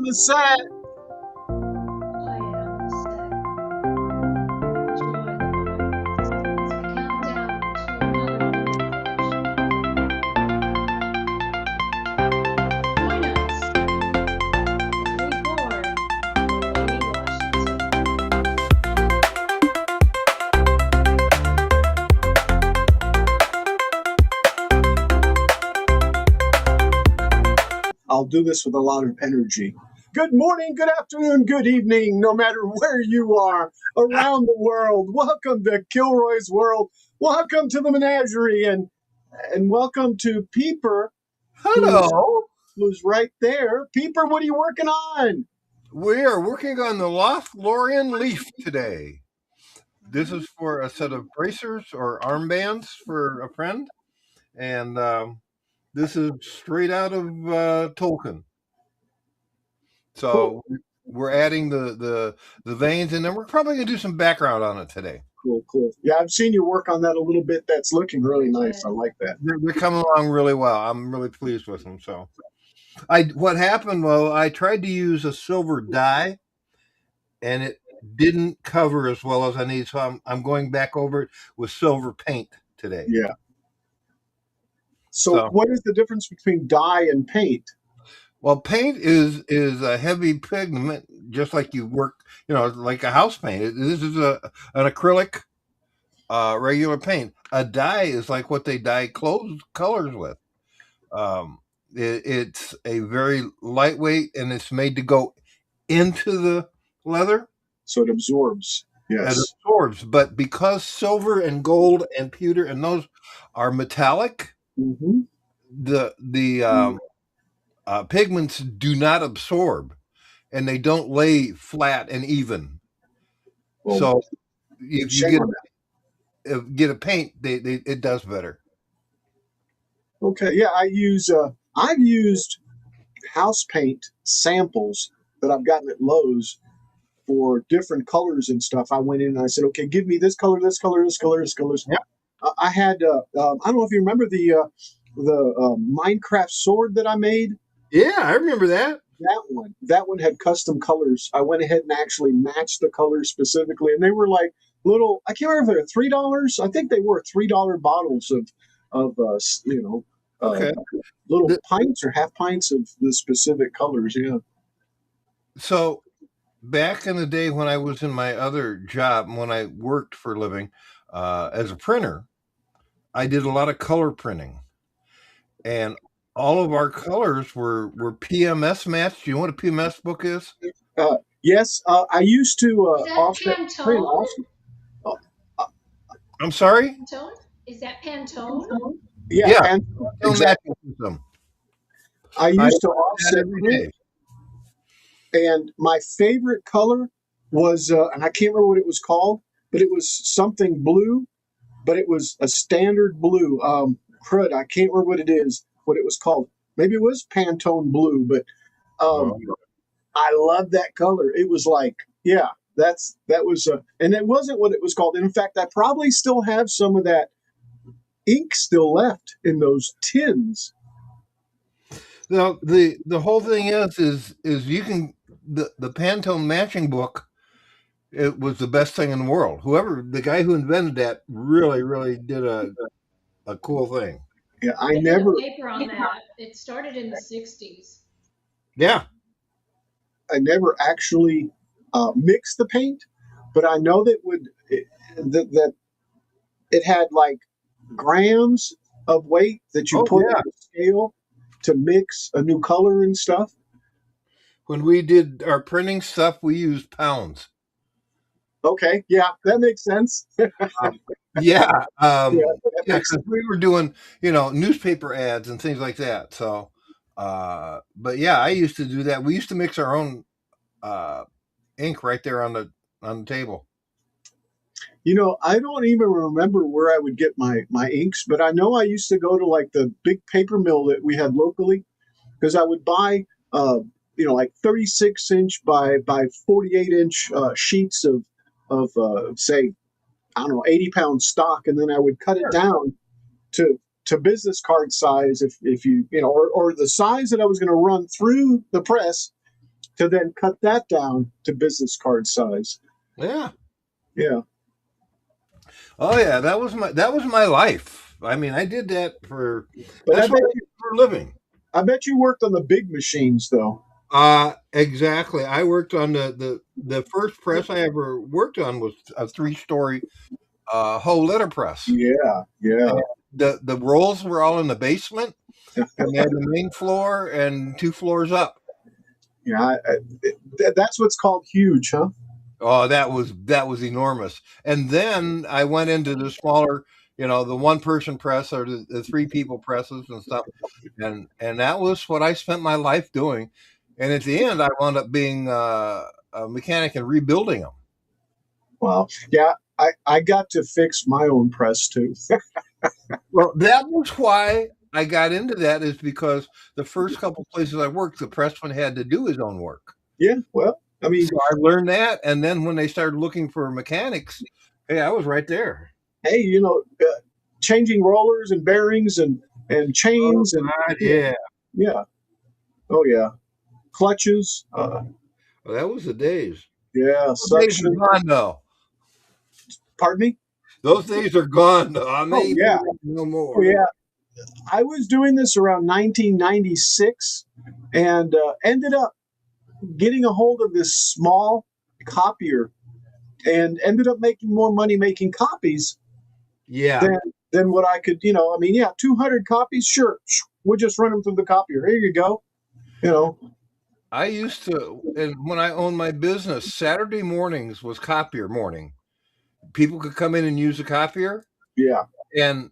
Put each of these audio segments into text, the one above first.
the set. I'll do this with a lot of energy. Good morning, good afternoon, good evening, no matter where you are around the world. Welcome to Kilroy's World. Welcome to the menagerie, and welcome to Peeper. Hello. Who's right there. Peeper, what are you working on? We are working on the Lothlorien leaf today. This is for a set of bracers or armbands for a friend, and this is straight out of Tolkien. So Cool. we're adding the veins, and then we're probably going to do some background on it today. Cool. Yeah, I've seen you work on that a little bit. That's looking really nice. I like that. They're coming along really well. I'm really pleased with them. So what happened, well, I tried to use a silver dye, and it didn't cover as well as I need. So I'm going back over it with silver paint today. Yeah. So what is the difference between dye and paint? Well, paint is a heavy pigment, just like you work, like a house paint. This is an acrylic, regular paint. A dye is like what they dye clothes colors with. It's a very lightweight, and it's made to go into the leather. So it absorbs. Yes. It absorbs. But because silver and gold and pewter and those are metallic, mm-hmm. the pigments do not absorb, and they don't lay flat and even. Well, so if you get a paint, it does better. Okay, yeah, I've used house paint samples that I've gotten at Lowe's for different colors and stuff. I went in and I said, okay, give me this color, this color, this color, this color. Yeah. I had I don't know if you remember the Minecraft sword that I made. Yeah, I remember that. That one had custom colors. I went ahead and actually matched the colors specifically, and they were like little. I can't remember if they were $3. I think they were $3 bottles of little pints or half pints of the specific colors. Yeah. So back in the day when I was in my other job, when I worked for a living as a printer, I did a lot of color printing, and all of our colors were PMS matched. Do you know what a PMS book is? Yes, I used to offset print also. I'm sorry? Pantone? Is that Pantone? Yeah. Exactly. I used to offset print, and my favorite color was, and I can't remember what it was called, but it was something blue, but it was a standard blue. Crud, I can't remember what it was called. Maybe it was Pantone blue, but I love that color. It was like, yeah, that was, and it wasn't what it was called. In fact, I probably still have some of that ink still left in those tins. Now, the whole thing is you can, the Pantone matching book, it was the best thing in the world. The guy who invented that really did a cool thing. Yeah, I never did a paper on that. It started in the 60s. Yeah. I never actually mixed the paint, but I know that that it had like grams of weight that you put on the scale to mix a new color and stuff. When we did our printing stuff, we used pounds. Okay, yeah, that makes sense. Yeah, because we were doing, newspaper ads and things like that. So, but yeah, I used to do that. We used to mix our own ink right there on the table. I don't even remember where I would get my inks, but I know I used to go to like the big paper mill that we had locally, because I would buy, like 36-inch by 48-inch sheets of say, I don't know, 80-pound stock, and then I would cut it down to business card size, if you or the size that I was going to run through the press to then cut that down to business card size. Yeah. Yeah. Oh yeah, that was my life. I mean, I did that for But that's what I did for a living. I bet you worked on the big machines though. Exactly. I worked on the first press I ever worked on was a 3-story whole letterpress. Yeah, yeah. And the rolls were all in the basement, and they had the main floor and 2 floors up. Yeah, that's what's called huge, huh? Oh, that was enormous. And then I went into the smaller, the 1-person press or the 3-people presses and stuff, and that was what I spent my life doing. And at the end, I wound up being a mechanic and rebuilding them. Well, yeah, I got to fix my own press too. Well, that was why I got into that, is because the first couple places I worked, the pressman had to do his own work. Yeah, well, I mean, so I learned that, and then when they started looking for mechanics, hey, I was right there. Hey, changing rollers and bearings and chains God, yeah. Oh yeah, clutches. Well, that was the days. Yeah, those days are gone though. Pardon me? Those days are gone though. Yeah, no more. Oh yeah. I was doing this around 1996, and ended up getting a hold of this small copier, and ended up making more money making copies. Yeah. Than what I could, 200 copies, sure. We'll just run them through the copier. Here you go. I used to, and when I owned my business, Saturday mornings was copier morning. People could come in and use the copier. Yeah. And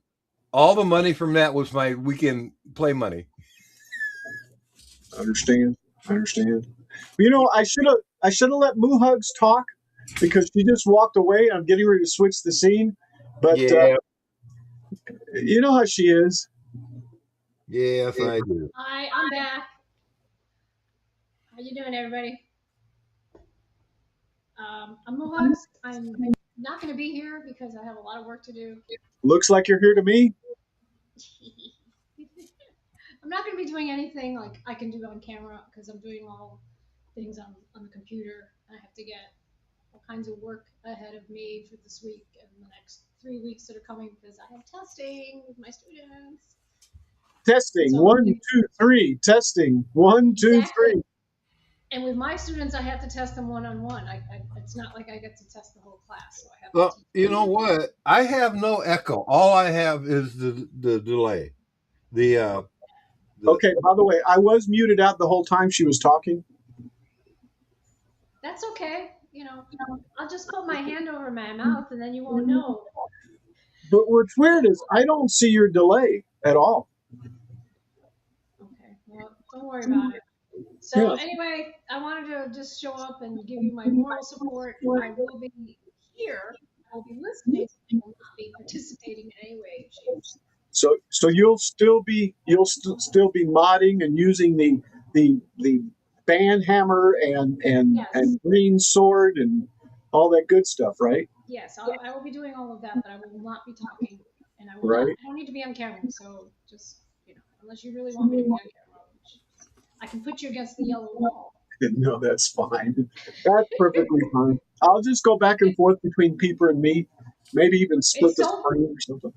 all the money from that was my weekend play money. I understand. I should have let Moohugs talk, because she just walked away. I'm getting ready to switch the scene. But yeah. You know how she is. Yes, I do. Hi, I'm back. How you doing, everybody? I'm Moohugs. I'm not going to be here because I have a lot of work to do. Looks like you're here to me. I'm not going to be doing anything like I can do on camera, because I'm doing all things on the computer. I have to get all kinds of work ahead of me for this week and the next 3 weeks that are coming, because I have testing with my students. Testing. So 1, 2, 3. Testing. 1, 2, exactly. 3. And with my students, I have to test them one-on-one. It's not like I get to test the whole class. So I have well, you know what? I have no echo. All I have is the delay. Okay, by the way, I was muted out the whole time she was talking. That's okay. I'll just put my hand over my mouth and then you won't know. But what's weird is I don't see your delay at all. Okay, well, don't worry about it. So anyway, I wanted to just show up and give you my moral support. I will be here. I will be listening. I will not be participating in any way, shape, or form. So you'll still be modding and using the band hammer and green sword and all that good stuff, right? Yes, I will be doing all of that, but I will not be talking, and I don't need to be on camera. So just unless you really want me to be on camera, I can put you against the yellow wall. No, that's fine. That's perfectly fine. I'll just go back and forth between Peeper and me. Maybe even split the screen or something.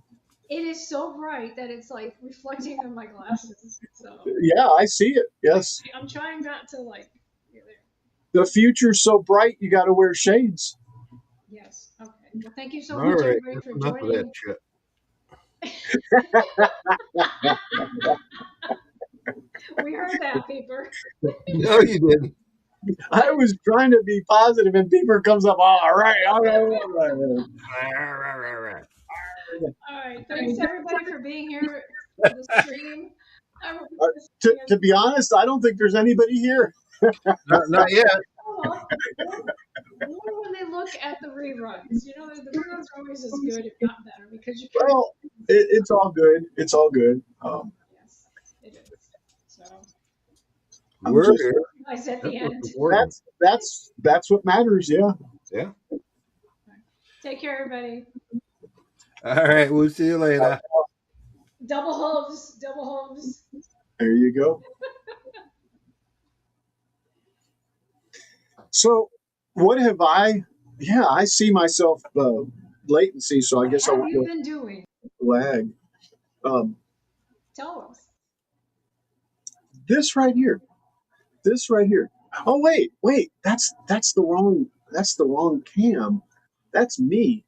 It is so bright that it's like reflecting on my glasses. So yeah, I see it. Yes. I'm trying not to The future's so bright, you got to wear shades. Yes. Okay. Well, thank you so much, everybody, for joining. We heard that, Peeper. No, you didn't. I was trying to be positive, and Peeper comes up. All right. All right. Thanks, everybody, for being here for the stream. To be honest, I don't think there's anybody here. Not yet. More when they look at the reruns. The reruns are always as good, if not better, because you can. Well, it's all good. It's all good. Yes, it is. So we're here. I said the end. That's what matters. Yeah. Yeah. Take care, everybody. All right. We'll see you later. Double hooves. Double hooves. There you go. So what have I? Yeah, I see myself latency, so I guess I What will have you been doing? lag. Um, Tell us. this right here. This right here. Oh wait. That's the wrong cam. That's me.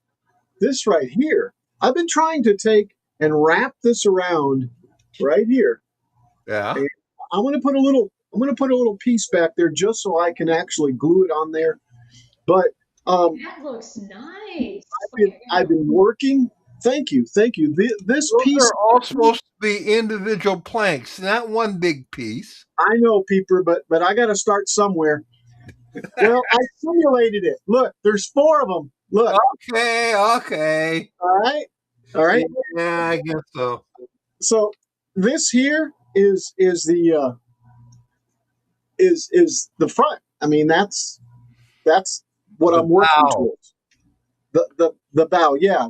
This right here. I've been trying to take and wrap this around right here. Yeah. And I'm gonna put a little piece back there just so I can actually glue it on there. But That looks nice. I've been working. Thank you. This Those piece. are all supposed to be individual planks, not one big piece. I know, Peeper, but I got to start somewhere. Well, I simulated it. Look, there's 4 of them. Look. Okay. All right. Yeah, I guess so. So this here is the is the front. I mean, that's what The I'm working bow. towards. The bow, yeah.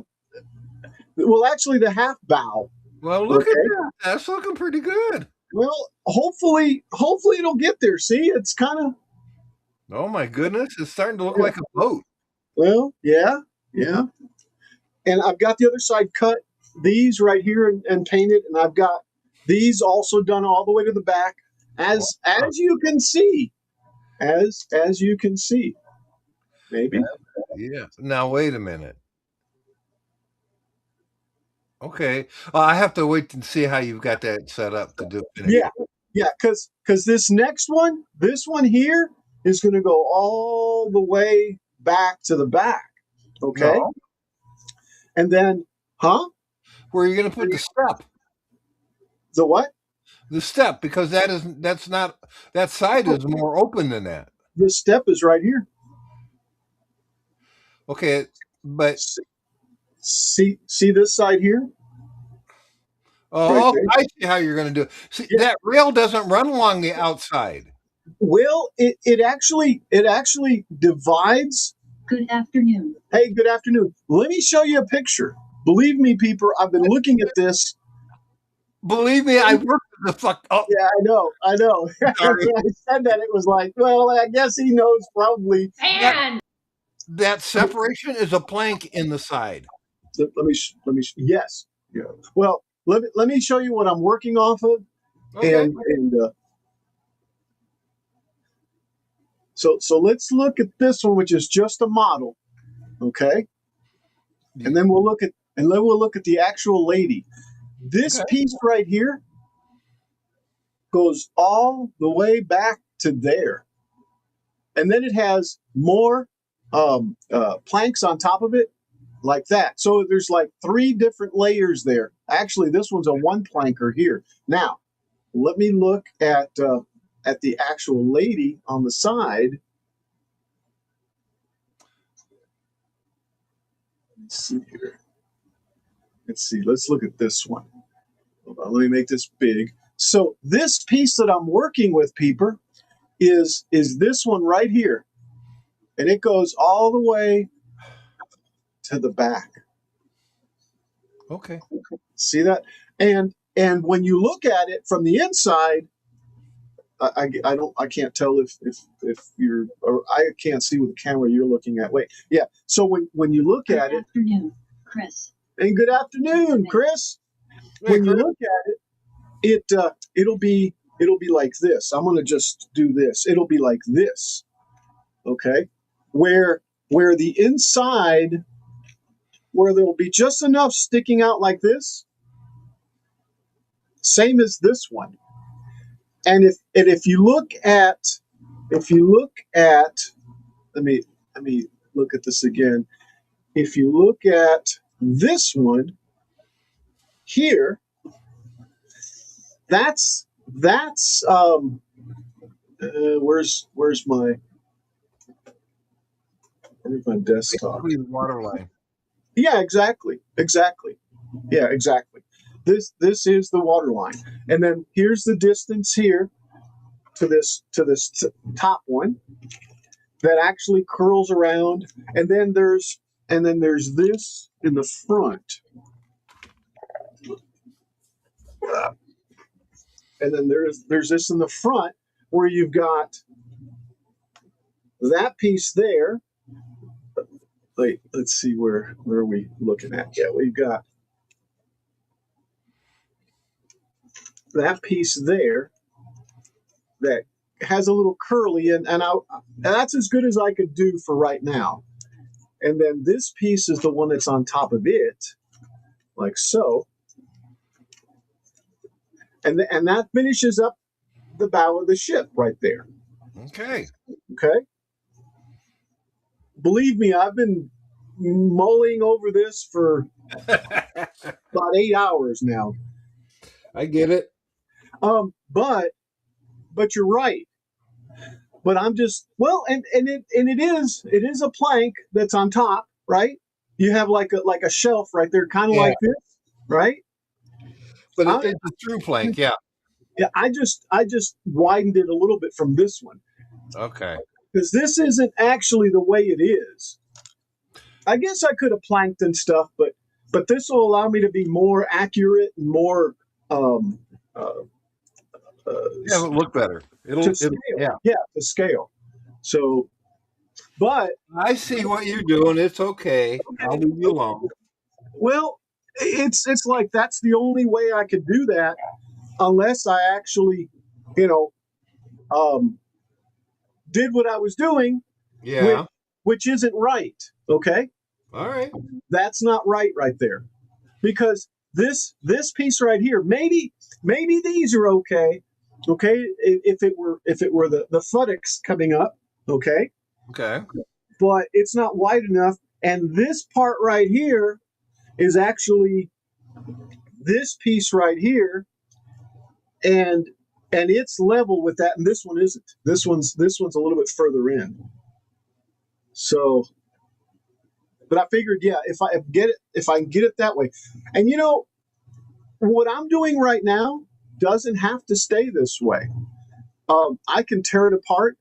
Well, actually, the half bow. Well, look Okay. at that. That's looking pretty good. Well, hopefully it'll get there. See, it's kind of. Oh my goodness, it's starting to look like a boat. Well, yeah. And I've got the other side cut, these right here and painted, and I've got these also done all the way to the back, as you can see, as you can see. Maybe. Yeah. Now wait a minute. Okay. I have to wait and see how you've got that set up to do finish. Yeah, because this this one here is going to go all the way back to the back. Okay. No. And then, Where are you going to put the step? The what? The step, because that side is more open than that. The step is right here. Okay, but see this side here? oh, I see how you're going to do it. See, that rail doesn't run along the outside. Well, it actually divides. Good afternoon. Hey, good afternoon. Let me show you a picture. Believe me, people, I've been looking at this. Believe me, I worked the fuck. Oh, yeah, I know. When I said that, it was like, well, I guess he knows probably. Man, that separation is a plank in the side. Let me. Yes. Yeah. Well, let me show you what I'm working off of, Okay. and so let's look at this one, which is just a model, okay? And then we'll look at the actual lady. This piece right here goes all the way back to there, and then it has more planks on top of it, like that. So there's like 3 different layers there. Actually, this one's a 1 planker here. Now, let me look at the actual lady on the side. Let's see here. Let's look at this one. Hold on, let me make this big. So this piece that I'm working with, Peeper, is this one right here. And it goes all the way to the back. Okay. See that? And when you look at it from the inside, I can't tell if you're, or I can't see with the camera you're looking at. Wait, yeah. So when you look at it. Good afternoon, Chris. And good afternoon, Chris. When you look at it, it'll be like this. I'm gonna just do this. It'll be like this. Okay, where the inside, where there'll be just enough sticking out like this, same as this one. And if you look at let me look at this again. If you look at this one here, that's where's my desktop? Basically the water line. Yeah, exactly. Yeah, exactly. This is the water line, and then here's the distance here to this top one that actually curls around, and then there's this in the front, and then there's this in the front where you've got that piece there. Wait, let's see where are we looking at? Yeah, we've got that piece there that has a little curly, and that's as good as I could do for right now. And then this piece is the one that's on top of it, like so. And that finishes up the bow of the ship right there. Okay. Okay. Believe me, I've been mulling over this for about 8 hours now. I get it. But you're right. But I'm just and it is a plank that's on top, right? You have like a shelf right there, kind of like this, right? But it's a through plank, yeah. Yeah, I just widened it a little bit from this one. Okay. Because this isn't actually the way it is. I guess I could have planked and stuff, but this will allow me to be more accurate and more it'll look better. It'll scale. yeah. Yeah, to scale. So, but I see what you're doing. It's okay. I'll leave you alone. Well, it's like that's the only way I could do that, unless I actually, did what I was doing. Yeah. Which isn't right. Okay. All right. That's not right there, because this piece right here, maybe these are okay. Okay, if it were the futtocks coming up, okay. Okay. But it's not wide enough, and this part right here is actually this piece right here, and it's level with that, and this one isn't. This one's a little bit further in. So, but I figured, yeah, if I can get it that way, and what I'm doing right now doesn't have to stay this way. I can tear it apart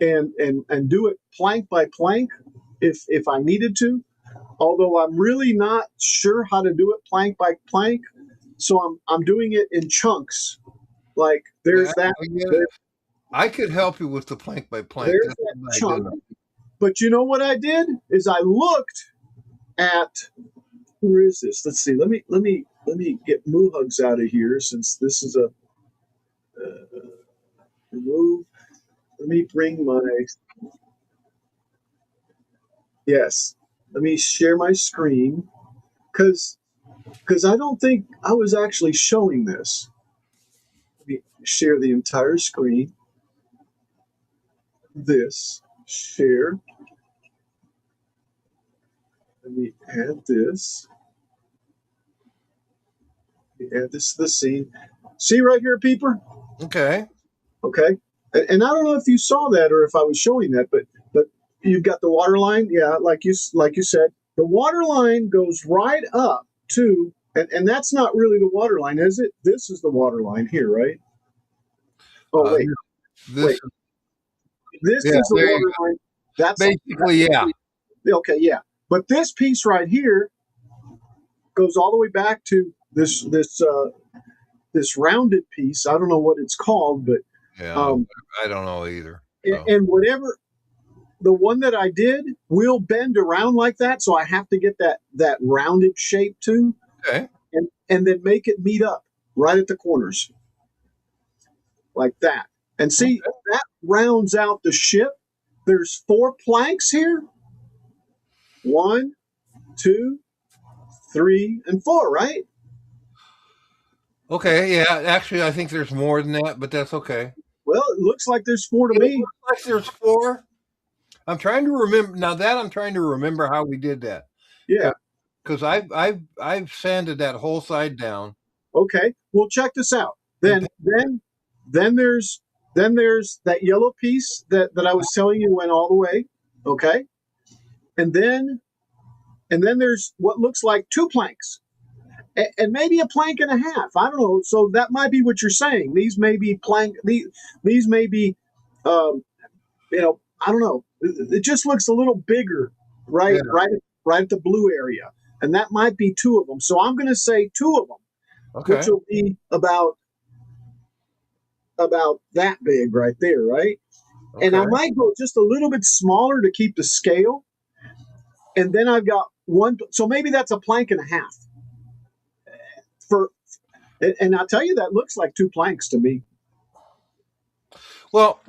and do it plank by plank if I needed to. Although I'm really not sure how to do it plank by plank, so I'm doing it in chunks. Like there's I could help you with the plank by plank. There's that chunk. But you know what I did is I looked at, where is this? Let's see. Let me get Moohugs out of here, since this is a remove. Let me bring my, yes. Let me share my screen, because I don't think I was actually showing this. Let me share the entire screen. This, share. Let me add this. Let me add this to the scene. See right here, peeper? Okay. Okay. And I don't know if you saw that or if I was showing that, but you've got the water line. Yeah, like you said, the water line goes right up to, and that's not really the water line, is it? This is the water line here, right? Oh, wait. This is the water line. That's basically, yeah. Okay, yeah. But this piece right here goes all the way back to this rounded piece. I don't know what it's called, but yeah, I don't know either. So. And whatever, the one that I did will bend around like that, so I have to get that rounded shape too. Okay. And then make it meet up right at the corners, like that. And see, that rounds out the ship. There's 4 planks here. 1, 2, 3, and 4, right? Okay, yeah. Actually, I think there's more than that, but that's okay. Well, it looks like there's 4 to me. It looks like there's 4. I'm trying to remember now. I'm trying to remember how we did that. Yeah, because I've sanded that whole side down. Okay, well, check this out. Then there's that yellow piece that I was telling you went all the way. Okay, and then there's what looks like 2 planks. And maybe a plank and a half. I don't know. So that might be what you're saying. These may be plank. These may be, I don't know. It just looks a little bigger, right? Yeah. Right at the blue area, and that might be 2 of them. So I'm going to say 2 of them, which will be about that big right there, right? And I Okay. might go just a little bit smaller to keep the scale. And then I've got one, so maybe that's a plank and a half. And I'll tell you, that looks like 2 planks to me. Well,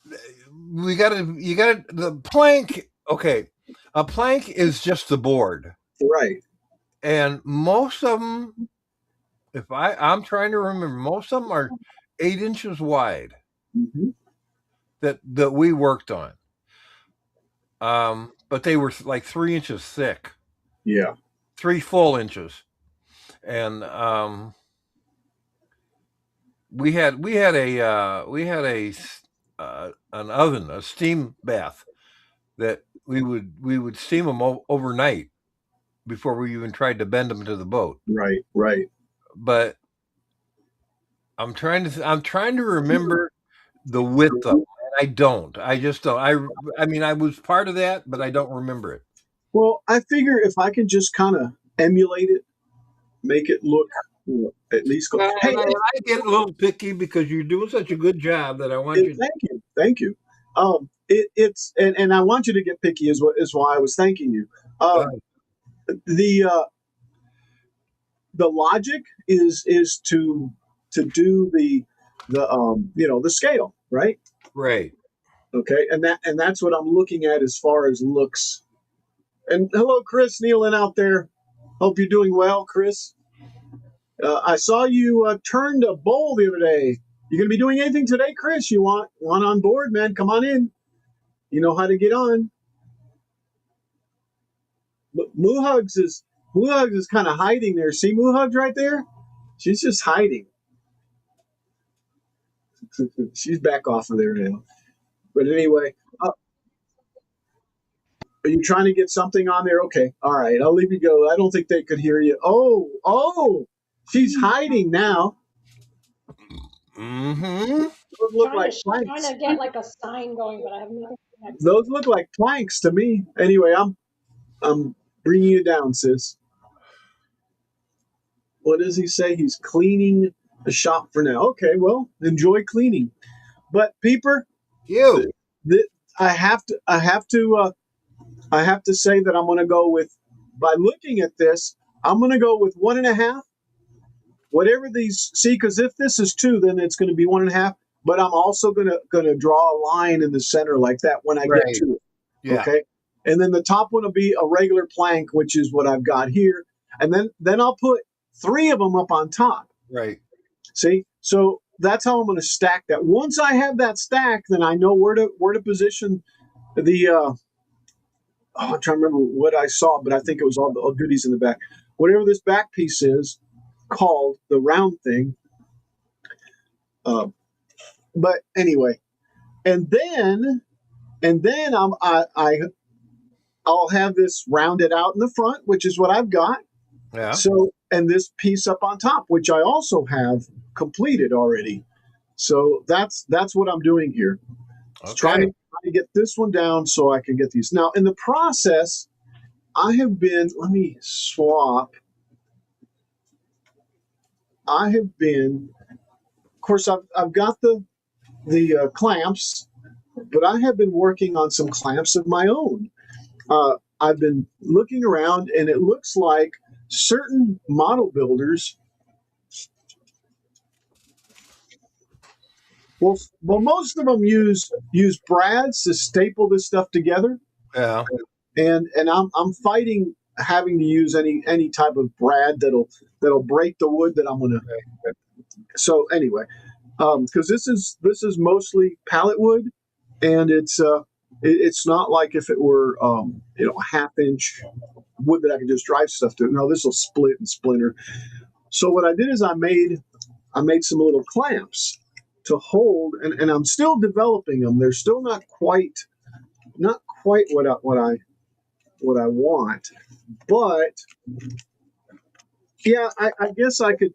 you got the plank. Okay, a plank is just the board, Right. and most of them, if I'm trying to remember, most of them are 8 inches wide Mm-hmm. that we worked on. But they were like 3 inches thick, Yeah. 3 full inches, and we had an oven, a steam bath that we would steam them overnight before we even tried to bend them to the boat. Right. Right. But I'm trying to remember the width of them, and I don't. I just don't. I mean, I was part of that, but I don't remember it. Well, I figure if I can just kind of emulate it, make it look, at least go. Hey, I get a little picky because you're doing such a good job that I want you. thank you. It's and I want you to get picky is why I was thanking you. The the logic is to do the the scale, right? Right. Okay, and that's what I'm looking at as far as looks. And hello, Chris Nealon out there. Hope you're doing well, Chris. I saw you turned a bowl the other day. You gonna be doing anything today, Chris? You want on board, man? Come on in. You know how to get on. But Moohugs is kind of hiding there. See Moohugs right there? She's just hiding. She's back off of there now. But anyway, are you trying to get something on there? Okay, all right. I'll leave you go. I don't think they could hear you. Oh, she's hiding now. Mm-hmm. Those look like planks. Trying to get like a sign going, but I have nothing. Those look like planks to me. Anyway, I'm bringing you down, sis. What does he say? He's cleaning the shop for now. Okay, well, enjoy cleaning. But Peeper, I have to say that I'm going to go with, by looking at this, I'm going to go with 1.5. Whatever these, see, because if this is 2, then it's going to be 1.5. But I'm also going to draw a line in the center like that when I get to it. Yeah. Okay. And then the top one will be a regular plank, which is what I've got here. And then I'll put 3 of them up on top. Right. See, so that's how I'm going to stack that. Once I have that stack, then I know where to position the. I'm trying to remember what I saw, but I think it was all the goodies in the back. Whatever this back piece is called, the round thing. But anyway, and then I'll have this rounded out in the front, which is what I've got. Yeah. So, and this piece up on top, which I also have completed already. So that's what I'm doing here. Okay. Trying to get this one down so I can get these. Now, in the process, I have been, let me swap. I have been, of course, I've got the clamps, but I have been working on some clamps of my own. I've been looking around, and it looks like certain model builders, well, most of them use brads to staple this stuff together. Yeah. And I'm fighting having to use any type of brad that'll break the wood that I'm gonna. So anyway, because this is mostly pallet wood, and it's not like if it were a 1/2-inch wood that I can just drive stuff to. No, this will split and splinter. So what I did is I made some little clamps to hold, and I'm still developing them. They're still not quite what I want, but yeah, I guess I could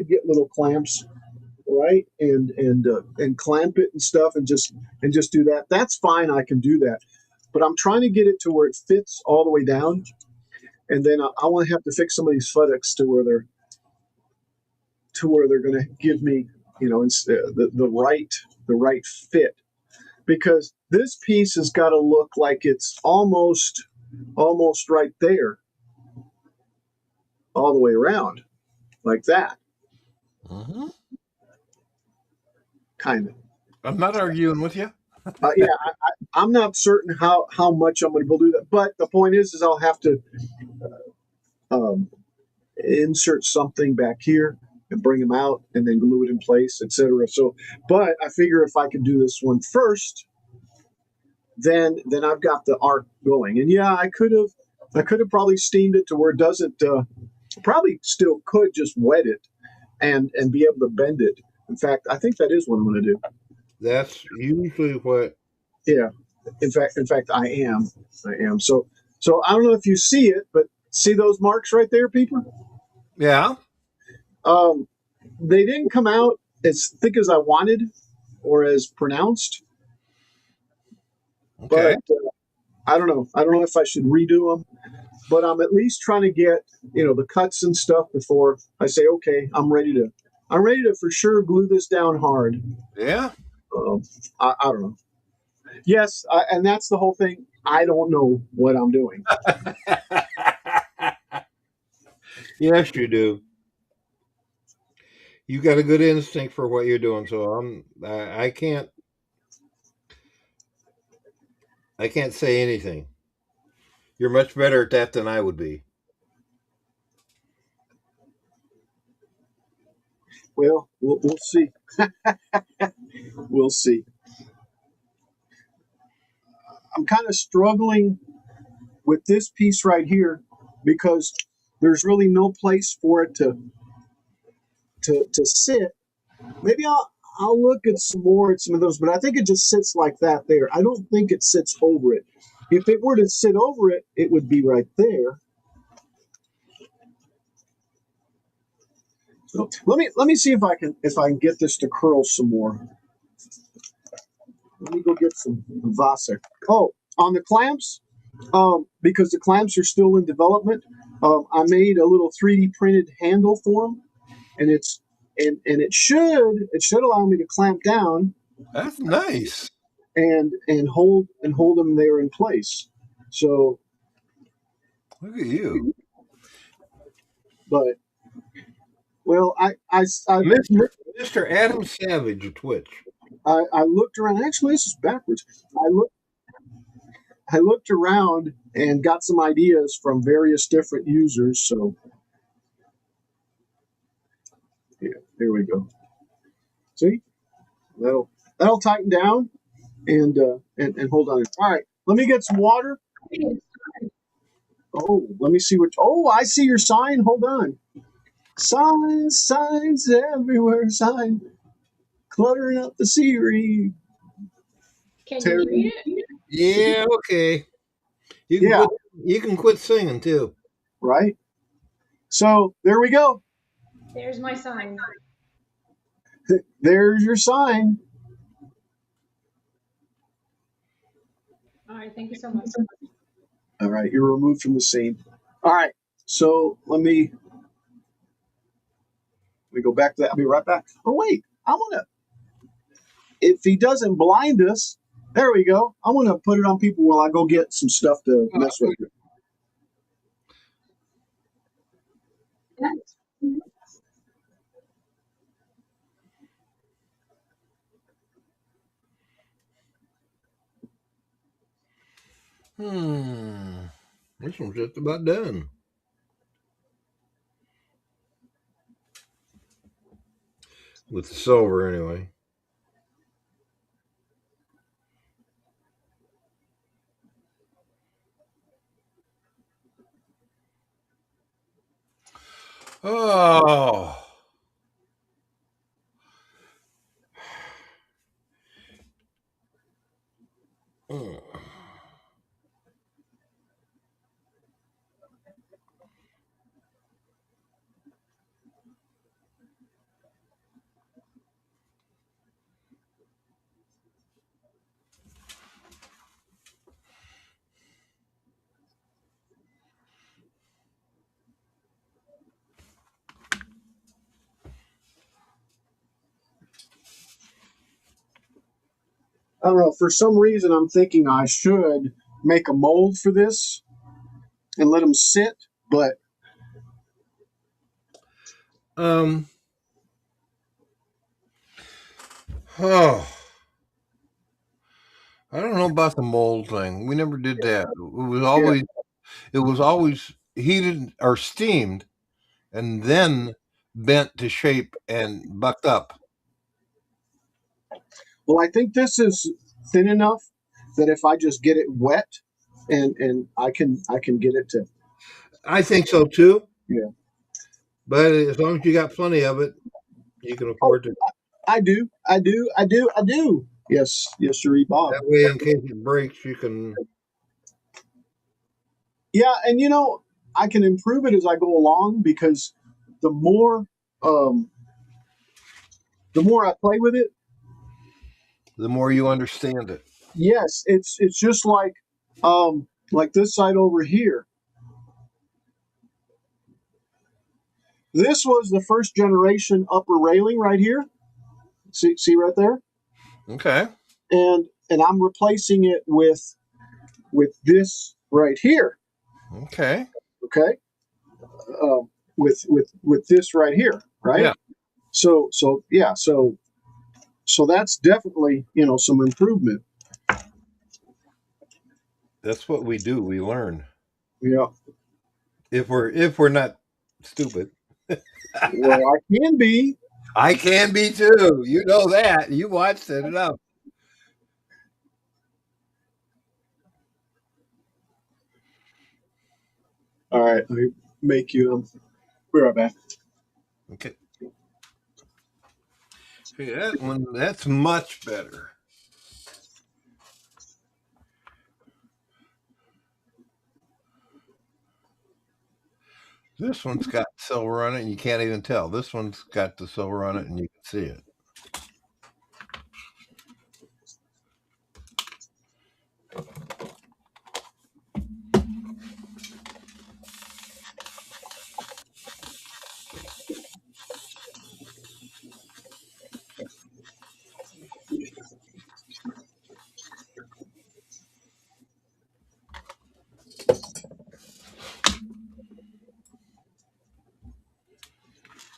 get little clamps, right, and clamp it and stuff, and just do that. That's fine. I can do that, but I'm trying to get it to where it fits all the way down, and then I want to have to fix some of these buttocks to where they're going to give me the right fit. because this piece has got to look like it's almost right there, all the way around, like that. Mm-hmm. Kind of. I'm not arguing with you. Yeah, I'm not certain how much I'm going to be able to do that, but the point is I'll have to um, insert something back here and bring them out and then glue it in place, etc. So, but I figure if I can do this one first, then I've got the arc going. And yeah, I could have probably steamed it to where it doesn't. Probably still could just wet it and be able to bend it. In fact, I think that is what I'm going to do. That's usually what. Yeah. In fact, I am. So I don't know if you see it, but see those marks right there, people? Yeah. They didn't come out as thick as I wanted or as pronounced, Okay. but I don't know. I don't know if I should redo them, but I'm at least trying to get the cuts and stuff before I say, okay, I'm ready to for sure glue this down hard. Yeah. I don't know. Yes, and that's the whole thing. I don't know what I'm doing. Yes, you do. You got a good instinct for what you're doing, so I can't say anything. You're much better at that than I would be. Well, we'll see. We'll see. I'm kind of struggling with this piece right here because there's really no place for it to sit. Maybe I'll look at some more at some of those, but I think it just sits like that there. I don't think it sits over it. If it were to sit over it, it would be right there. So let me see if I can get this to curl some more. Let me go get some Wasser. Oh, on the clamps, because the clamps are still in development, I made a little 3D printed handle for them, and it should allow me to clamp down. That's nice. And hold them there in place. So look at you. But well, I Mr. Adam Savage of Twitch. I looked around. Actually, this is backwards. I looked around and got some ideas from various different users. So yeah, there we go. See, that'll tighten down and hold on. All right, let me get some water. Oh, let me see what. Oh, I see your sign. Hold on. Signs everywhere. Sign cluttering up the Siri. Can you read it? Yeah. Okay. You can quit singing too. Right. So there we go. There's my sign. There's your sign. All right. Thank you so much. All right. You're removed from the scene. All right. So let me go back to that. I'll be right back. Oh, wait. I want to, if he doesn't blind us, there we go. I want to put it on people while I go get some stuff to mess with. This one's just about done. With the silver, anyway. Oh. I don't know. For some reason, I'm thinking I should make a mold for this and let them sit. But Oh, I don't know about the mold thing. We never did that. It was always heated or steamed and then bent to shape and bucked up. well, I think this is thin enough that if I just get it wet, and I can get it to. I think so too. Yeah. But as long as you got plenty of it, you can Oh, afford to. I do. Yes, yes, sir, Bob. That way, in case it breaks, you can. Yeah, and I can improve it as I go along because the more um, the more I play with it, The more you understand it. yes, it's just like this side over here. This was the first generation upper railing right here. See right there, Okay. and I'm replacing it with this right here. Okay. Okay, with this right here, right? Yeah. So yeah, so that's definitely some improvement. That's what we do. We learn. Yeah. If we're not stupid. Well, I can be. I can be too. You know that. You watched it enough. All right, let me make you. We're right back. Okay. See, that one, that's much better. This one's got silver on it, and you can't even tell. This one's got the silver on it, and you can see it.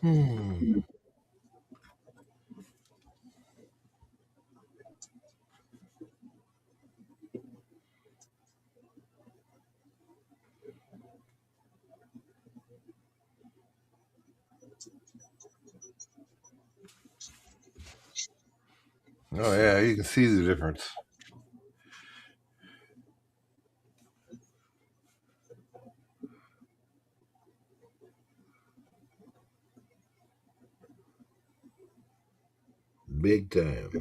Hmm. Oh yeah, you can see the difference. Big time.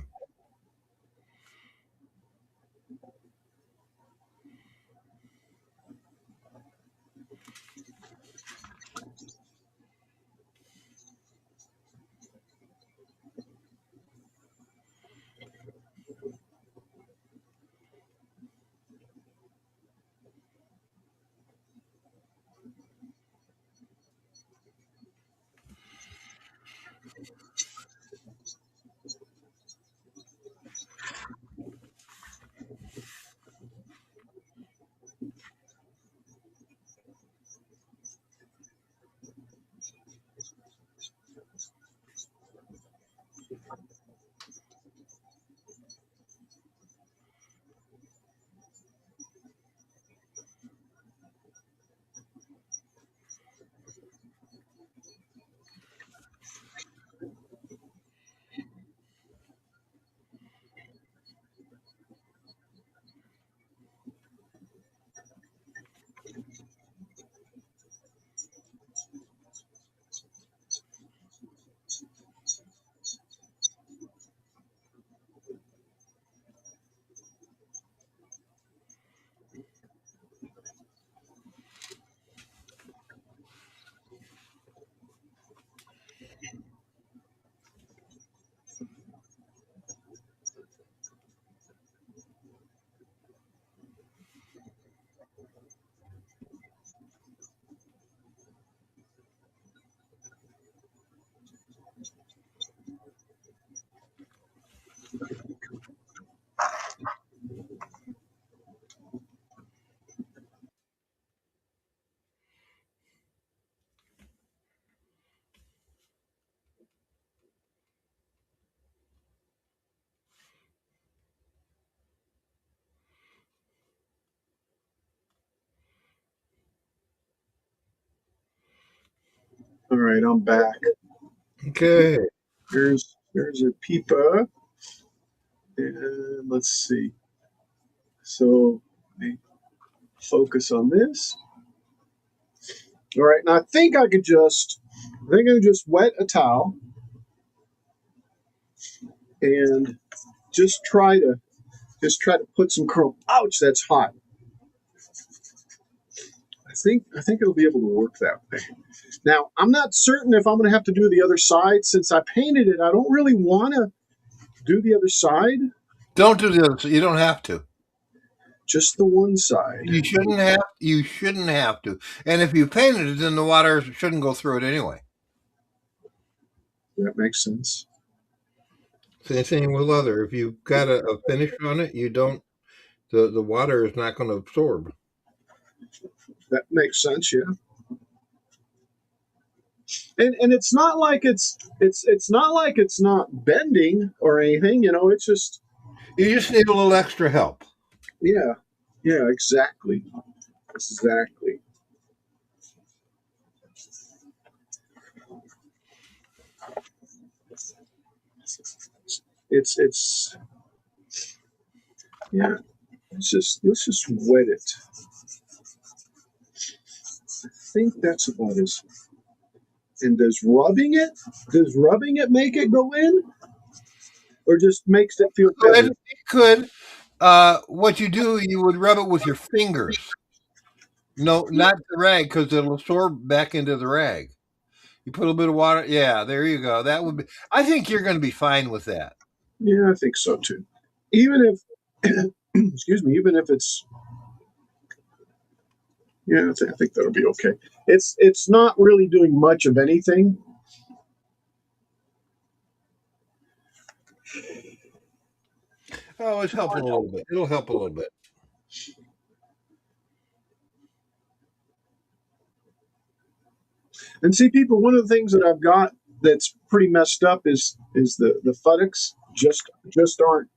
All right, I'm back. Okay. Here's a peeper. And let's see. So let me focus on this. All right, now I think I could just wet a towel and just try to put some curl. Ouch, that's hot. I think it'll be able to work that way. Now, I'm not certain if I'm going to have to do the other side. Since I painted it, I don't really want to do the other side. Don't do the other side. You don't have to. Just the one side. You shouldn't have. You shouldn't have to. And if you painted it, then the water shouldn't go through it anyway. That makes sense. Same thing with leather. If you've got a finish on it, you don't. The water is not going to absorb. That makes sense, yeah. And it's not like it's not like it's not bending or anything, you know, it's just You just need a little extra help. yeah, exactly. It's yeah. Let's just wet it. I think that's about as. And does rubbing it make it go in, or just makes it feel better? It could. What you do, you would rub it with your fingers. No, not the rag, because it'll absorb back into the rag. You put a little bit of water. Yeah, there you go. That would be. I think you're going to be fine with that. Yeah, I think so too. Even if, excuse me, even if it's, yeah, I think that'll be okay. It's not really doing much of anything. Oh, it's helping a little bit. It'll help a little bit. And see, people, one of the things that I've got that's pretty messed up is the futtocks just aren't.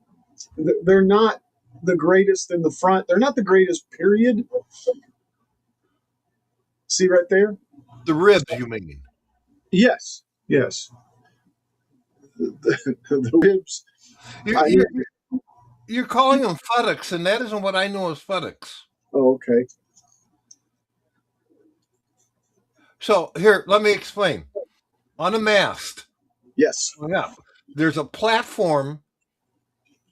They're not the greatest in the front. They're not the greatest. Period. See right there. The ribs, you mean? Yes. The ribs. You're calling them futtocks, and that isn't what I know as futtocks. Oh, okay. So here, let me explain. On a mast, Yes. yeah, there's a platform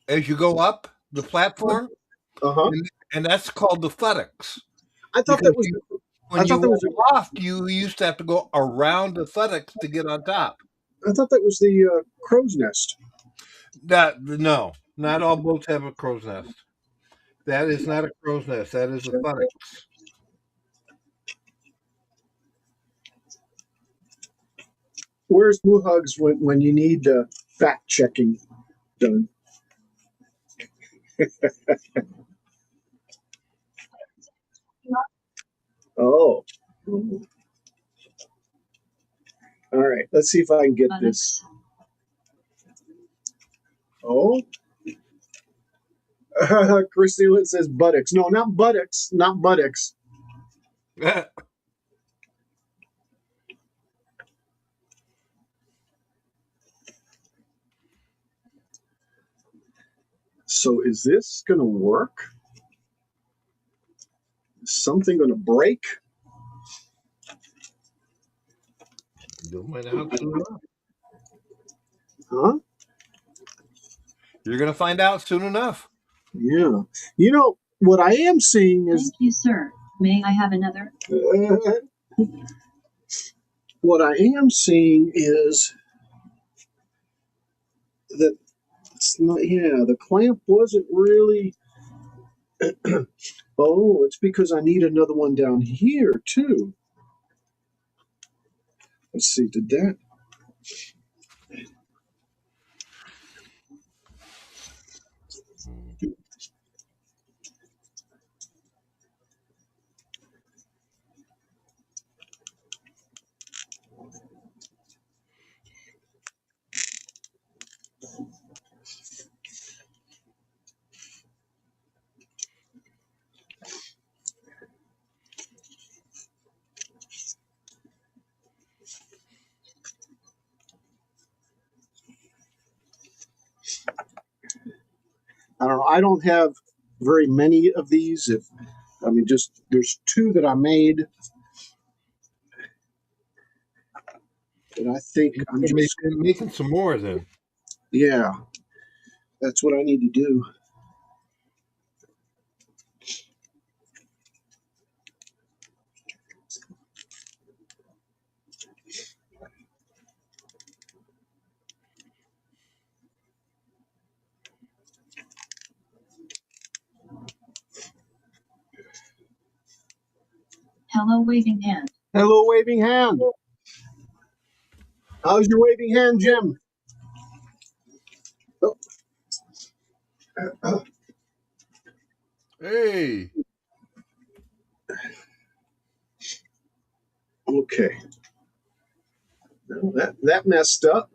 as you go up the platform, and that's called the futtocks. I thought that was. When you went aloft, you used to have to go around the futtocks to get on top. I thought that was the crow's nest. No, not all boats have a crow's nest. That is not a crow's nest. That is a futtocks. Where's Moohugs when you need fact checking done? Oh. All right. Let's see if I can get this. Oh. Christy says buttocks. No, not buttocks. Not buttocks. So is this going to work? Is something going to break? Huh? You're going to find out soon enough. Yeah. You know, what I am seeing is... Thank you, sir. May I have another? What I am seeing is that, the clamp wasn't really... Oh, it's because I need another one down here, too. Let's see, did that... I don't have very many of these. Just there's 2 that I made, and I think I'm just making some more then. Yeah, that's what I need to do. Hello, waving hand. Hello, waving hand. How's your waving hand, Jim? Oh. Hey. Okay. Well, that messed up.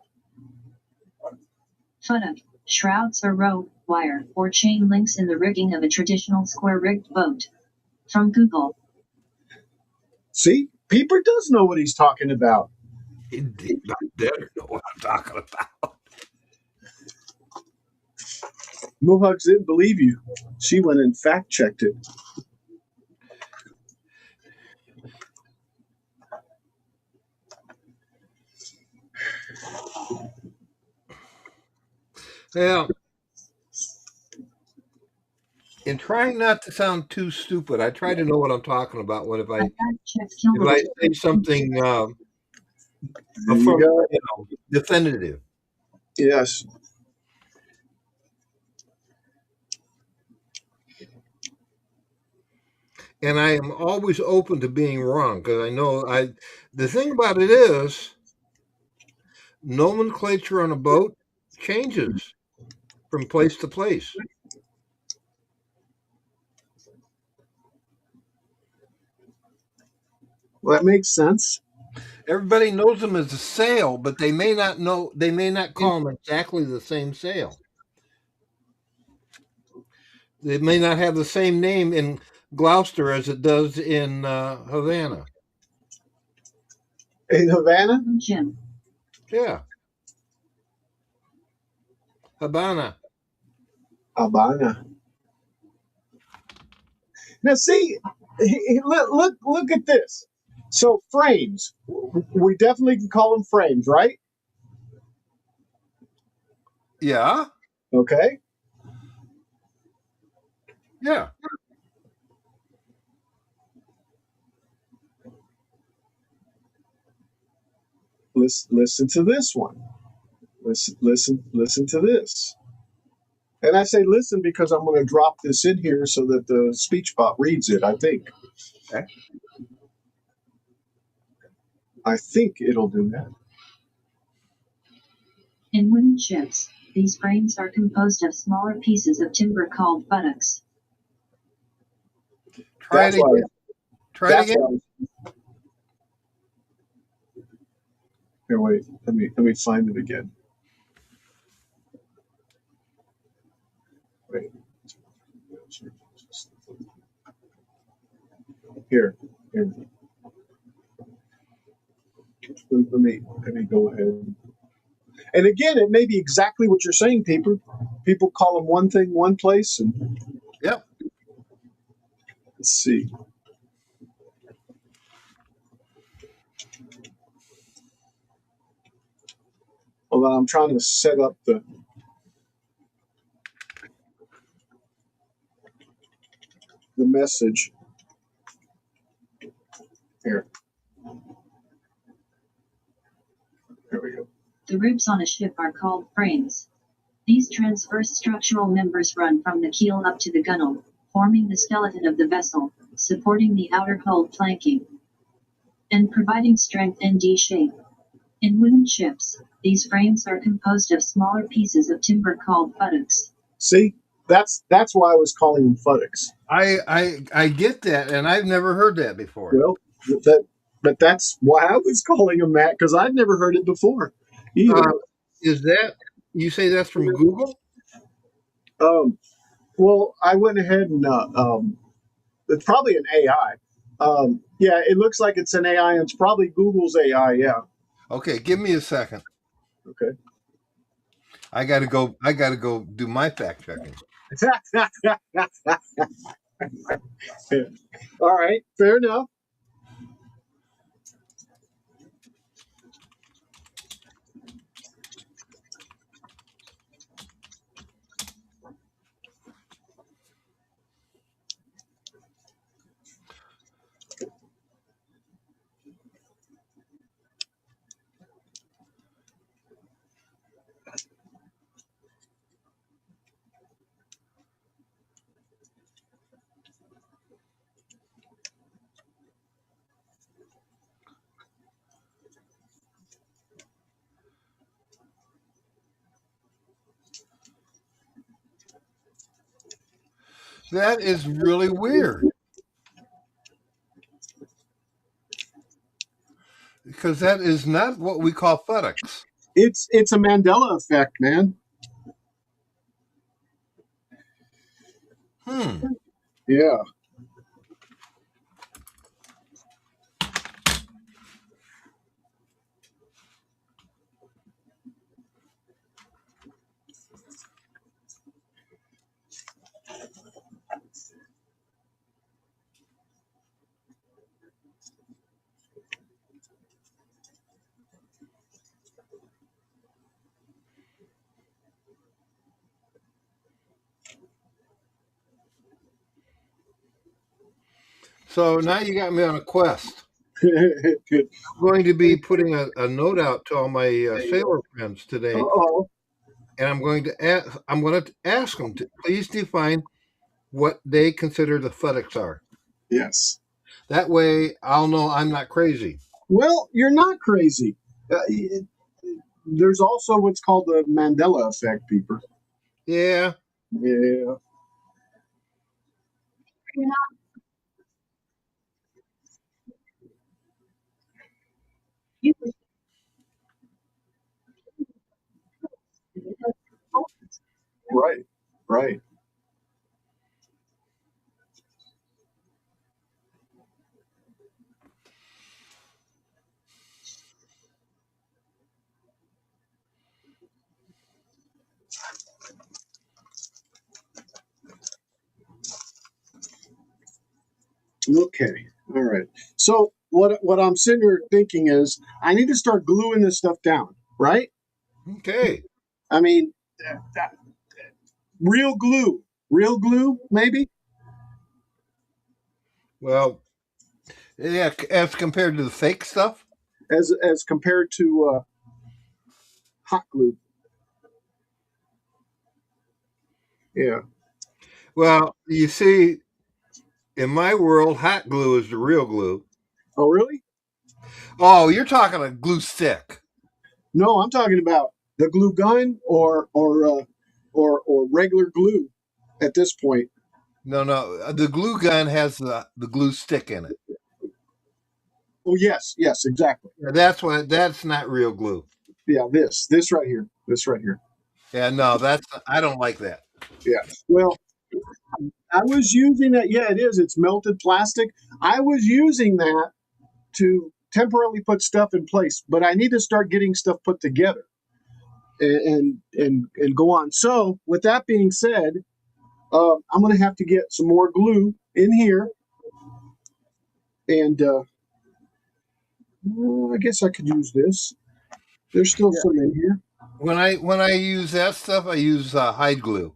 Futtock. Shrouds are rope, wire, or chain links in the rigging of a traditional square-rigged boat. From Google. See, Peeper does know what he's talking about. Indeed, I better know what I'm talking about. Moohugs didn't believe you. She went and fact-checked it. Yeah. In trying not to sound too stupid, I try to know what I'm talking about when if I say something definitive. Yes. And I am always open to being wrong because I know the thing about it is nomenclature on a boat changes from place to place. Well, that makes sense. Everybody knows them as a sail, but they may not call them exactly the same sail. They may not have the same name in Gloucester as it does in Havana. In Havana? Jim. Yeah. Habana. Now, see, look at this. So frames, we definitely can call them frames, right? Yeah. Okay. Yeah. Listen to this one. Listen to this. And I say listen because I'm going to drop this in here so that the speech bot reads it, I think. Okay. I think it'll do that. In wooden ships, these frames are composed of smaller pieces of timber called buttocks. Try it again. Here, wait. Let me find it again. Wait. Here. Let me go ahead. And again, it may be exactly what you're saying, people. People call them one thing one place, and yep. Let's see. Hold on, I'm trying to set up the message. Here. There we go. The ribs on a ship are called frames. These transverse structural members run from the keel up to the gunwale, forming the skeleton of the vessel, supporting the outer hull planking, and providing strength and D shape. In wooden ships, these frames are composed of smaller pieces of timber called buttocks. See, that's why I was calling them buttocks. I get that, and I've never heard that before. Well, but that's why I was calling them that, because I'd never heard it before either. Is that, you say that's from Google? Well, I went ahead and it's probably an AI. Yeah, it looks like it's an AI, and it's probably Google's AI. Yeah. Okay, give me a second. Okay. I gotta go do my fact checking. All right, fair enough. That is really weird. Because that is not what we call FedEx. It's a Mandela effect, man. Yeah. So now you got me on a quest. I'm going to be putting a note out to all my sailor friends today, Uh-oh. and I'm going to ask them to please define what they consider the FedEx are. Yes. That way, I'll know I'm not crazy. Well, you're not crazy. There's also what's called the Mandela effect, people. Yeah. Yeah. Right. Right. Okay. All right. So what I'm sitting here thinking is I need to start gluing this stuff down, right? Okay. I mean, real glue, maybe. Well, yeah, as compared to the fake stuff. As compared to hot glue. Yeah. Well, you see, in my world, hot glue is the real glue. Oh, really? Oh, you're talking a glue stick. No, I'm talking about the glue gun or regular glue at this point. No, the glue gun has the glue stick in it. Oh, yes, exactly. Yeah, that's not real glue. Yeah, this right here, Yeah, no, I don't like that. Yeah. Well, I was using that. Yeah, it is. It's melted plastic. I was using that to temporarily put stuff in place, but I need to start getting stuff put together and go on. So, with that being said, I'm going to have to get some more glue in here, and I guess I could use this. There's still some in here. When I use that stuff, I use hide glue.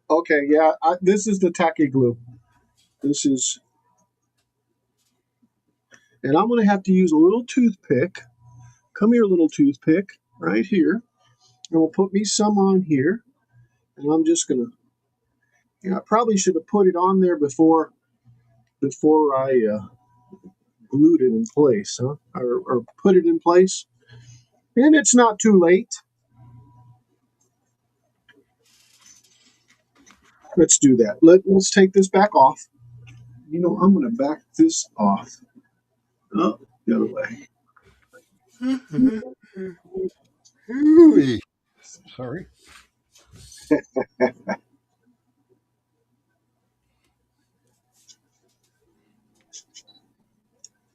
Okay, yeah, this is the tacky glue. This is, and I'm going to have to use a little toothpick. Come here, little toothpick, right here. And we'll put me some on here. And I'm just going to, I probably should have put it on there before I glued it in place, huh? Or put it in place. And it's not too late. Let's do that. Let's take this back off. You know, I'm going to back this off. Oh, the other way. Sorry.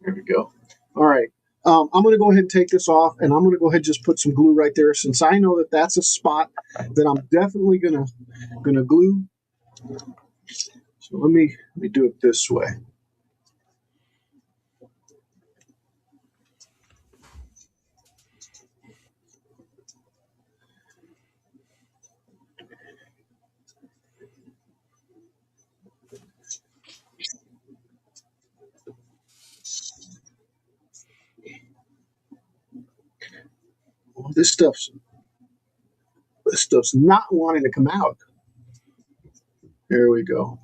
There we go. All right. I'm going to go ahead and take this off, and I'm going to go ahead and just put some glue right there, since I know that that's a spot that I'm definitely gonna glue. So let me do it this way. Oh, this stuff's not wanting to come out. There we go.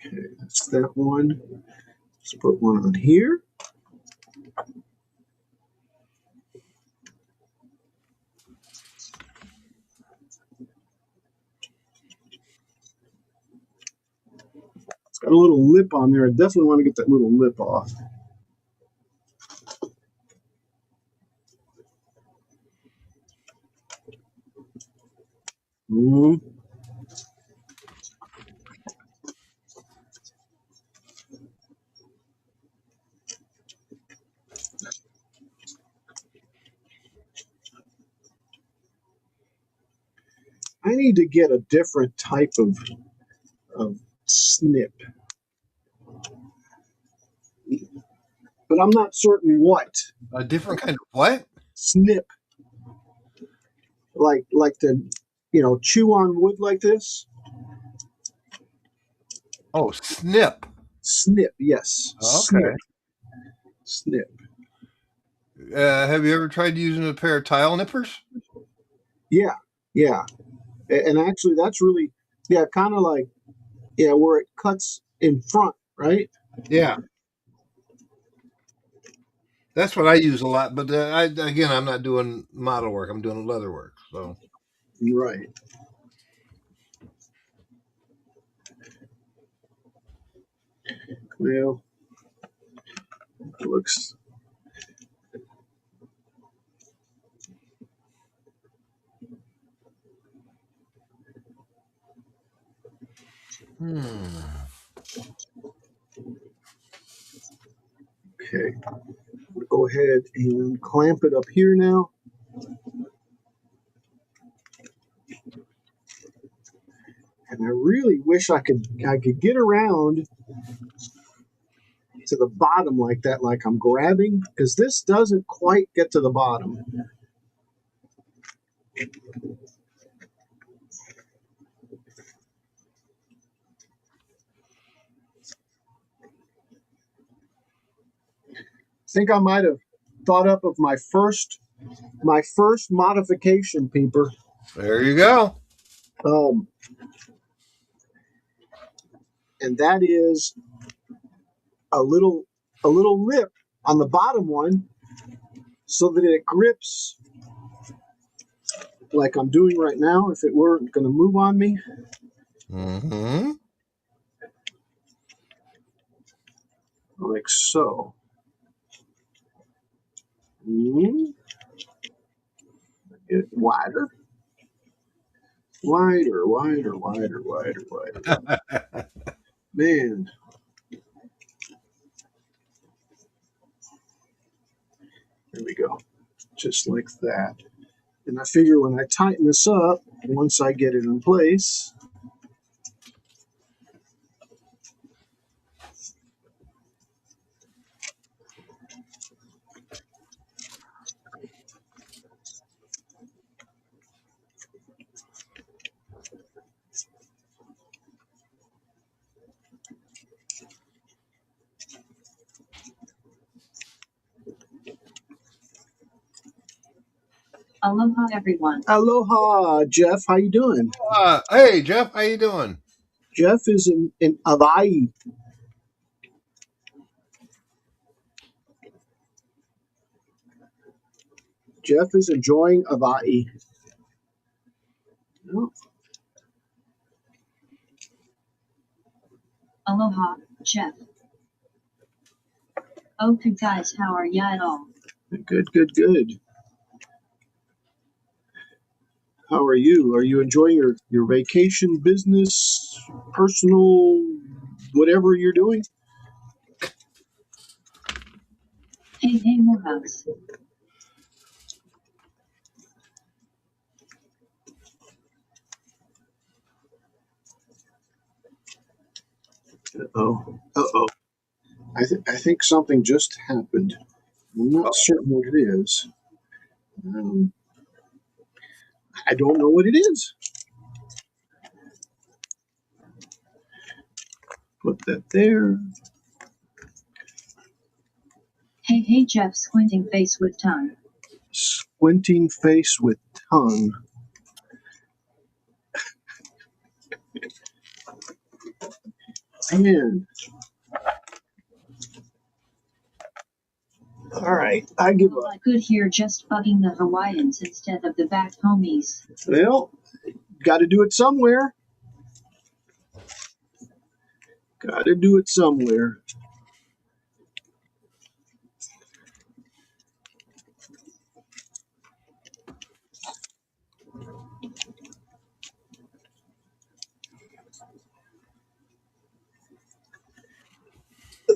Okay, that's that one. Let's put one on here. It's got a little lip on there. I definitely want to get that little lip off. I need to get a different type of snip, but I'm not certain what. A different kind of what? Snip. Like to, chew on wood like this. Oh, snip. Snip, yes. Okay. Snip. Have you ever tried using a pair of tile nippers? Yeah. And actually, that's really, kind of like, where it cuts in front, right? Yeah. That's what I use a lot, but I'm not doing model work. I'm doing leather work. So. Right. Well, it looks. Okay. I'm going to go ahead and clamp it up here now. And I really wish I could get around to the bottom like that, like I'm grabbing, because this doesn't quite get to the bottom. I think I might have thought up of my first modification, Peeper. There you go. And that is a little lip on the bottom one, so that it grips like I'm doing right now. If it weren't going to move on me. Mm-hmm. Like so. Get it wider. Wider. Man. There we go. Just like that. And I figure when I tighten this up, once I get it in place, Aloha, everyone. aloha, Jeff. How you doing? Hey, Jeff. How you doing? Jeff is in Hawaii. Jeff is enjoying Hawaii. Oh. Aloha, Jeff. Okay, guys, how are ya at all? Good. How are you? Are you enjoying your vacation, business, personal, whatever you're doing? Hey, Moohugs. Uh-oh. Uh-oh. I think something just happened. I'm not certain what it is. Um, I don't know what it is. Put that there. Hey, Jeff, squinting face with tongue. Squinting face with tongue. Man. All right, I give up. I could hear just bugging the Hawaiians instead of the back homies. Well, got to do it somewhere. Got to do it somewhere.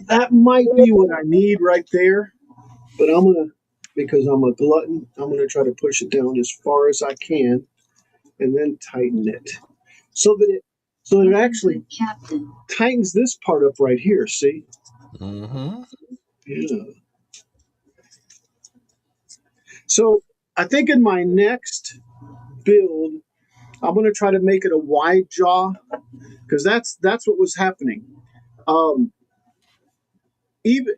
That might be what I need right there, but because I'm a glutton, I'm gonna try to push it down as far as I can, and then tighten it, so that it actually Captain. tightens this part up right here. See? Mm-hmm. Yeah. So I think in my next build, I'm gonna try to make it a wide jaw, because that's what was happening. Even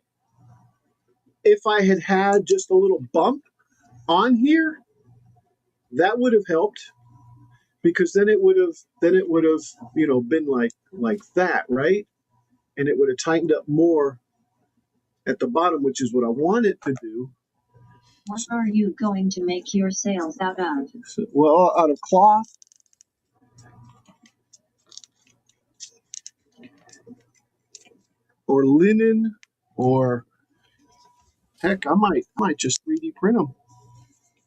if I had had just a little bump on here, that would have helped, because then it would have been like that, right? And it would have tightened up more at the bottom, which is what I want it to do. What are you going to make your sails out of? Well, out of cloth. Or linen, or heck, I might just 3D print them.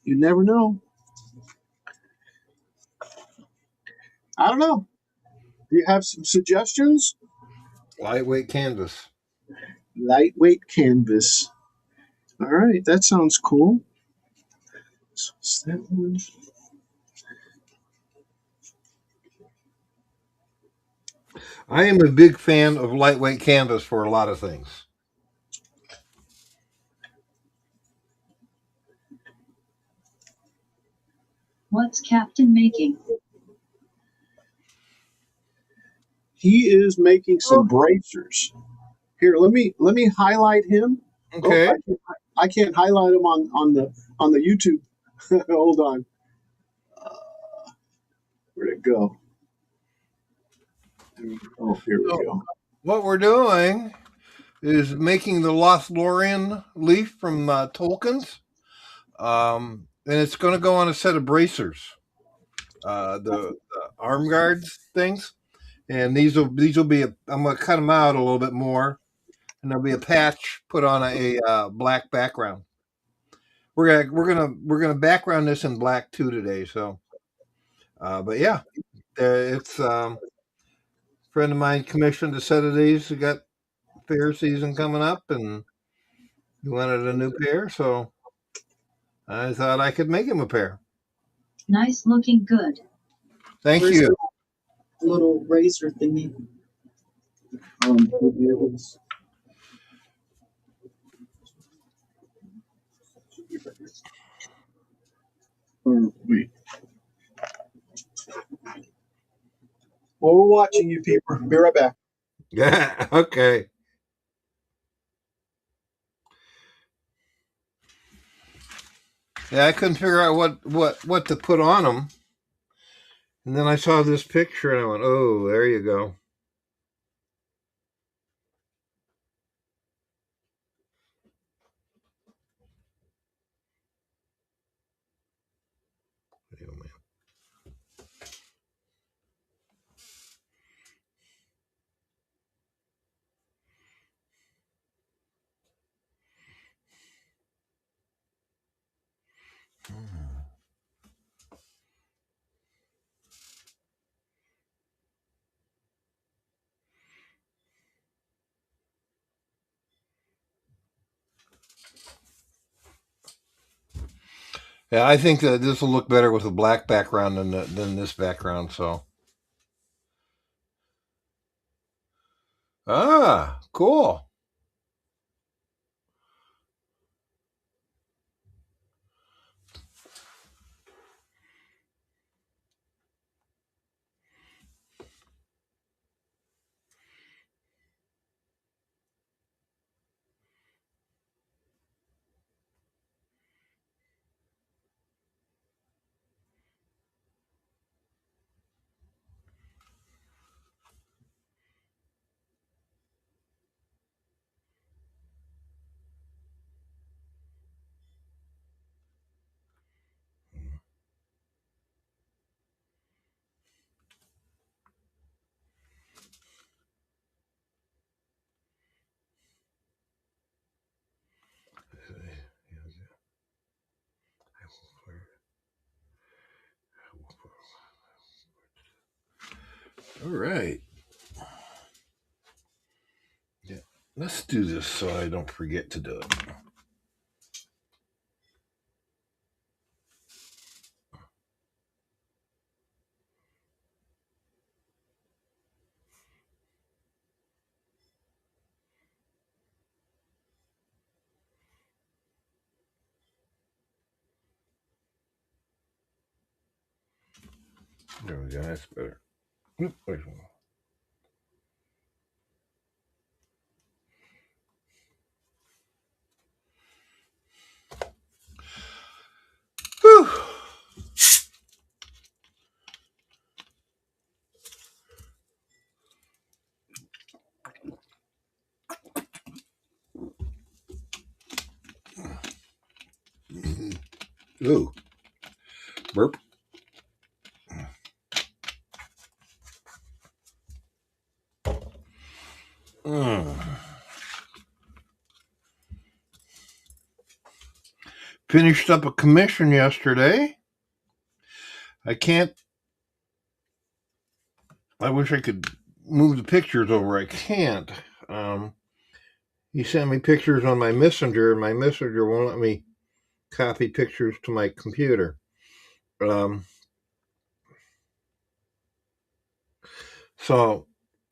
You never know. I don't know. Do you have some suggestions? Lightweight canvas. Lightweight canvas. All right, that sounds cool. So what's that one? I am a big fan of lightweight canvas for a lot of things. What's Captain making? He is making some bracers. Here, let me highlight him. Okay. Oh, I can't highlight him on the YouTube. Hold on. Where'd it go? Oh, here we go. What we're doing is making the Lothlorien leaf from Tolkien's, and it's going to go on a set of bracers, the arm guards things, and these will be. I'm going to cut them out a little bit more, and there'll be a patch put on a black background. We're gonna background this in black too today. So, but yeah, it's a friend of mine commissioned a set of these. We got fair season coming up, and he wanted a new pair, so I thought I could make him a pair. Nice looking good. Thank Where's you. the little razor thingy? Wait. Well, we're watching you, people. Be right back. Yeah. Okay. Yeah, I couldn't figure out what to put on them, and then I saw this picture, and I went, "Oh, there you go." Oh, man. Yeah, I think that this will look better with a black background than this background. So, cool. All right. Yeah, let's do this so I don't forget to do it. There we go. That's better. Oop, there's one. Whew. Ooh, burp. Finished up a commission yesterday. I wish I could move the pictures over. I can't. He sent me pictures on my messenger, and my messenger won't let me copy pictures to my computer. So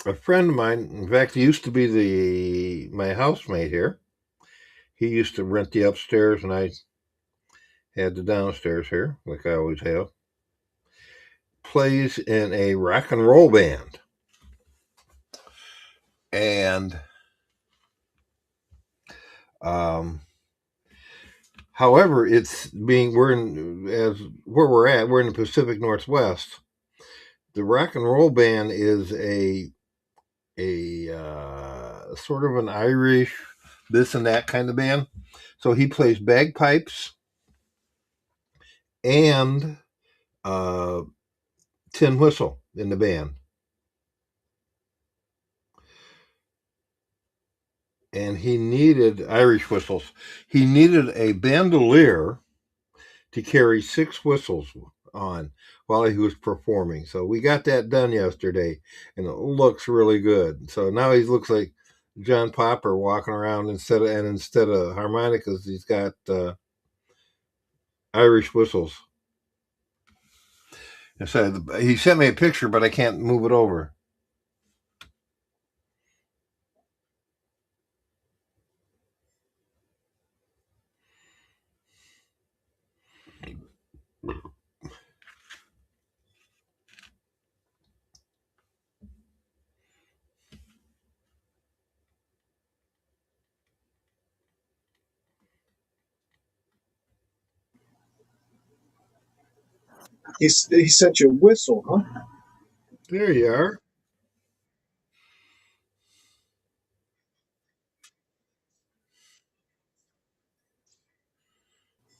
a friend of mine, in fact, he used to be my housemate here. He used to rent the upstairs, and I had the downstairs here, like I always have. Plays in a rock and roll band. And however, we're in the Pacific Northwest. The rock and roll band is a sort of an Irish this and that kind of band. So he plays bagpipes and tin whistle in the band. And he needed Irish whistles. He needed a bandolier to carry 6 whistles on while he was performing. So we got that done yesterday, and it looks really good. So now he looks like John Popper walking around instead of harmonicas, he's got Irish whistles. And so he sent me a picture, but I can't move it over. He sent you a whistle, huh? There you are.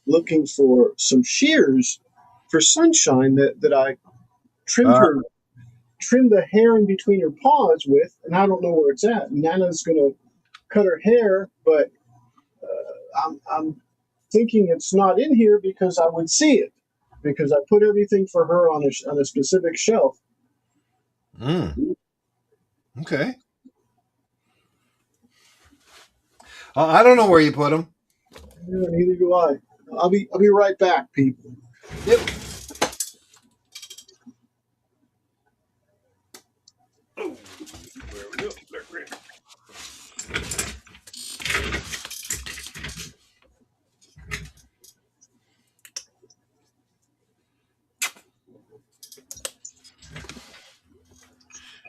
Looking for some shears for Sunshine that I trimmed the hair in between her paws with, and I don't know where it's at. Nana's going to cut her hair, but I'm thinking it's not in here because I would see it, because I put everything for her on a specific shelf. Okay. I don't know where you put them. Yeah, neither do I. I'll be right back, people. Yep.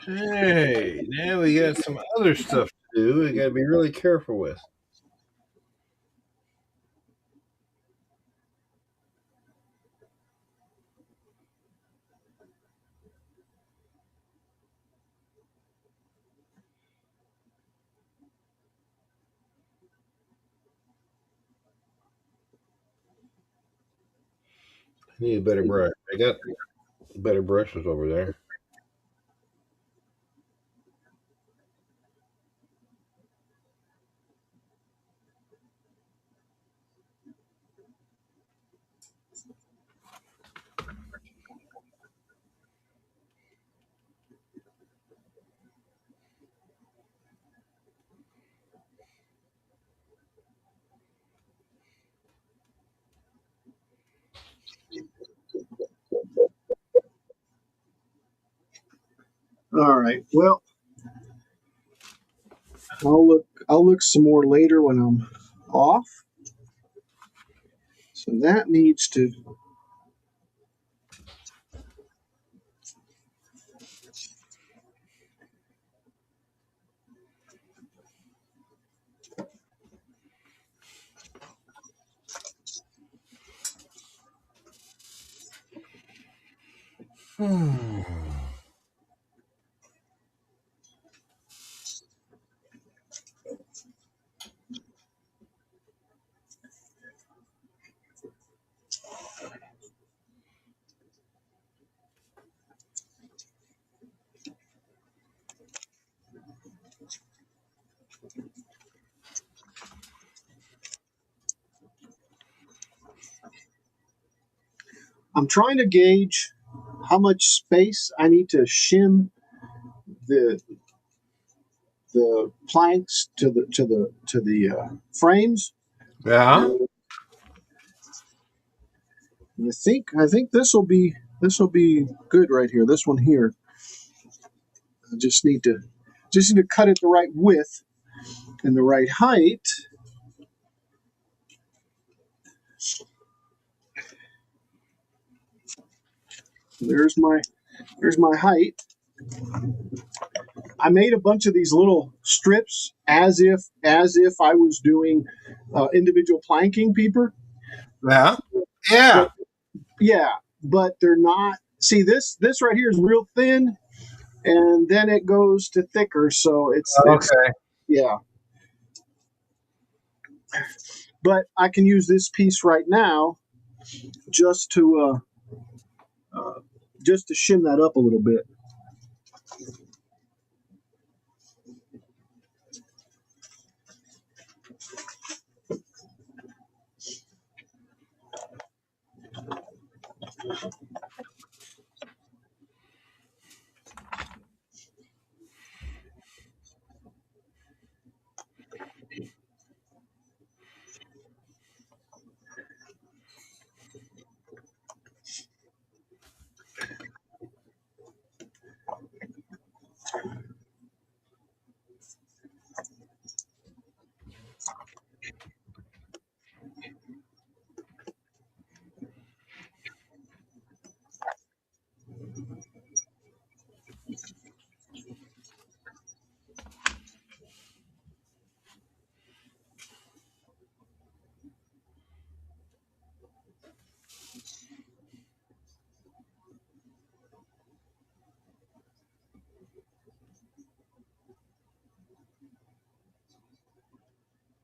Hey, now we got some other stuff to do. We got to be really careful with. I need a better brush. I got better brushes over there. All right. Well, I'll look some more later when I'm off. So that needs to. I'm trying to gauge how much space I need to shim the planks to the frames. Yeah. And I think this will be good right here. This one here. I just need to cut it the right width and the right height. There's my height. I made a bunch of these little strips as if I was doing individual planking, Peeper. Yeah. Yeah. Yeah, but they're not. See, this right here is real thin, and then it goes to thicker. So it's yeah. But I can use this piece right now just to shim that up a little bit.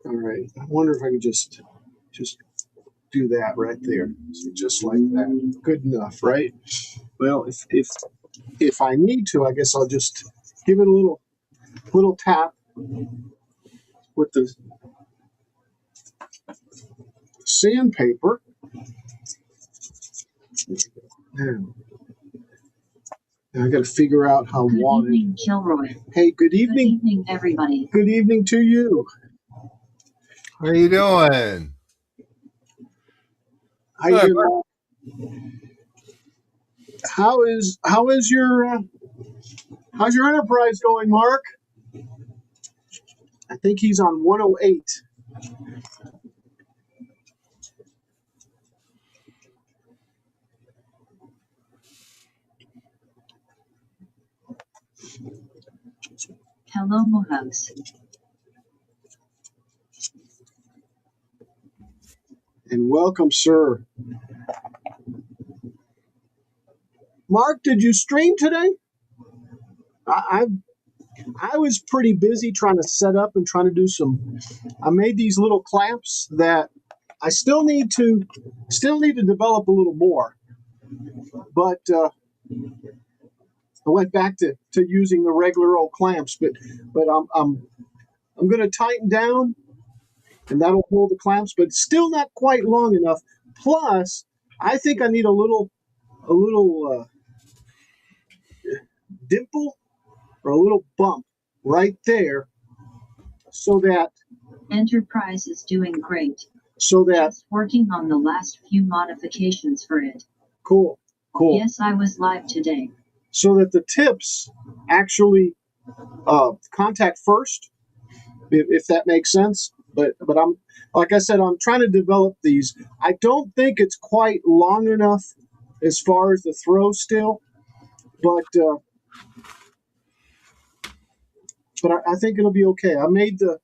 All right. I wonder if I could just do that right there. So just like that. Good enough, right? Well, if I need to, I guess I'll just give it a little tap with the sandpaper. Now I got to figure out how long. Good evening, Kilroy. Hey, good evening. Good evening, everybody. Good evening to you. How you doing? How you doing? How is your how's your enterprise going, Mark? I think he's on 108. Hello, Moohugs. And welcome, sir. Mark, did you stream today? I was pretty busy trying to set up and trying to do some. I made these little clamps that I still need to develop a little more. But I went back to using the regular old clamps. But I'm going to tighten down, and that'll hold the clamps. But still not quite long enough. Plus, I think I need a little dimple or a little bump right there, so that Enterprise is doing great. So that Just working on the last few modifications for it. Cool. Yes, I was live today. So that the tips actually contact first, if that makes sense. But I'm, like I said, I'm trying to develop these. I don't think it's quite long enough as far as the throw still, but I think it'll be okay. I made the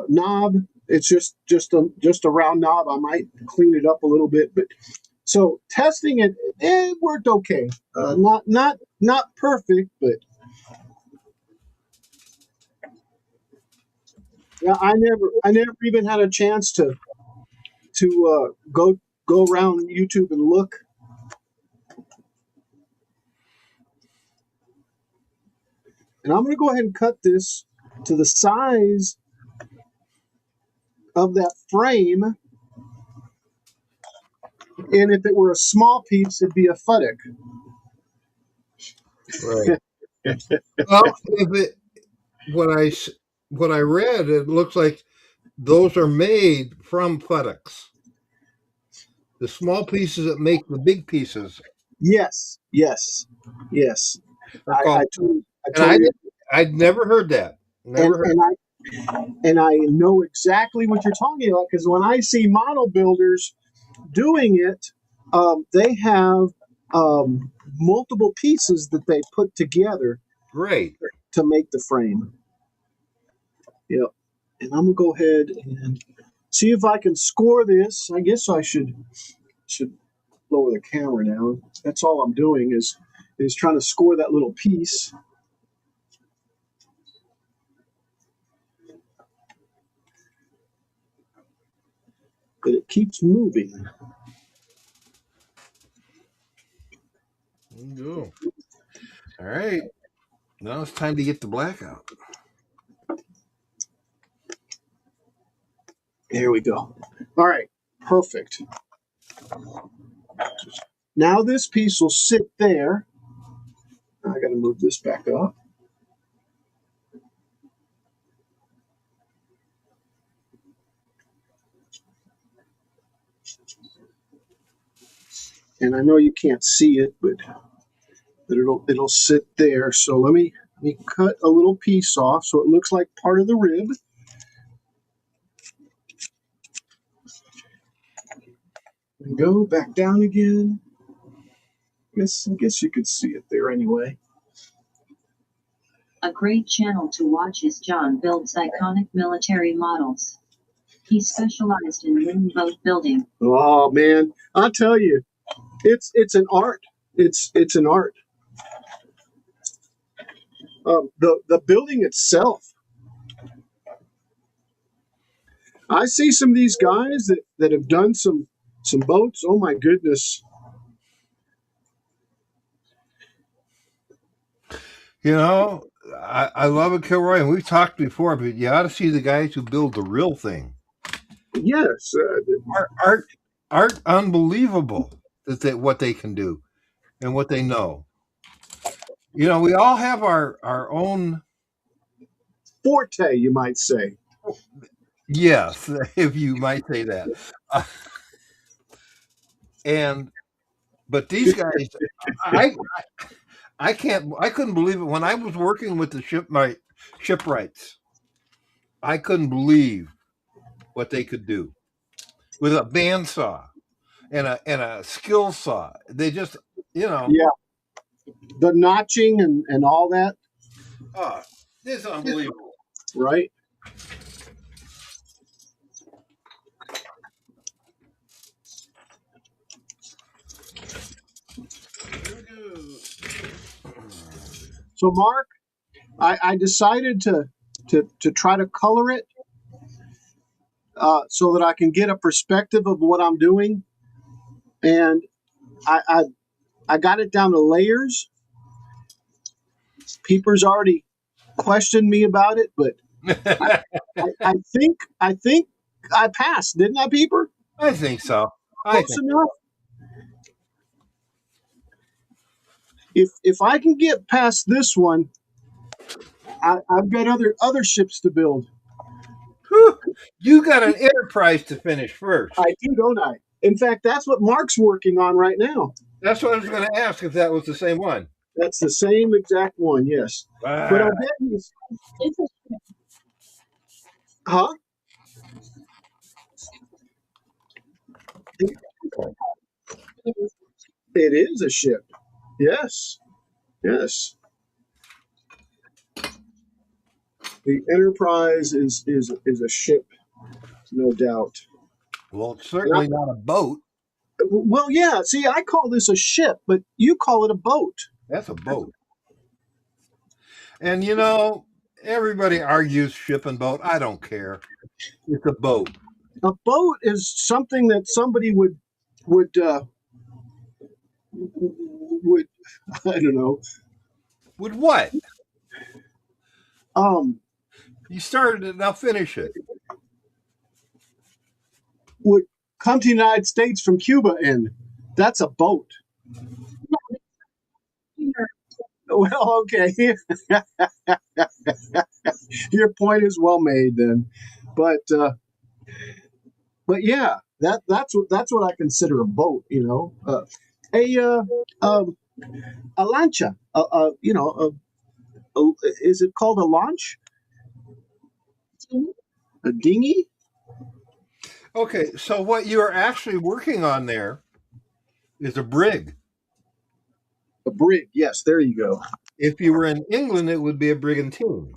knob. It's just a round knob. I might clean it up a little bit, but so testing it, it worked okay. Not perfect, but yeah, I never even had a chance to go around YouTube and look. And I'm going to go ahead and cut this to the size of that frame. And if it were a small piece, it'd be a futtock. Right. Well, what I read, it looks like those are made from futtocks. The small pieces that make the big pieces. Yes. I'd never heard that. And I know exactly what you're talking about, because when I see model builders doing it, they have multiple pieces that they put together. Great. To make the frame. Yep. And I'm gonna go ahead and see if I can score this. I guess I should lower the camera now. That's all I'm doing is trying to score that little piece. But it keeps moving. Go. All right. Now it's time to get the black out. There we go. All right. Perfect. Now this piece will sit there. I got to move this back up. And I know you can't see it, but it'll sit there. So let me cut a little piece off so it looks like part of the rib. And go back down again. I guess you could see it there anyway. A great channel to watch is John Builds Iconic Military Models. He specialized in wooden boat building. Oh man, I'll tell you, it's an art. It's an art. The building itself. I see some of these guys that have done some boats. Oh my goodness. You know, I love it, Kilroy, and we've talked before, but you ought to see the guys who build the real thing. Yes, art unbelievable what they can do and what they know. You know, we all have our own forte, you might say. Yes, if you might say that. But these guys, I couldn't believe it when I was working with the shipwrights. I couldn't believe what they could do with a bandsaw and a skill saw. They just, Yeah, the notching and all that. Oh, this is unbelievable. Right. So, Mark, I decided to try to color it so that I can get a perspective of what I'm doing, and I got it down to layers. Peeper's already questioned me about it, but I think I passed, didn't I, Peeper? I think so. Close enough. If I can get past this one, I've got other ships to build. Whew. You got an Enterprise to finish first. I do, don't I? In fact, that's what Mark's working on right now. That's what I was going to ask, if that was the same one. That's the same exact one, yes. But I bet he's... Huh? It is a ship. Yes. Yes. The Enterprise is a ship, no doubt. Well, it's certainly not a boat. Well, yeah. See, I call this a ship, but you call it a boat. That's a boat. And everybody argues ship and boat. I don't care. It's a boat. A boat is something that somebody would I don't know. Would what? You started it, now finish it. Would come to the United States from Cuba in. That's a boat. Well, okay. Your point is well made then. But yeah, that's what I consider a boat, a lancha, is it called a launch? A dinghy? Okay, so what you're actually working on there is a brig. A brig, yes, there you go. If you were in England, it would be a brigantine.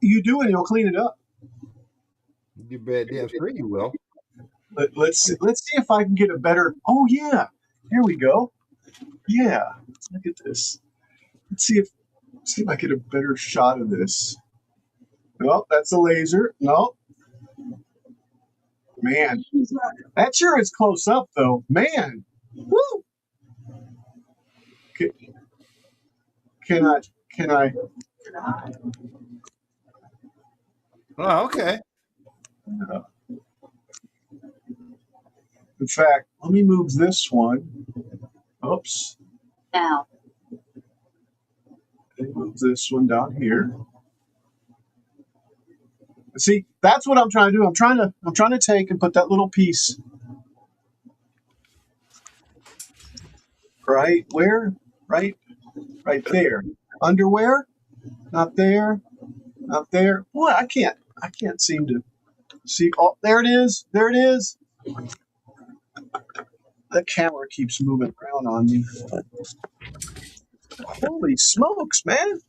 You do, and you'll clean it up. You bet, yeah, sure you will. Let's see if I can get a better. Oh yeah, here we go. Yeah, look at this. Let's see if I get a better shot of this. No, that's a laser. No. Man, that sure is close up though. Man, woo! Can I? Oh, okay. In fact, let me move this one. Oops. Now. Move this one down here. See, that's what I'm trying to do. I'm trying to take and put that little piece right where? Right there. Underwear? Not there. Not there. Boy, I can't seem to see. Oh, there it is. There it is. The camera keeps moving around on me. Holy smokes, man.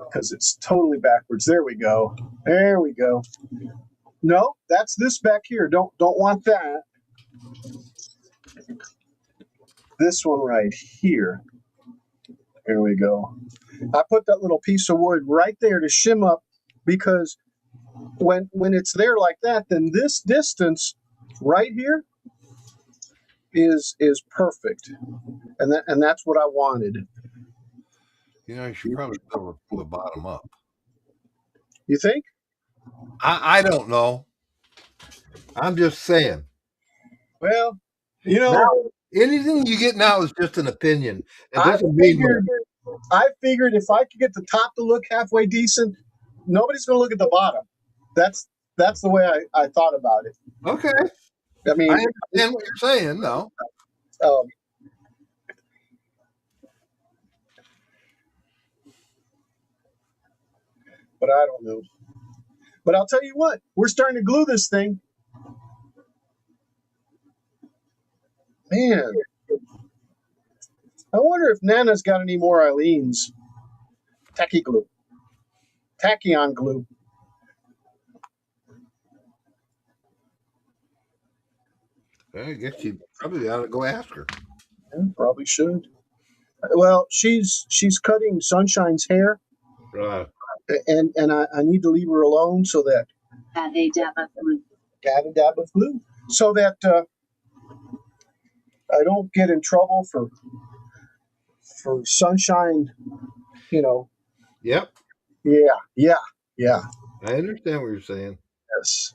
Because it's totally backwards. There we go. There we go. No, that's this back here. Don't want that. This one right here. There we go. I put that little piece of wood right there to shim up, because when it's there like that, then this distance right here is perfect, and that's what I wanted. You should probably go from the bottom up. You think? I don't know. I'm just saying. Well, Anything you get now is just an opinion. It I doesn't mean much. figured if I could get the top to look halfway decent, nobody's going to look at the bottom. That's the way I thought about it. Okay. I mean, I understand what you're saying, though. But I don't know. But I'll tell you what, we're starting to glue this thing. Man, I wonder if Nana's got any more Eileen's. Tacky glue. Tachyon glue. I guess you probably ought to go ask her. Yeah, probably should. Well, she's cutting Sunshine's hair, and I need to leave her alone so that Add a dab of glue. add a dab of glue so that I don't get in trouble for Sunshine. You know. Yep. Yeah. I understand what you're saying. Yes.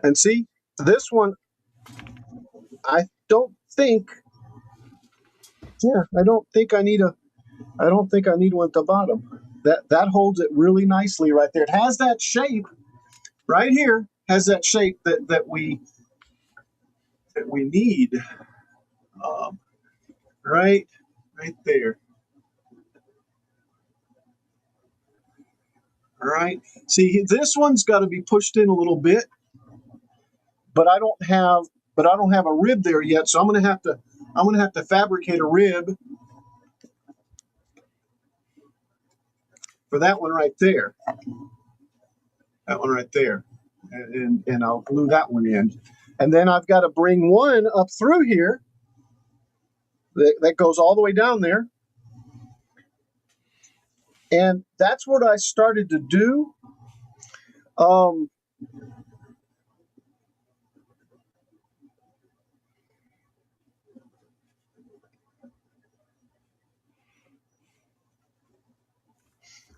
And see, this one, I don't think I need one at the bottom. That holds it really nicely right there. It has that shape right here, has that shape that we need. Right there. All right. See, this one's got to be pushed in a little bit, but I don't have a rib there yet, so I'm gonna have to fabricate a rib for that one right there. That one right there, and I'll glue that one in, and then I've got to bring one up through here that goes all the way down there, and that's what I started to do.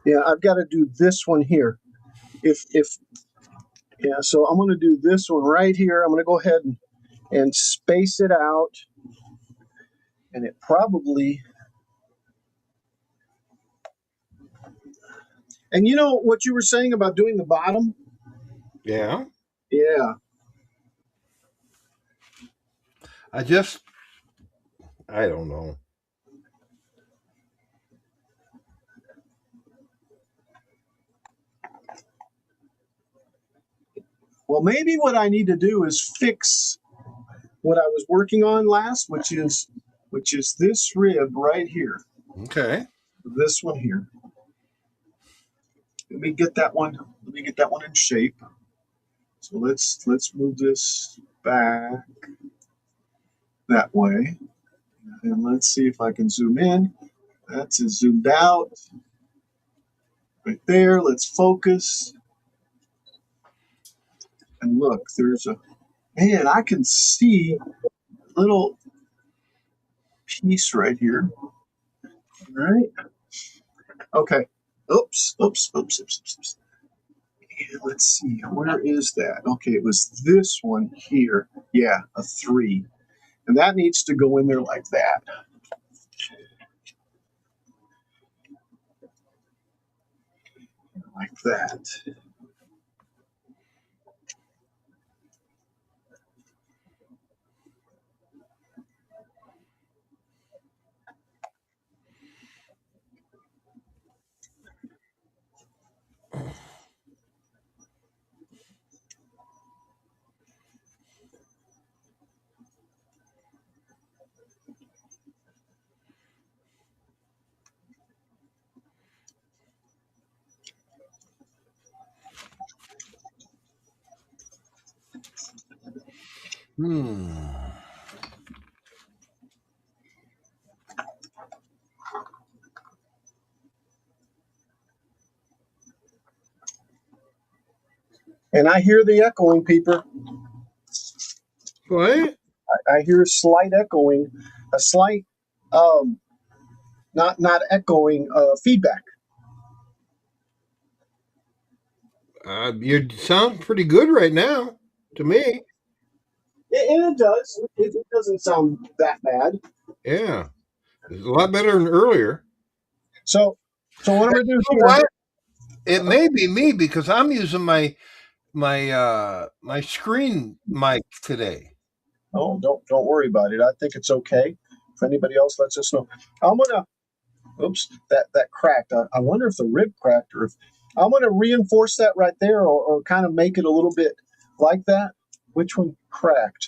Yeah, I've got to do this one here. So I'm going to do this one right here. I'm going to go ahead and space it out, and it probably. And you know what you were saying about doing the bottom? Yeah. Yeah. I don't know. Well, maybe what I need to do is fix what I was working on last, which is this rib right here. Okay. This one here. Let me get that one in shape. So let's move this back that way. And let's see if I can zoom in. That's it zoomed out. Right there. Let's focus. And look, there's man, I can see a little piece right here. All right. Okay. Oops. And let's see. Where is that? Okay, it was this one here. Yeah, a 3. And that needs to go in there like that. Like that. And I hear the echoing, Peeper. What? I hear a slight echoing, a slight, not echoing, feedback. You sound pretty good right now to me. And it does. It doesn't sound that bad. Yeah, it's a lot better than earlier. So what I'm going to do You know what? It may be me because I'm using my screen mic today. Oh, don't worry about it. I think it's okay. If anybody else lets us know, I'm gonna. Oops, that cracked. I wonder if the rib cracked, or if I'm gonna reinforce that right there, or kind of make it a little bit like that. Which one cracked?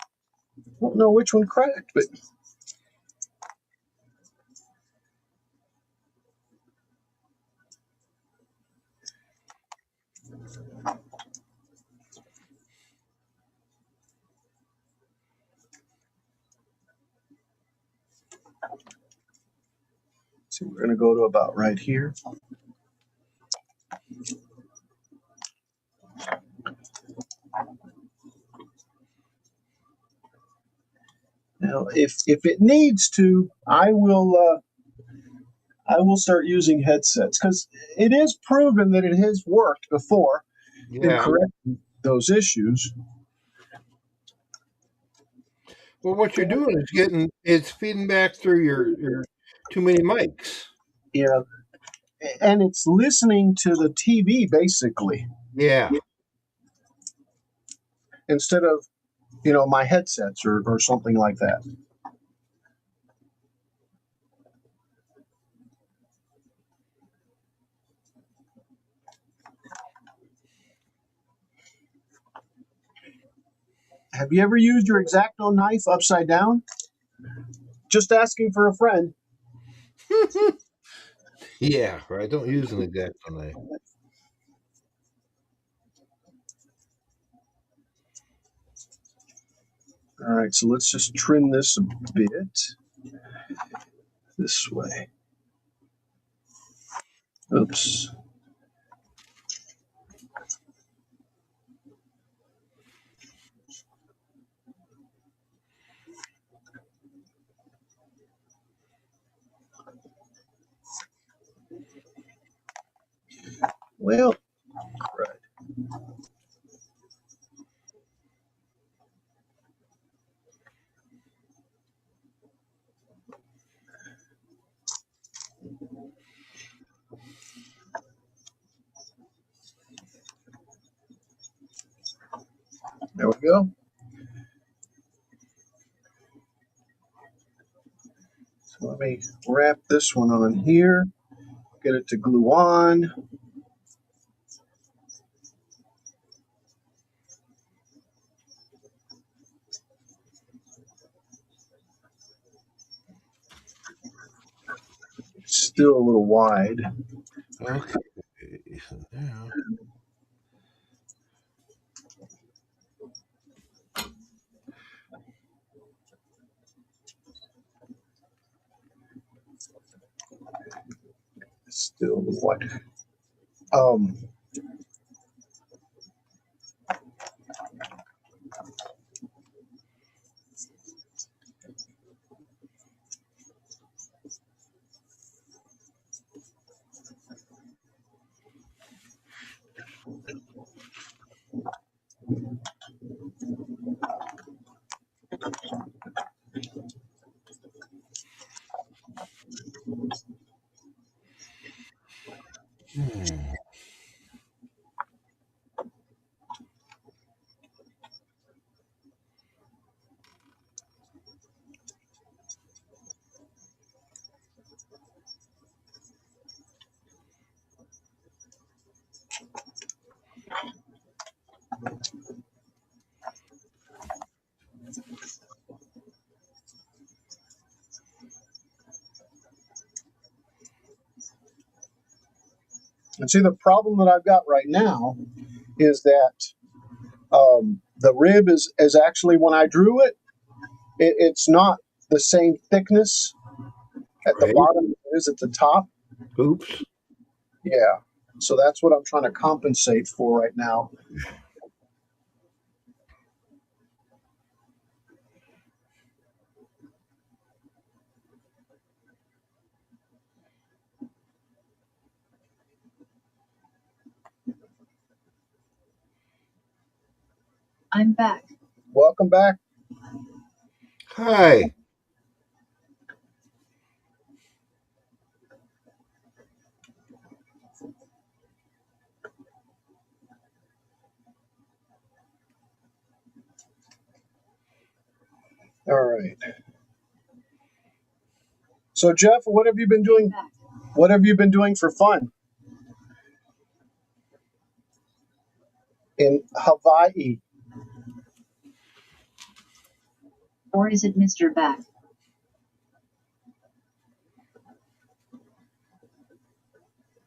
I don't know which one cracked, but see, we're gonna go to about right here. Now, if it needs to, I will start using headsets because it is proven that it has worked before in Yeah. correcting those issues. Well, what you're doing is it's feeding back through your too many mics. Yeah, and it's listening to the TV basically. Yeah. Instead of my headsets or something like that. Have you ever used your X-Acto knife upside down? Just asking for a friend. Yeah, right. Don't use an X-Acto knife. All right, so let's just trim this a bit this way. Oops. Well, crud. There we go. So let me wrap this one on here, get it to glue on. It's still a little wide. Okay. Now. It's still a little wide. And see, the problem that I've got right now is that the rib is actually, when I drew it's not the same thickness at the Right. bottom as it is at the top. Oops. Yeah. So that's what I'm trying to compensate for right now. I'm back. Welcome back. Hi. All right. So Jeff, what have you been doing? What have you been doing for fun in Hawaii? Or is it Mr. Back?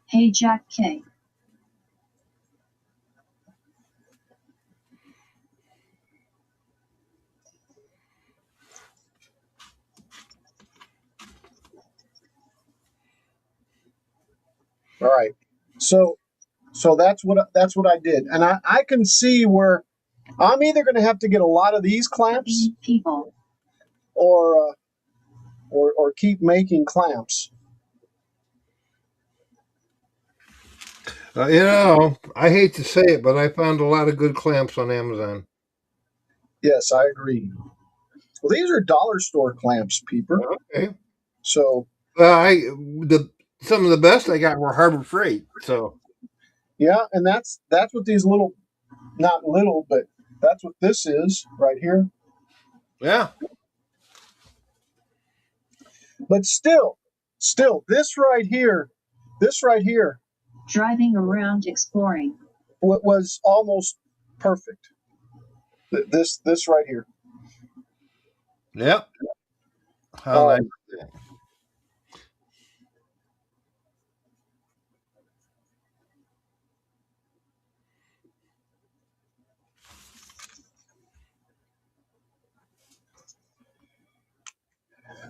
Hey Jack K. All right. So that's what I did, and I can see where I'm either going to have to get a lot of these clamps, People. or keep making clamps. You know, I hate to say it, but I found a lot of good clamps on Amazon. Yes, I agree. Well, these are dollar store clamps, Peeper. Okay. So some of the best I got were Harbor Freight. So yeah, and that's what these little, not little, but that's what this is right here. yeah. But still, this right here, Driving around exploring. was almost perfect. This right here. Yep. How nice.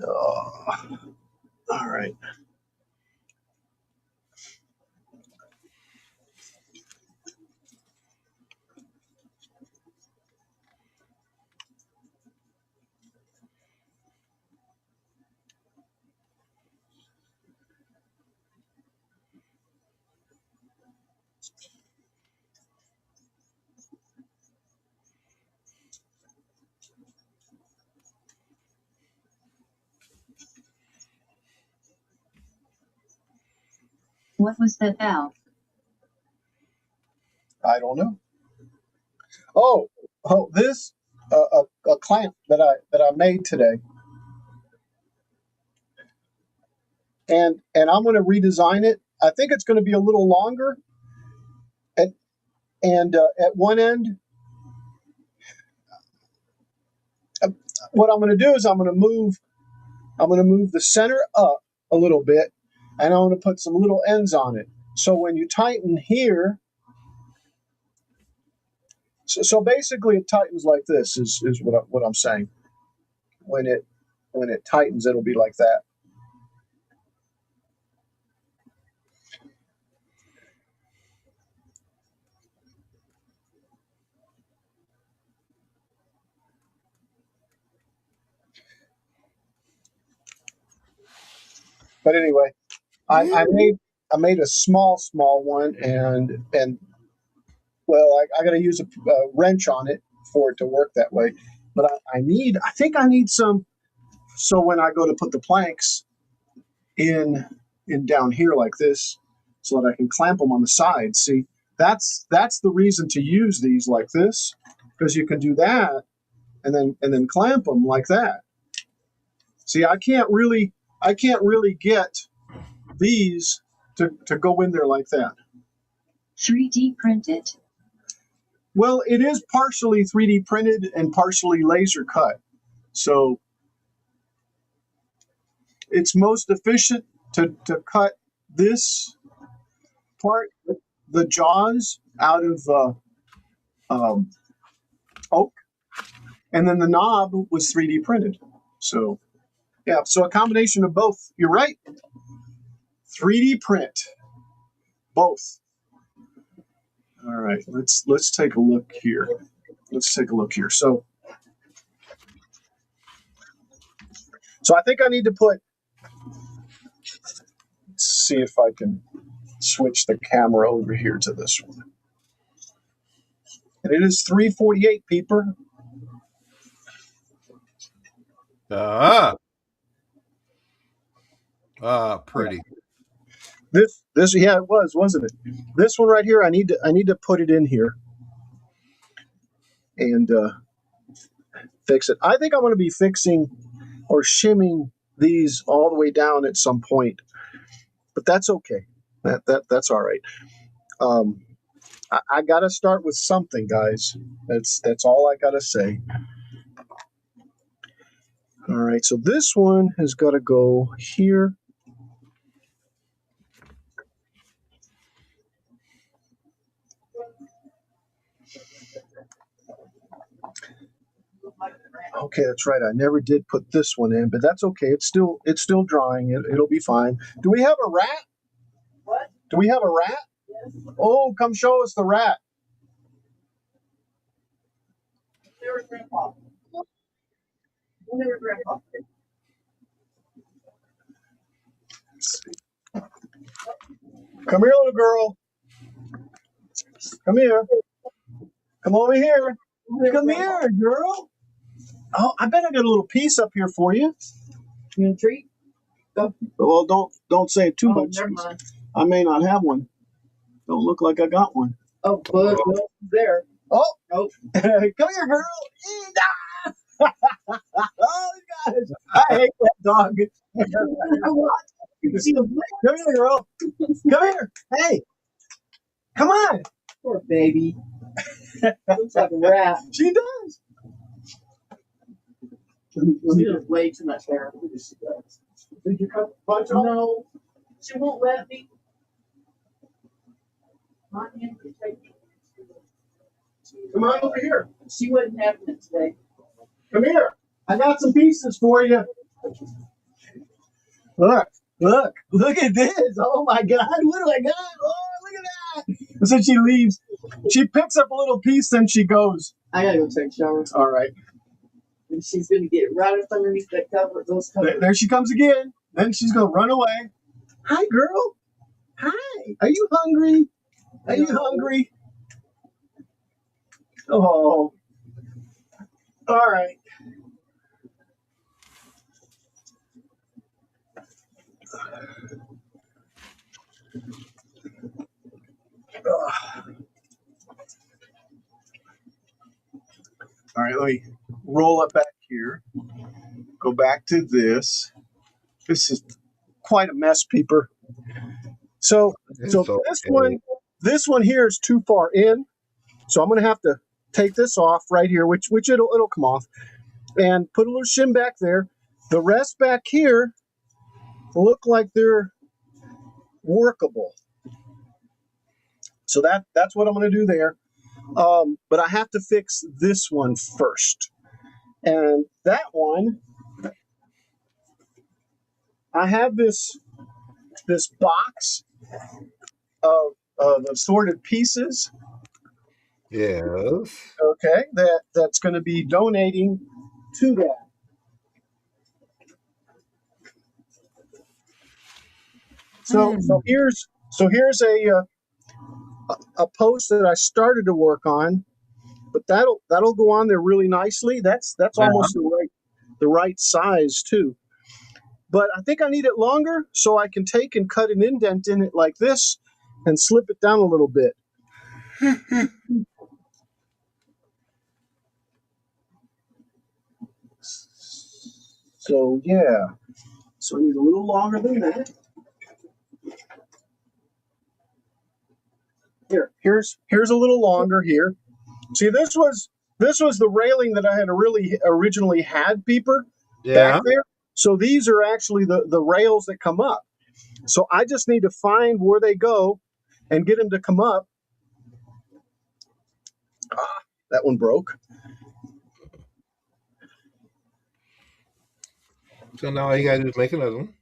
All right. What was that valve? I don't know. Oh, this a clamp that I made today, and I'm going to redesign it. I think it's going to be a little longer, and at one end, what I'm going to do is I'm going to move the center up a little bit, and I'm going to put some little ends on it. So when you tighten here, so basically it tightens like this is what I'm saying. When it tightens, it'll be like that. But anyway, I made a small one, and well, I got to use a wrench on it for it to work that way. But I think I need some. So when I go to put the planks in down here like this, so that I can clamp them on the sides. See, that's the reason to use these like this, because you can do that and then clamp them like that. See, I can't really get these to go in there like that. 3D printed. Well, it is partially 3D printed and partially laser cut. So it's most efficient to cut this part, the jaws, out of oak, and then the knob was 3D printed. So yeah, so a combination of both. You're right. 3D print both. All right, let's take a look here. So I think I need to put. Let's see if I can switch the camera over here to this one. And it is 348, Peeper. Ah, pretty. This yeah, it was, wasn't it? This one right here, I need to put it in here and fix it. I think I'm going to be fixing or shimming these all the way down at some point, but that's okay. That's all right. Um, I got to start with something, guys. That's all I got to say. All right, so this one has got to go here. Okay, that's right. I never did put this one in, but that's okay. It's still drying. It'll be fine. Do we have a rat? What? Do we have a rat? Yes. Oh, come show us the rat. There's Grandpa. There's Grandpa. Come here, little girl. Come here. Come over here. Come here, girl. Oh, I bet I got a little piece up here for you. You want a treat? Go. Well, don't say it too much. Never mind. I may not have one. Don't look like I got one. Oh, but there. Oh, nope. Come here, girl. Oh gosh, I hate that dog. Come here, girl. Come here. Hey, come on. Poor baby. Looks like a rat. She does. She has way too much hair. Did you cut the bunch off? No, she won't let me. Come on over here. She wasn't having it today. Come here. I got some pieces for you. Look at this. Oh my God. What do I got? Oh, look at that. And so she leaves. She picks up a little piece, then she goes. I gotta go take a shower. All right. And she's gonna get right up underneath that cover. Those covers. There she comes again. Then she's gonna run away. Hi, girl. Hi. Are you hungry? Are you hungry? Oh. All right. All right, let me roll it back here. Go back to this. This is quite a mess, peeper. So Okay. this one here is too far in. So I'm going to have to take this off right here, which it'll come off, and put a little shim back there. The rest back here look like they're workable. So that's what I'm going to do there. But I have to fix this one first. And that one, I have this box of assorted pieces. Yes. Okay, that's going to be donating to that. So here's a post that I started to work on, but that'll go on there really nicely. That's almost the right size too. But I think I need it longer so I can take and cut an indent in it like this and slip it down a little bit. So yeah, so I need a little longer than that. Here's a little longer here. See, this was the railing that I had originally had, peeper, back there. So these are actually the rails that come up. So I just need to find where they go and get them to come up. Ah, that one broke. So now all you gotta do is make another one.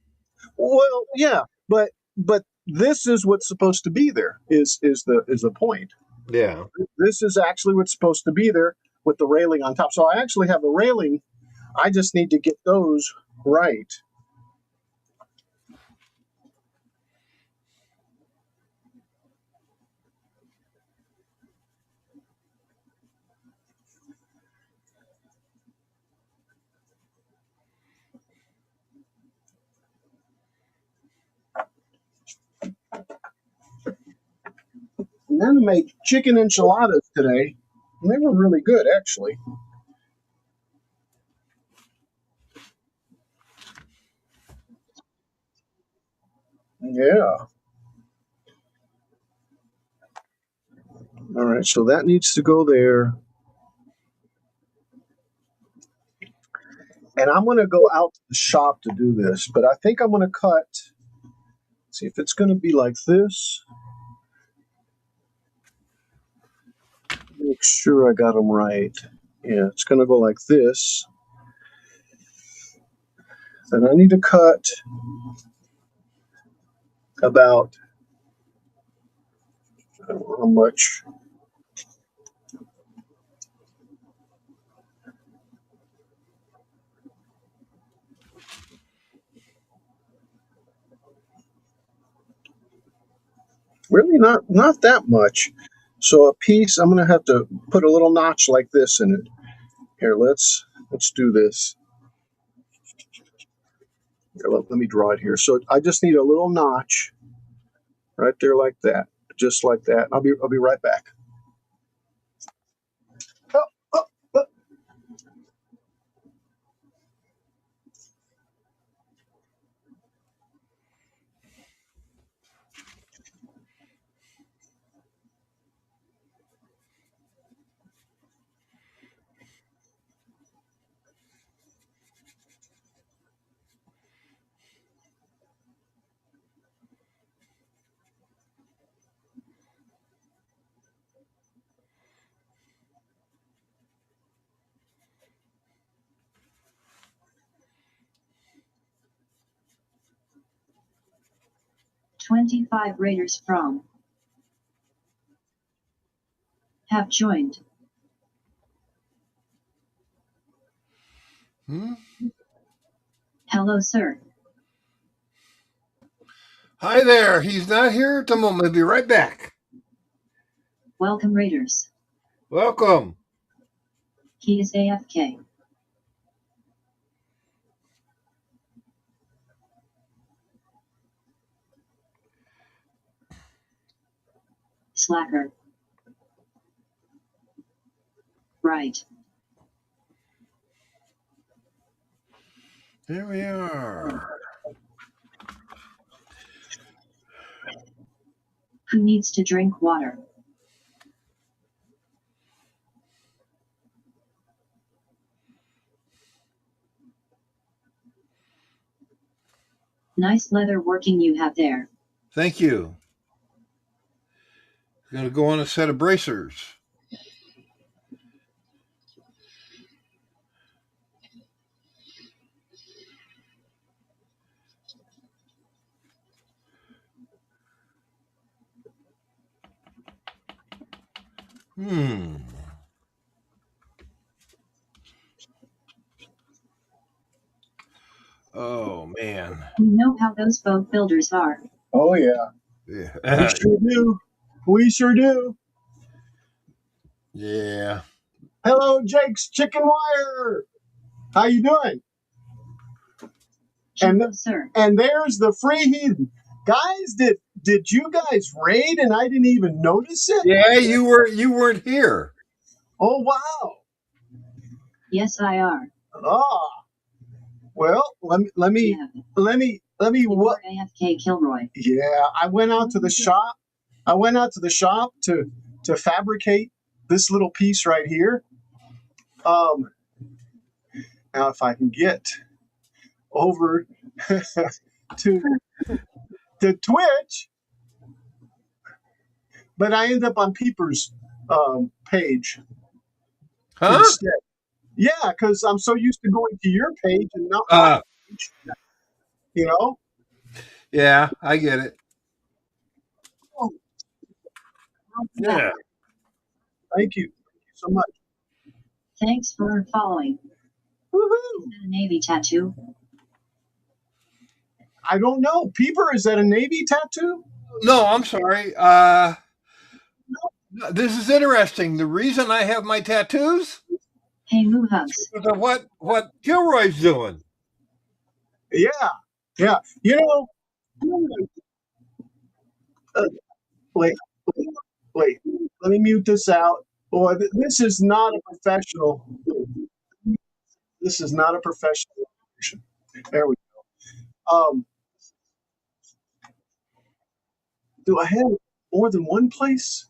Well, yeah, but this is what's supposed to be there. Is the point? Yeah. This is actually what's supposed to be there with the railing on top. So I actually have the railing. I just need to get those right. I'm going to make chicken enchiladas today. And they were really good, actually. Yeah. All right, so that needs to go there. And I'm going to go out to the shop to do this, but I think I'm going to cut. See if it's going to be like this. Make sure I got them right. Yeah, it's going to go like this. Then I need to cut about, I don't know how much. Really not that much. So a piece, I'm going to have to put a little notch like this in it. Here, let's do this. Here, let me draw it here. So I just need a little notch right there like that, just like that. I'll be right back. Oh, oh, oh. 25 raiders from have joined. Hello, sir. Hi there. He's not here at the moment. He'll be right back. Welcome, raiders. Welcome. He is AFK. Slacker. Right. Here we are. Who needs to drink water? Nice leather working you have there. Thank you. Going to go on a set of bracers. Oh, man. You know how those boat builders are. Oh, yeah. Yeah. We sure do. We sure do. Yeah. Hello, Jake's Chicken Wire. How you doing? Hello, sir. And there's the free heathen. Guys, did you guys raid and I didn't even notice it? Yeah, you weren't here. Oh, wow. Yes, I are. Ah. Well, let me what AFK Kilroy. Yeah, I went out to the shop. I went out to the shop to fabricate this little piece right here. Now if I can get over to Twitch, but I end up on Peeper's page instead. Yeah, because I'm so used to going to your page and not my page. You know? Yeah, I get it. Oh, Yeah. Thank you. Thank you so much. Thanks for following. Woohoo! Is that a Navy tattoo? I don't know. Peeper, is that a Navy tattoo? No, I'm sorry. This is interesting. The reason I have my tattoos Hey, Moohugs. is of what Kilroy's doing. Yeah. Yeah. You know, wait. Wait, let me mute this out. Boy, this is not a professional. This is not a professional operation. There we go. Do I have more than one place?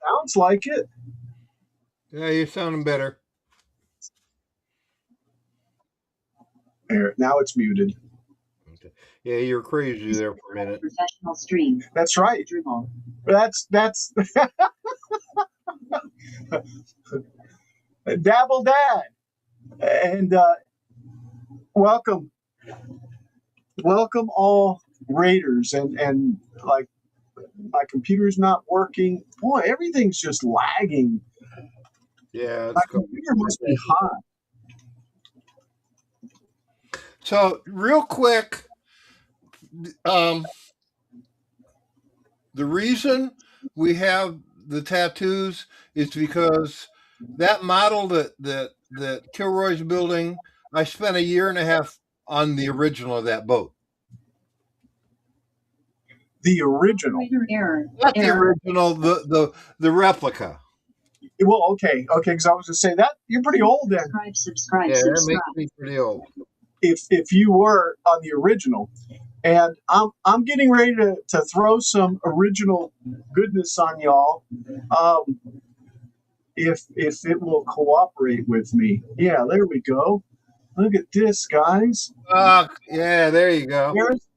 Sounds like it. Yeah, you're sounding better. There, now it's muted. Okay. Yeah, you're crazy there for a minute. Professional stream. That's right. Dribble. That's Dabble Dad. And welcome all raiders. And like, my computer's not working. Boy, everything's just lagging. Yeah, My computer must be hot. So real quick, the reason we have the tattoos is because that model that Kilroy's building, I spent 1.5 years on the original of that boat. The original. Error. Not the original, the replica. Well, okay, because I was going to say that you're pretty old then. Subscribe. Yeah, that makes me pretty old. If you were on the original, and I'm getting ready to throw some original goodness on y'all, if it will cooperate with me. Yeah, there we go. Look at this, guys. Yeah, there you go.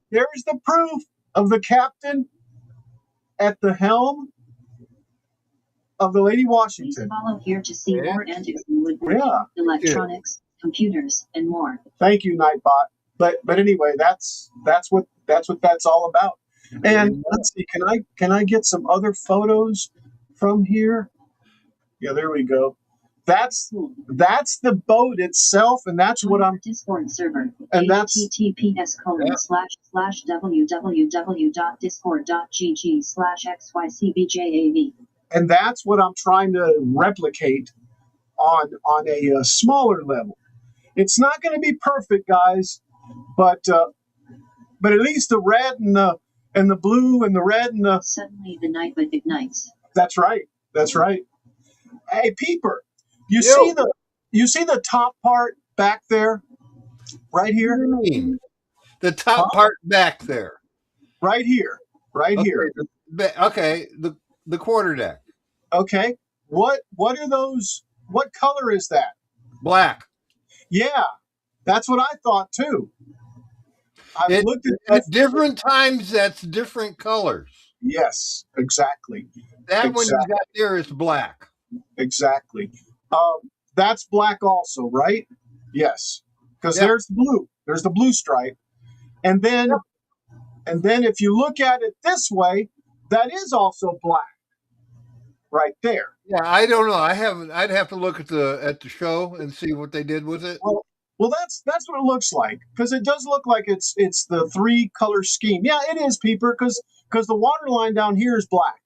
There's the proof of the captain at the helm of the Lady Washington. Please follow here to see more antics in woodworking, electronics, computers, and more. Thank you, Nightbot. But anyway, that's what that's all about. And let's see, can I get some other photos from here? Yeah, there we go. That's the boat itself, and that's what I'm Discord server. And that's https://www.discord.gg/xycbjav. and that's what I'm trying to replicate on a smaller level. It's not going to be perfect, guys, but at least the red and the blue and the red and the Suddenly the night but ignites. That's right. Hey, Peeper, you see the top part back there, right here? What do you mean? The top part back there, right here, here. Okay, the quarterdeck. Okay, what are those? What color is that? Black. Yeah, that's what I thought too. I've looked at different times. That's different colors. Yes, exactly. That one you got there is black. Exactly. That's black also, right? Yes, because there's blue. There's the blue stripe, and then if you look at it this way, that is also black, right there. Yeah, I don't know. I haven't. I'd have to look at the show and see what they did with it. Well, that's what it looks like, because it does look like it's the 3-color scheme. Yeah, it is, Peeper, because the water line down here is black.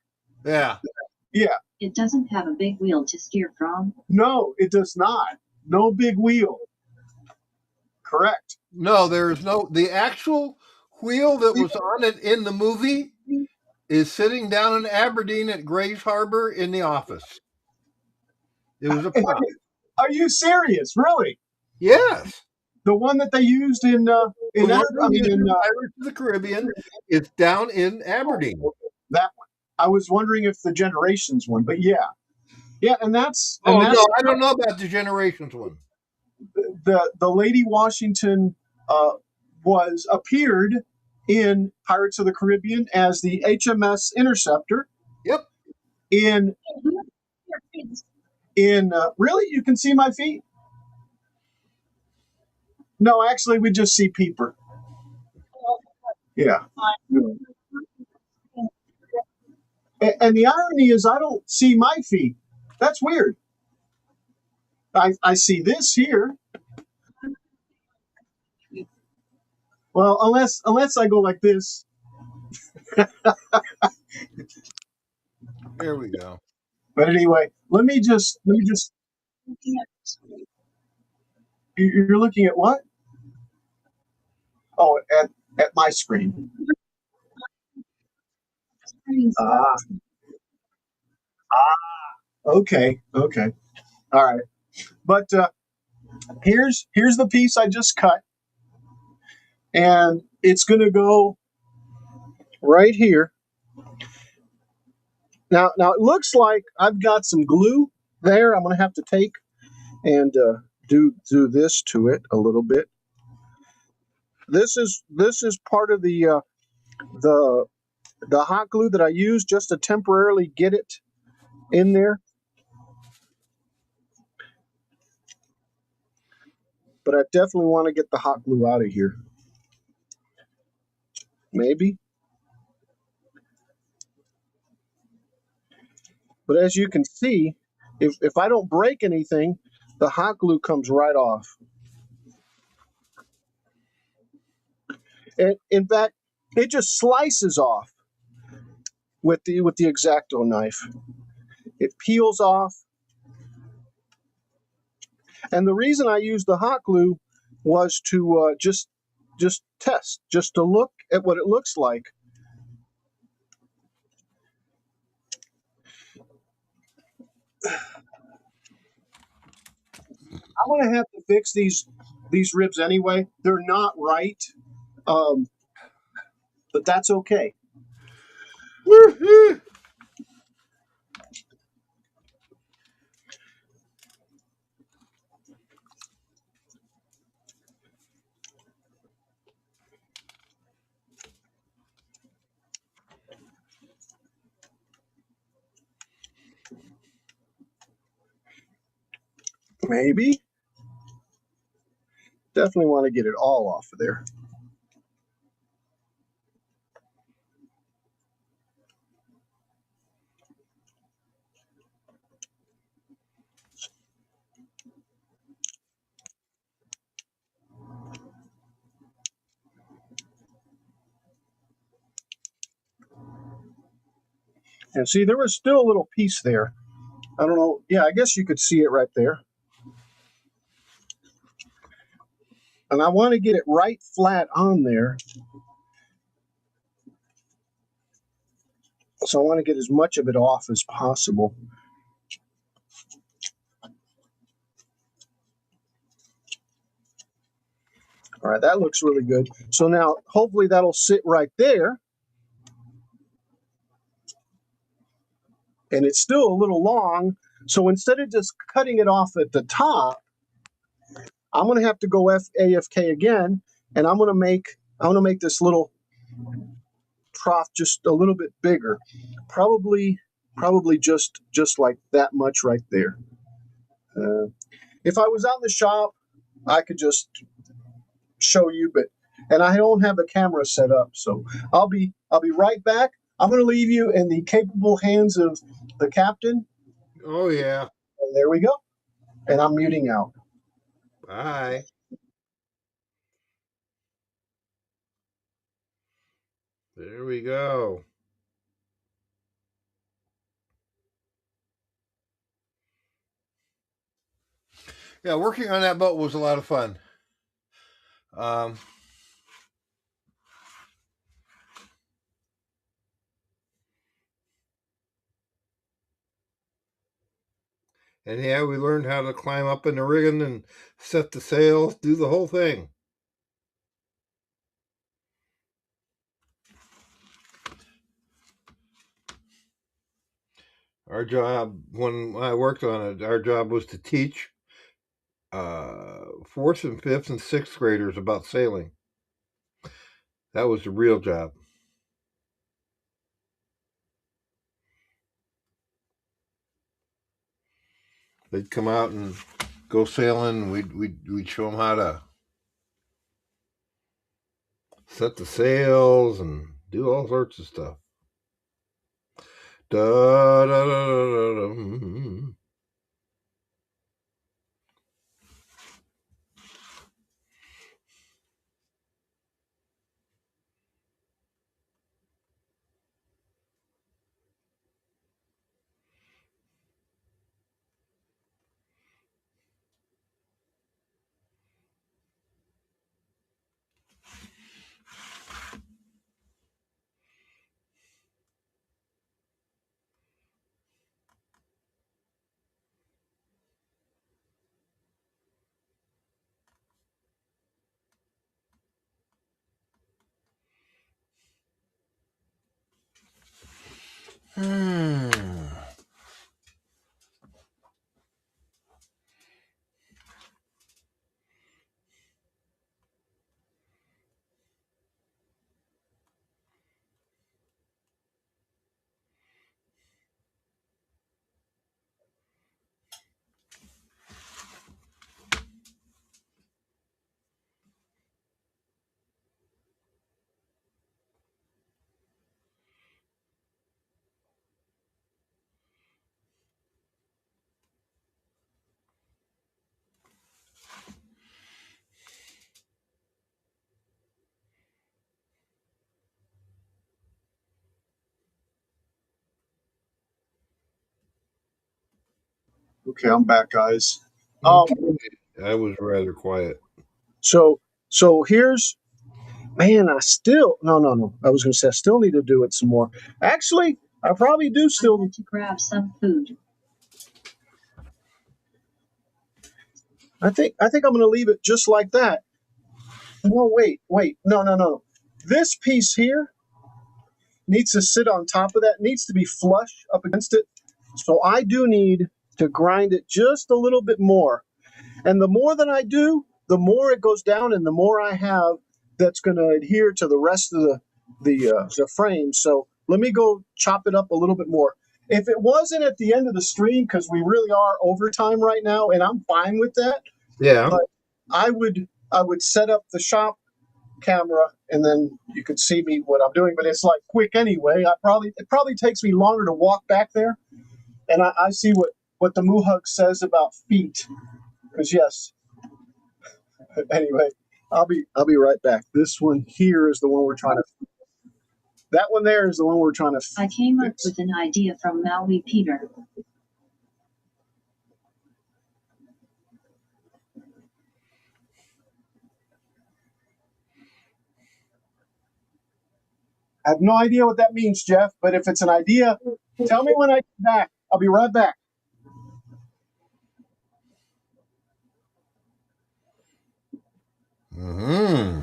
Yeah. Yeah. It doesn't have a big wheel to steer from. No, it does not. No big wheel. Correct. No, there is no. The actual wheel that was on it in the movie is sitting down in Aberdeen at Grays Harbor in the office. It was a prop. Are you serious? Really? Yes. The one that they used in Pirates of the Caribbean is down in Aberdeen. That one. I was wondering if the Generations one, but yeah, and that's. No, I don't know about the Generations one. The Lady Washington appeared in Pirates of the Caribbean as the HMS Intewrceptor. Yep. In really, you can see my feet? No, actually, we just see Peeper. Yeah. And the irony is, I don't see my feet. That's weird. I see this here. Well, unless I go like this. There we go. But anyway, let me just. You're looking at what? Oh, at my screen. Ah, okay, okay, all right. But here's the piece I just cut, and it's going to go right here. Now it looks like I've got some glue there. I'm going to have to take and do this to it a little bit. This is part of the hot glue that I use just to temporarily get it in there. But I definitely want to get the hot glue out of here. Maybe. But as you can see, if I don't break anything, the hot glue comes right off. And in fact, it just slices off with the X-Acto knife. It peels off. And the reason I used the hot glue was to just test, just to look at what it looks like. I'm gonna have to fix these ribs anyway. They're not right, but that's okay. Maybe. Definitely want to get it all off of there. And see, there was still a little piece there. I don't know. Yeah, I guess you could see it right there. And I want to get it right flat on there. So I want to get as much of it off as possible. All right, that looks really good. So now, hopefully that'll sit right there. And it's still a little long. So instead of just cutting it off at the top, I'm going to have to go AFK again, and I'm going to make this little trough just a little bit bigger. Probably just like that much right there. If I was out in the shop, I could just show you, and I don't have the camera set up, so I'll be right back. I'm going to leave you in the capable hands of the captain. Oh yeah. And there we go. And I'm muting out. Bye. There we go. Yeah, working on that boat was a lot of fun. And yeah, we learned how to climb up in the rigging and set the sails, do the whole thing. Our job, when I worked on it, our job was to teach fourth and fifth and sixth graders about sailing. That was the real job. They'd come out and go sailing. We'd show them how to set the sails and do all sorts of stuff. Da, da, da, da, da. Hmm. Okay, I'm back, guys. Okay. I was rather quiet. So here's, man, I still no. I was going to say I still need to do it some more. Actually, I probably do still need to grab some food. I think I'm going to leave it just like that. No, wait, no. This piece here needs to sit on top of that. Needs to be flush up against it. So I do need to grind it just a little bit more. And the more that I do, the more it goes down, and the more I have that's going to adhere to the rest of the frame. So let me go chop it up a little bit more. If it wasn't at the end of the stream, because we really are overtime right now, and I'm fine with that. Yeah. But I would set up the shop camera, and then you could see me what I'm doing. But it's like quick anyway. It probably takes me longer to walk back there, and I see what the Moohugs says about feet. Because yes. Anyway, I'll be right back. This one here is the one we're trying to. That one there is the one we're trying to. I came up with an idea from Maui Peter. I have no idea what that means, Jeff. But if it's an idea, tell me when I get back. I'll be right back. Hmm.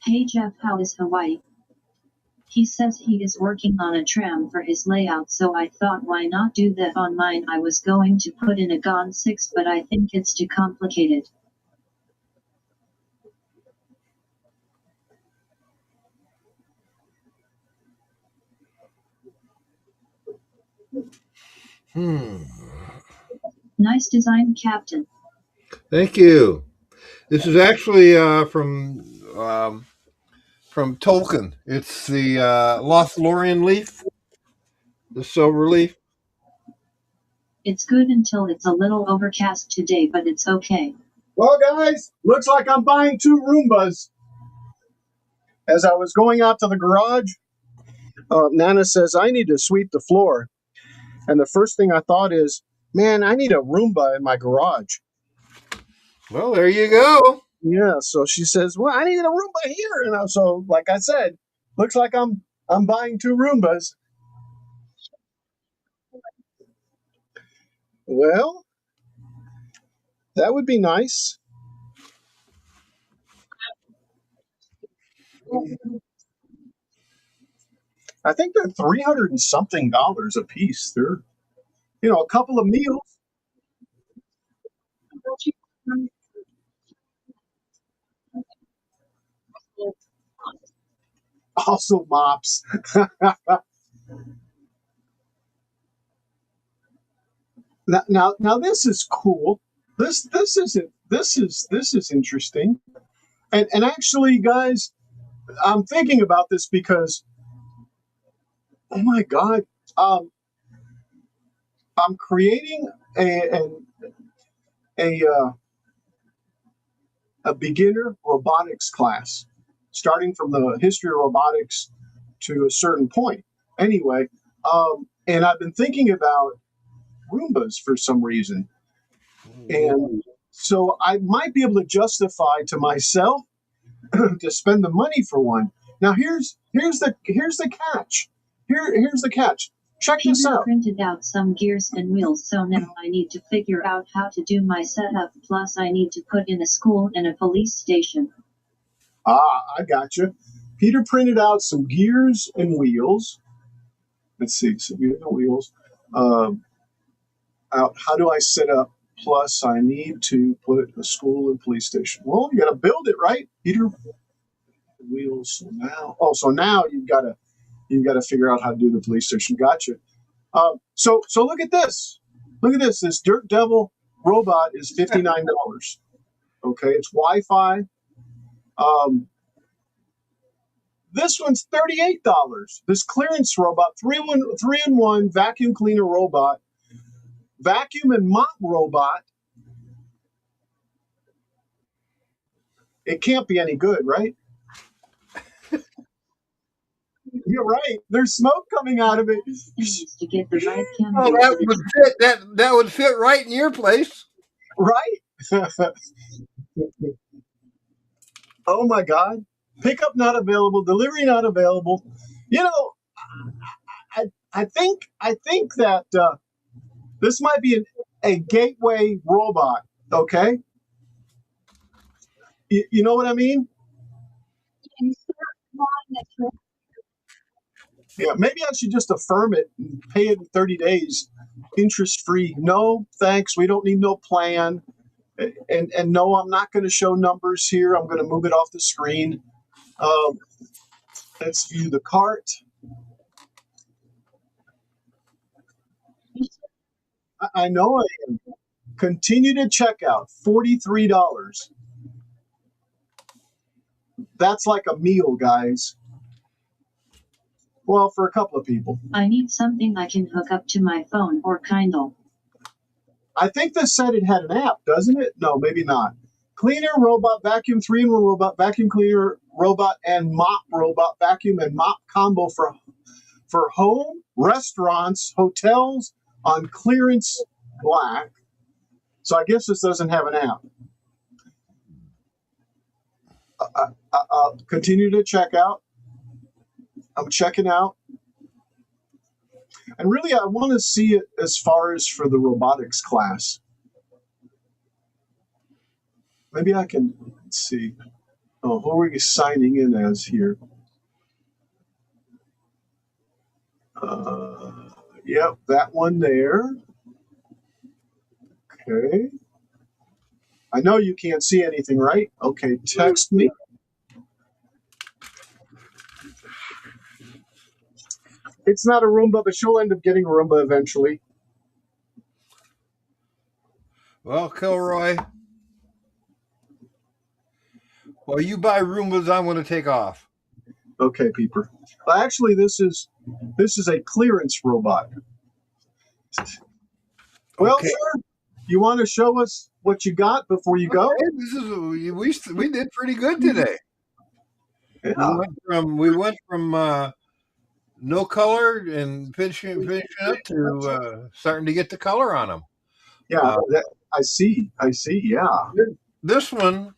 Hey Jeff, how is Hawaii? He says he is working on a tram for his layout, so I thought why not do that on mine. I was going to put in a GON 6, but I think it's too complicated. Nice design, Captain. Thank you. This is actually from Tolkien. It's the Lothlorien leaf, the silver leaf. It's good until it's a little overcast today, but it's okay. Well, guys, looks like I'm buying 2 Roombas. As I was going out to the garage, Nana says I need to sweep the floor, and the first thing I thought is, man, I need a Roomba in my garage. Well, there you go. Yeah, so she says, "Well, I need a Roomba here," and so, like I said, looks like I'm buying 2 Roombas. Well, that would be nice. I think they're $300 and something a piece. They're, a couple of meals. Also mops. Now this is cool. This is interesting. And actually, guys, I'm thinking about this because, oh my God, I'm creating a beginner robotics class, starting from the history of robotics to a certain point. Anyway, and I've been thinking about Roombas for some reason. And so I might be able to justify to myself to spend the money for one. Now here's the catch. Here's the catch. Check this Peter out. printed out some gears and wheels, so now I need to figure out how to do my setup. Plus, I need to put in a school and a police station. I got you. Peter printed out some gears and wheels. Let's see, some gears and wheels. How do I set up? Plus, I need to put a school and police station. Well, you got to build it, right, Peter? Wheels. So now you've got to figure out how to do the police station. Gotcha. So look at this. Look at this. This Dirt Devil robot is $59. Okay, it's Wi-Fi. This one's $38. This clearance robot, 3-in-1 vacuum cleaner robot, vacuum and mop robot. It can't be any good, right? You're right. There's smoke coming out of it. To get the right Oh, that would fit right in your place. Right? Oh my God. Pickup not available, delivery not available. You know, I think that this might be a gateway robot, okay? You know what I mean? Yeah, maybe I should just affirm it and pay it in 30 days, interest free. No, thanks. We don't need no plan. And no, I'm not going to show numbers here. I'm going to move it off the screen. Let's view the cart. I know I am. Continue to checkout, $43. That's like a meal, guys. Well, for a couple of people. I need something I can hook up to my phone or Kindle. I think this said it had an app, doesn't it? No, maybe not. Cleaner robot, vacuum, 3-in-1 robot, vacuum cleaner robot, and mop robot, vacuum and mop combo for home, restaurants, hotels on clearance black. So I guess this doesn't have an app. I'll continue to check out. I'm checking out. And really, I want to see it as far as for the robotics class. Maybe I can, let's see. Oh, who are we signing in as here? Yep, that one there. Okay. I know you can't see anything, right? Okay, text me. It's not a Roomba, but she'll end up getting a Roomba eventually. Well, Kilroy, while you buy Roombas, I'm going to take off. Okay, Peeper. Well, actually, this is a clearance robot. Well, Okay. sir, you want to show us what you got before you go? Okay, we did pretty good today. Yeah. We went from no color and finishing up to starting to get the color on them. Yeah, I see. Yeah. This one,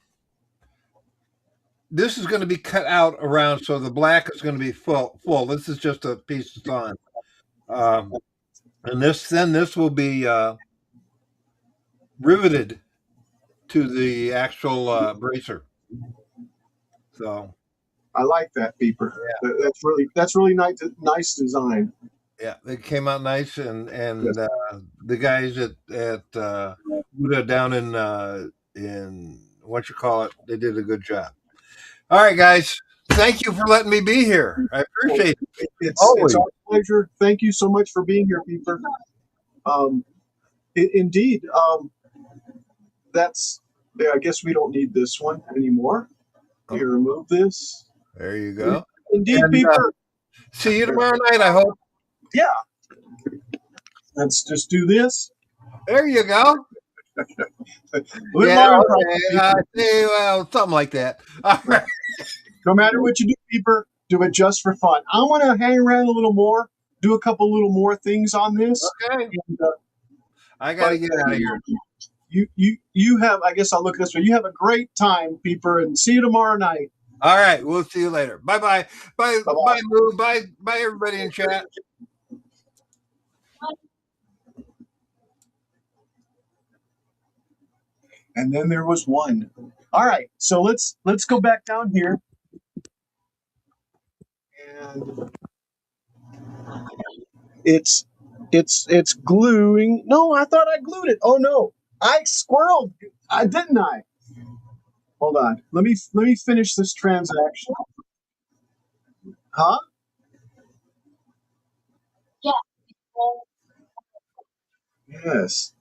this is going to be cut out around, so the black is going to be full. This is just a piece of time. And this will be riveted to the actual bracer. So I like that, Peeper. Yeah. That's really nice design. Yeah, they came out nice, and yes. The guys at Buddha down in what you call it, they did a good job. All right, guys, thank you for letting me be here. I appreciate it. It's our pleasure. Thank you so much for being here, Peeper. Indeed. I guess we don't need this one anymore. You remove this. There you go. Indeed, Peeper. See you tomorrow night, I hope. Yeah. Let's just do this. There you go. Little Something like that. All right. No matter what you do, Peeper, do it just for fun. I want to hang around a little more, do a couple little more things on this. Okay. And, I got to get out of here. You have, I guess I'll look this way. You have a great time, Peeper, and see you tomorrow night. All right. We'll see you later. Bye-bye. Bye. Bye-bye. Bye, Moo. Bye. Bye, everybody in chat. And then there was one. All right. So let's go back down here. And it's gluing. No, I thought I glued it. Oh no. I squirreled. Didn't I? Hold on. Let me finish this transaction. Huh? Yeah. Yes.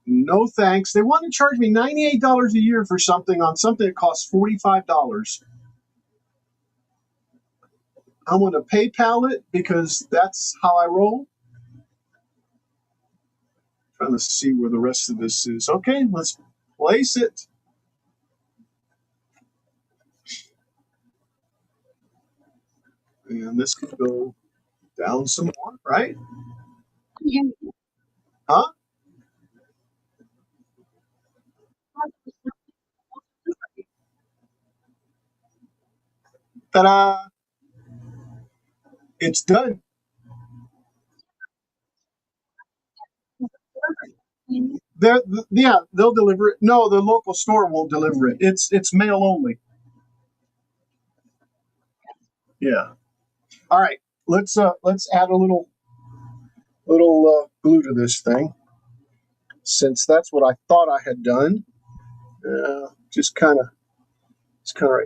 No thanks. They want to charge me $98 a year for something that costs $45. I'm going to PayPal it because that's how I roll. Trying to see where the rest of this is. Okay, let's place it. And this could go down some more, right? Huh? Ta-da! It's done. They'll deliver it. No, the local store won't deliver it. It's mail only. Yeah. All right. Let's add a little glue to this thing, since that's what I thought I had done. Just kind of.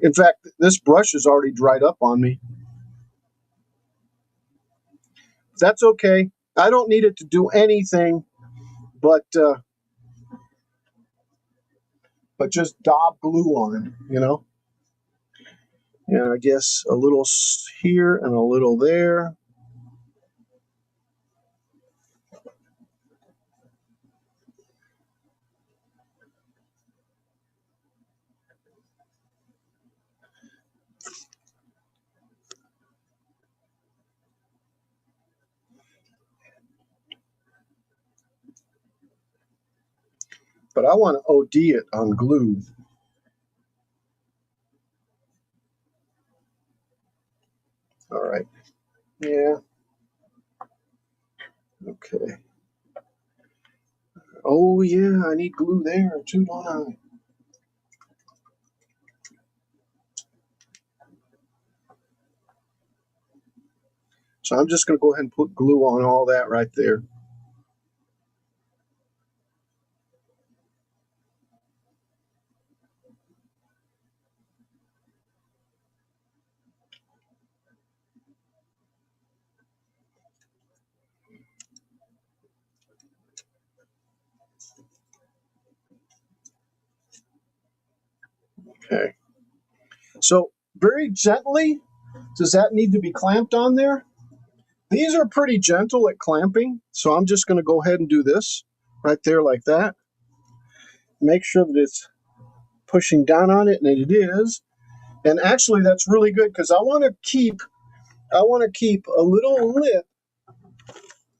In fact, this brush is already dried up on me. That's okay. I don't need it to do anything, but just daub glue on, And I guess a little here and a little there. But I want to OD it on glue. All right. Yeah. Okay. Oh, yeah, I need glue there too, don't I? So I'm just going to go ahead and put glue on all that right there. Okay. So very gently, does that need to be clamped on there? These are pretty gentle at clamping, so I'm just going to go ahead and do this right there like that. Make sure that it's pushing down on it, and it is. And actually, that's really good because I want to keep a little lip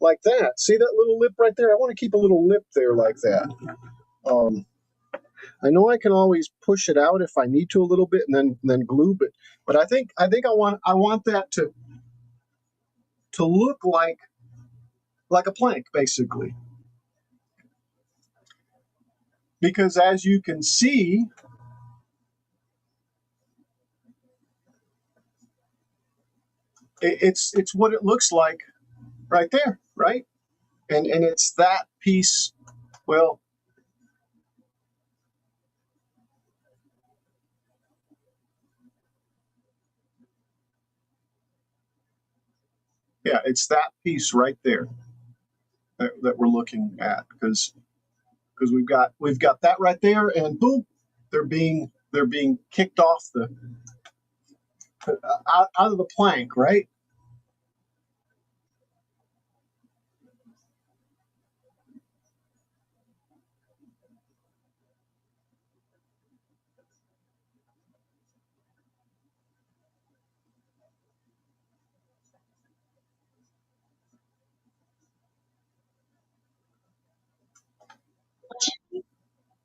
like that. See that little lip right there? I want to keep a little lip there like that. I know I can always push it out if I need to a little bit, and then glue. But I think I want that to look like a plank, basically. Because as you can see, it's what it looks like right there, right? And it's that piece. Well, yeah, it's that piece right there that we're looking at, because we've got that right there, and boom, they're being kicked off the out of the plank, right?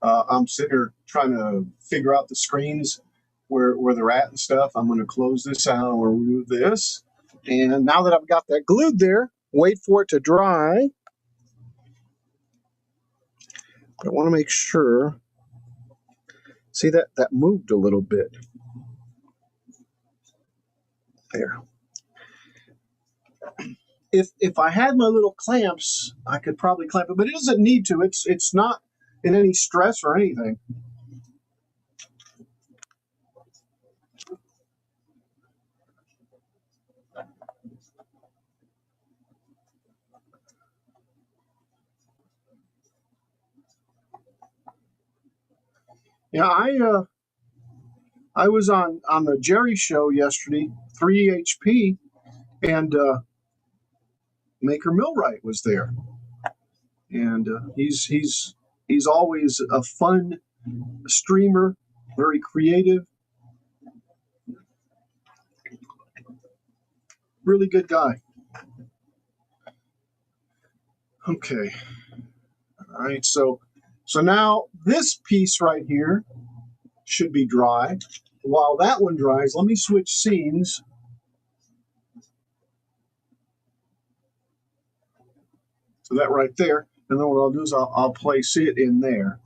I'm sitting here trying to figure out the screens where they're at and stuff. I'm going to close this out. I'm going to remove this. And now that I've got that glued there, wait for it to dry. But I want to make sure. See that moved a little bit. There. If I had my little clamps, I could probably clamp it, but it doesn't need to. It's not in any stress or anything. Yeah, I was on the Jerry show yesterday, 3HP, and Maker Millwright was there, and he's always a fun streamer, very creative, really good guy. Okay, all right, so now this piece right here should be dry. While that one dries, let me switch scenes. So that right there, and then what I'll do is I'll place it in there.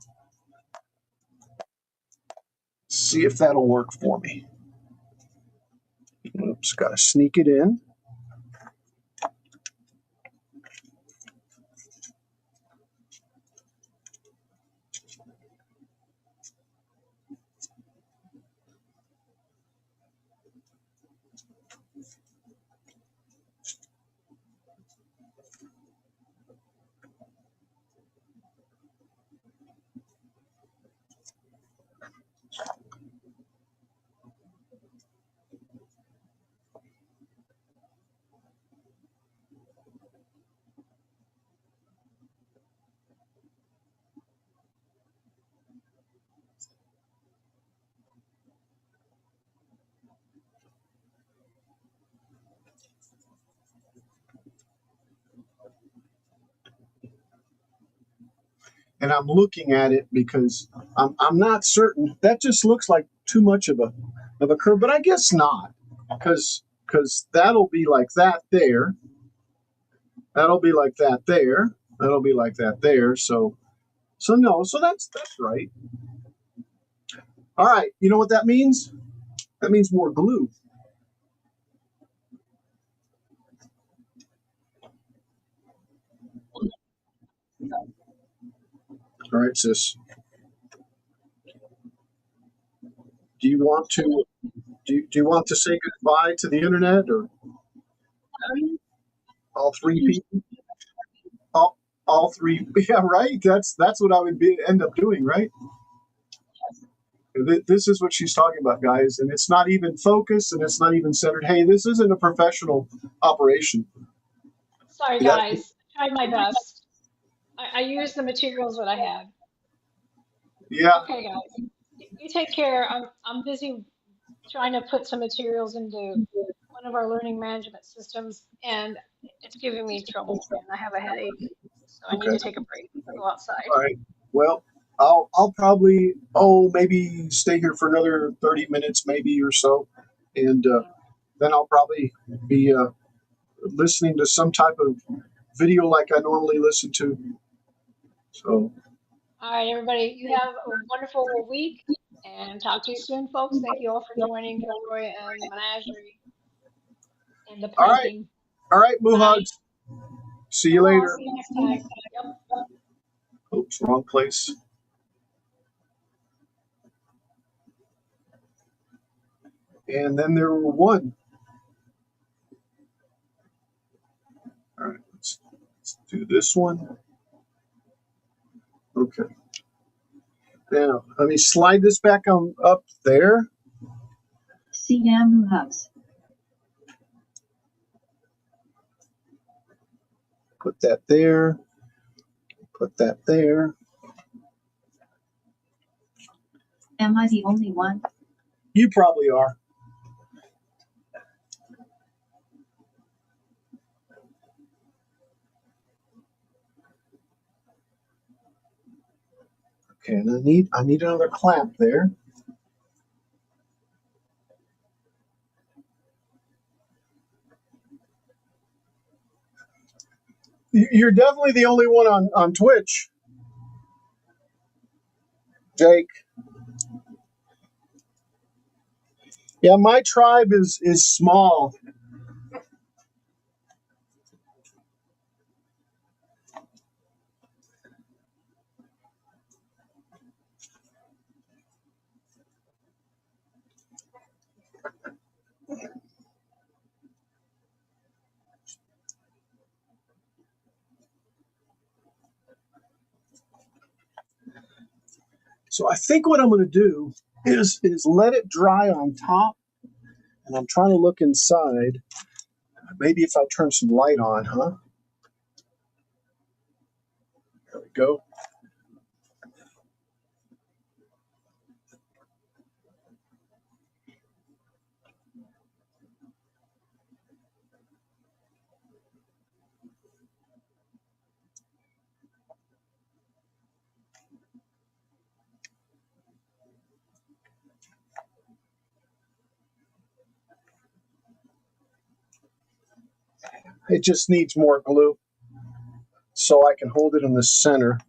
See if that'll work for me. Oops, got to sneak it in. And I'm looking at it because I'm not certain. That just looks like too much of a curve, but I guess not, because that'll be like that there. That'll be like that there. That'll be like that there. So no. So that's right. All right. You know what that means? That means more glue. All right, sis. Do you want to say goodbye to the internet, or all three people? All three? Yeah, right. That's what I would end up doing, right? This is what she's talking about, guys, and it's not even focused and it's not even centered. Hey, this isn't a professional operation. Sorry, guys. I tried my best. I used the materials that I had. Yeah. Okay, guys. You take care. I'm busy trying to put some materials into one of our learning management systems, and it's giving me trouble, and I have a headache, so I need to Okay. take a break, go outside. All right. Well, I'll probably maybe stay here for another 30 minutes, maybe or so, and then I'll probably be listening to some type of video like I normally listen to. So. All right, everybody, you have a wonderful week, and talk to you soon, folks. Thank you all for joining Joy and the Menagerie and the All right. planking. All right, Moohugs. See you later. See you next time. Yep. Oops, wrong place. And then there were one. All right, let's do this one. Okay. Now, let me slide this back on up there. See Moohugs. Put that there. Put that there. Am I the only one? You probably are. Okay, and I need another clamp there. You're definitely the only one on Twitch, Jake. Yeah, my tribe is small. So I think what I'm going to do is let it dry on top, and I'm trying to look inside. Maybe if I turn some light on, huh? There we go. It just needs more glue so I can hold it in the center.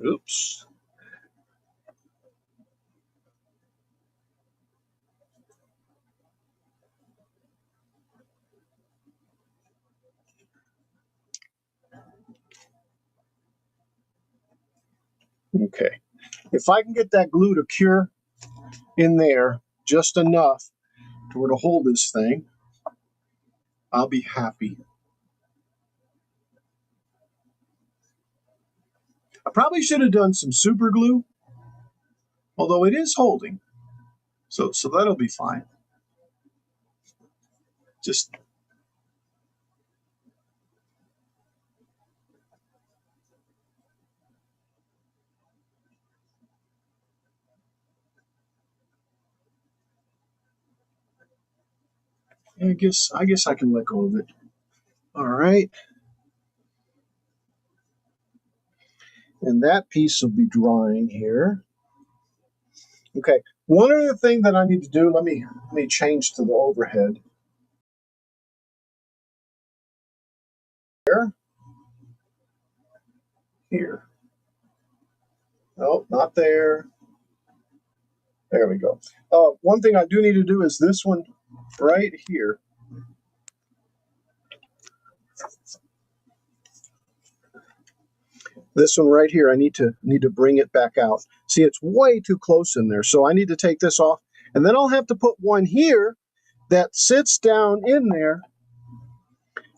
Oops. Okay. If I can get that glue to cure in there just enough to hold this thing, I'll be happy. I probably should have done some super glue, although it is holding. So that'll be fine. Just I guess I can let go of it. All right. And that piece will be drying here. Okay. One other thing that I need to do, let me change to the overhead. Here. Oh, not there. There we go. One thing I do need to do is this one right here. This one right here, I need to bring it back out. See, it's way too close in there, so I need to take this off, and then I'll have to put one here that sits down in there,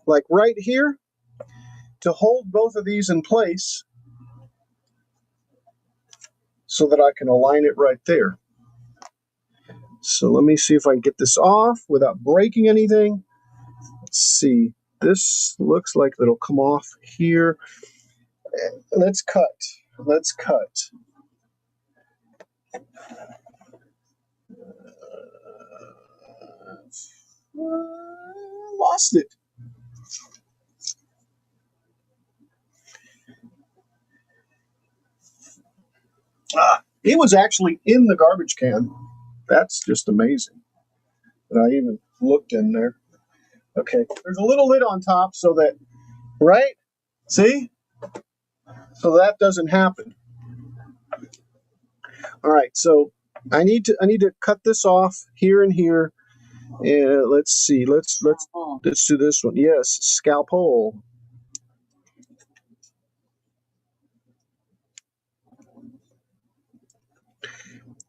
like right here, to hold both of these in place so that I can align it right there. So let me see if I can get this off without breaking anything. Let's see. This looks like it'll come off here. Let's cut. Let's cut. Lost it. It was actually in the garbage can. That's just amazing that I even looked in there. Okay, there's a little lid on top so that, right? See? So that doesn't happen. All right, so I need to cut this off here and here. And let's see. Let's do this one. Yes, scalpel.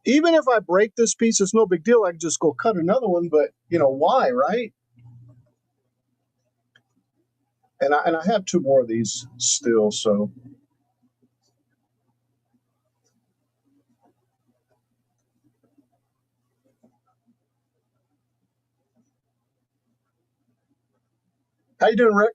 Even if I break this piece, it's no big deal. I can just go cut another one, but you know why, right? And I have two more of these still, so. How you doing, Rick?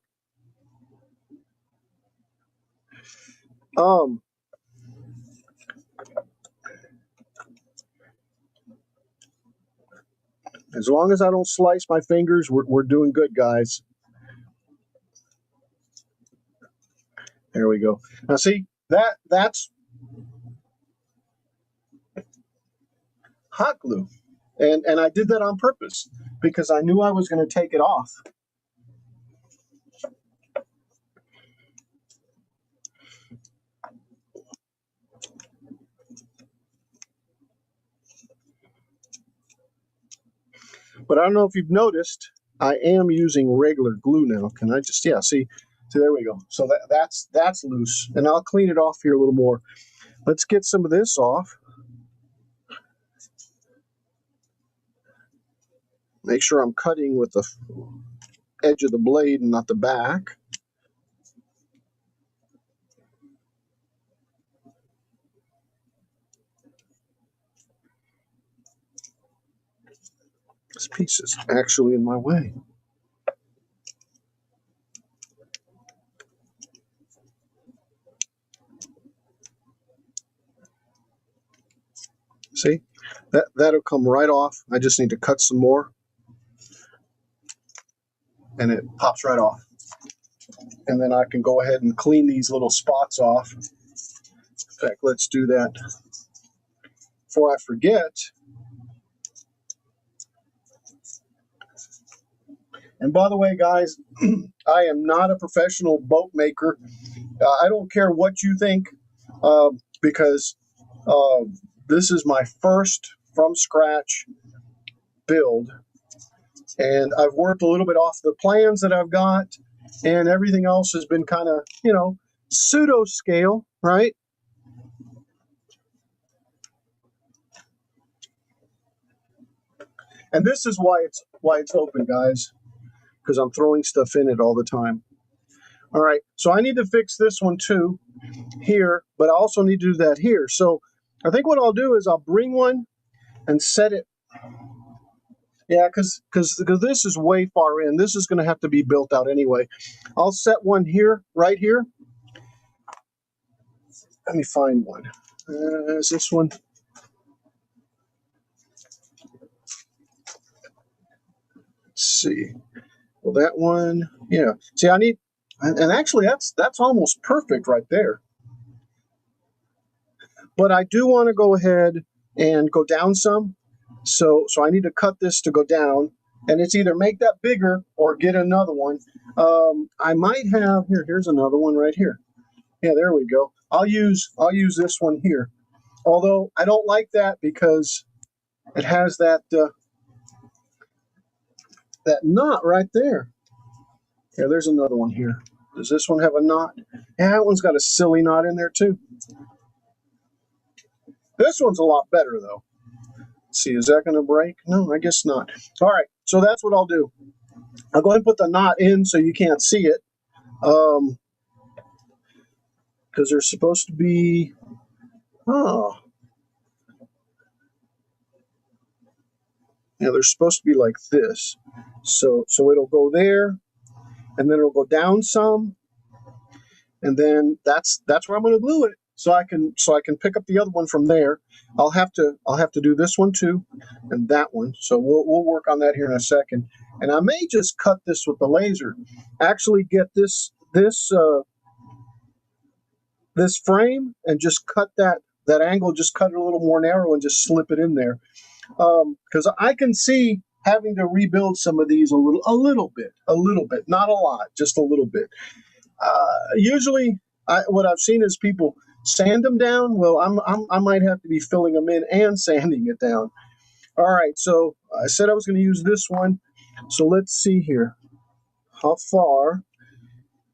As long as I don't slice my fingers, we're doing good, guys. There we go. Now see, that's hot glue. And I did that on purpose because I knew I was going to take it off. But I don't know if you've noticed, I am using regular glue now. Can I just, yeah, see, there we go. So that's loose. And I'll clean it off here a little more. Let's get some of this off. Make sure I'm cutting with the edge of the blade and not the back. This piece is actually in my way. See, that'll come right off. I just need to cut some more. And it pops right off. And then I can go ahead and clean these little spots off. In fact, let's do that before I forget. And by the way, guys, I am not a professional boat maker. I don't care what you think, because this is my first from scratch build. And I've worked a little bit off the plans that I've got, and everything else has been kind of, you know, pseudo scale, right? And this is why it's open, guys, because I'm throwing stuff in it all the time. All right, so I need to fix this one too here, but I also need to do that here. So I think what I'll do is I'll bring one and set it. Yeah, because this is way far in. This is going to have to be built out anyway. I'll set one here, right here. Let me find one. Is this one? Let's see. Well, that one, yeah. See, I need, and actually that's almost perfect right there. But I do want to go ahead and go down some. So I need to cut this to go down, and it's either make that bigger or get another one. I might have here's another one right here. Yeah, there we go. I'll use this one here. Although I don't like that because it has that that knot right there. Yeah, there's another one here. Does this one have a knot? Yeah, that one's got a silly knot in there too. This one's a lot better though. Let's see, is that going to break? No, I guess not. All right, so that's what I'll do. I'll go ahead and put the knot in so you can't see it. Because there's supposed to be, yeah, there's supposed to be like this. So it'll go there, and then it'll go down some, and then that's where I'm going to glue it. So I can pick up the other one from there. I'll have to do this one too, and that one. So we'll work on that here in a second. And I may just cut this with the laser. Actually, get this frame and just cut that angle. Just cut it a little more narrow and just slip it in there. Because I can see having to rebuild some of these a little bit, not a lot, just a little bit. Usually, what I've seen is people sand them down. Well, I might have to be filling them in and sanding it down. All right, so I said I was going to use this one. So let's see here. How far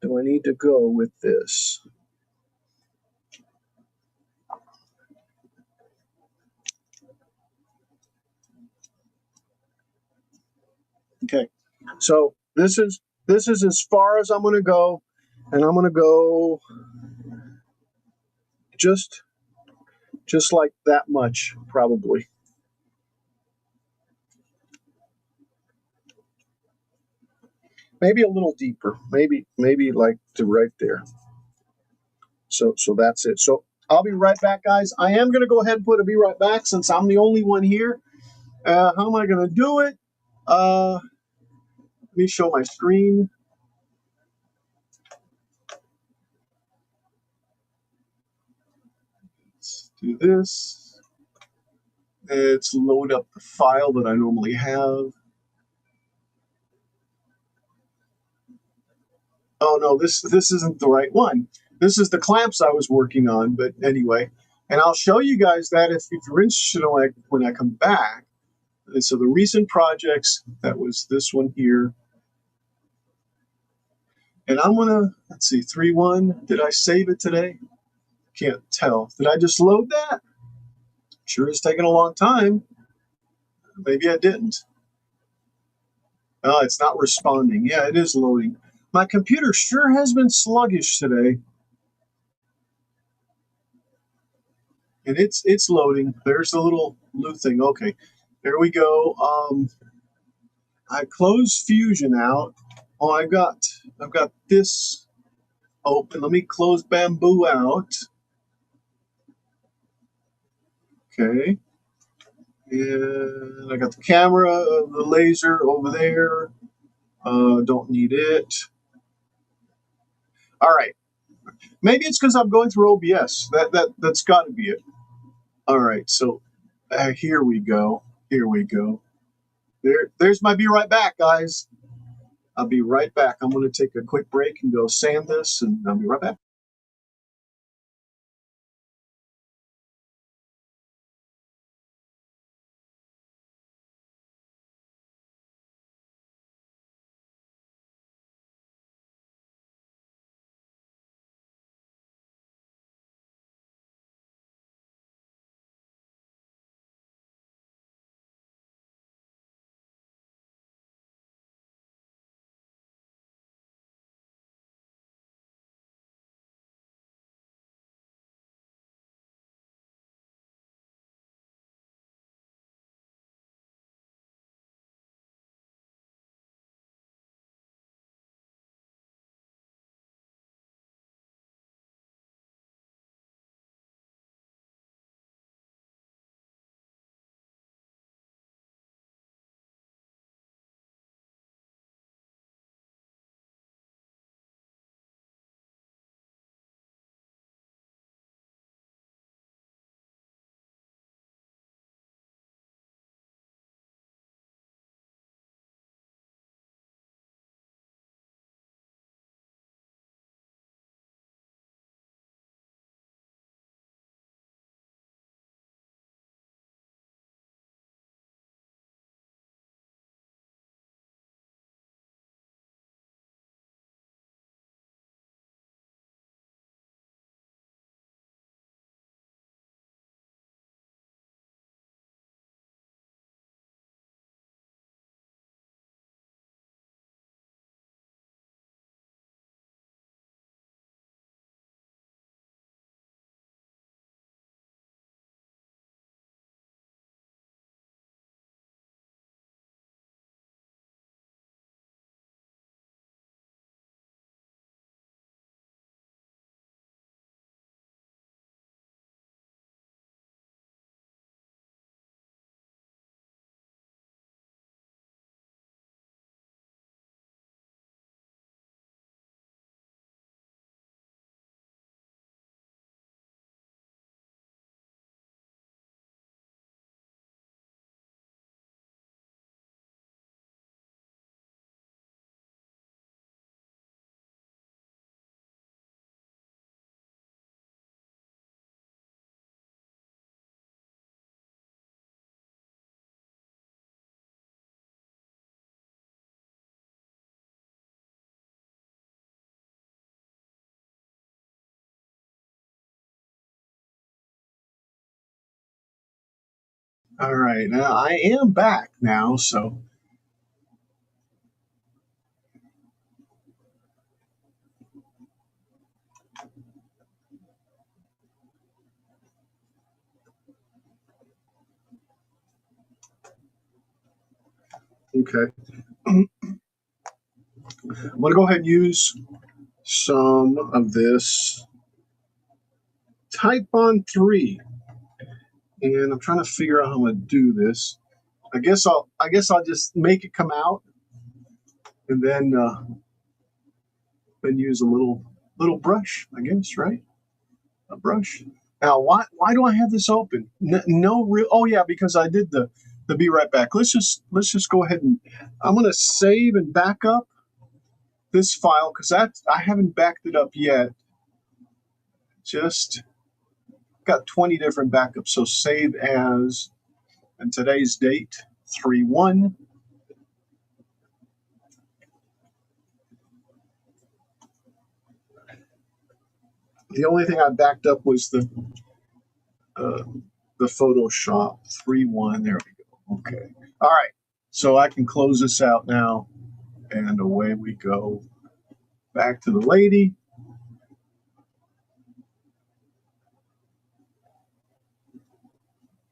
do I need to go with this? Okay, so this is as far as I'm going to go, and I'm going to go just like that much, probably. Maybe a little deeper, maybe like to right there. So that's it. So I'll be right back, guys. I am going to go ahead and put a be right back since I'm the only one here. How am I going to do it? Let me show my screen. Do this. Let's load up the file that I normally have. Oh no, this isn't the right one. This is the clamps I was working on, but anyway. And I'll show you guys that if you're interested in when I come back. And so the recent projects, that was this one here. And I'm gonna, let's see, 3.1. Did I save it today? Can't tell. Did I just load that? Sure it's taking a long time. Maybe I didn't. Oh, it's not responding. Yeah, it is loading. My computer sure has been sluggish today. And it's loading. There's the little blue thing. Okay, there we go. I closed Fusion out. Oh, I've got this open. Let me close Bamboo out. Okay. And I got the camera, the laser over there. Don't need it. All right. Maybe it's because I'm going through OBS. That's got to be it. All right. So here we go. Here we go. There's my be right back, guys. I'll be right back. I'm going to take a quick break and go sand this, and I'll be right back. All right, now I am back now, so okay. I'm going to go ahead and use some of this Type Bond 3, and I'm trying to figure out how I'm going to do this. I guess I'll just make it come out, and then use a little brush. I guess, right? A brush. Now, why do I have this open? No real. Oh yeah, because I did the be right back. Let's just go ahead and I'm gonna save and back up this file because I haven't backed it up yet. Just got 20 different backups. So save as, and today's date 3/1. The only thing I backed up was the Photoshop 3/1. There we go. Okay. All right. So I can close this out now, and away we go. Back to the lady.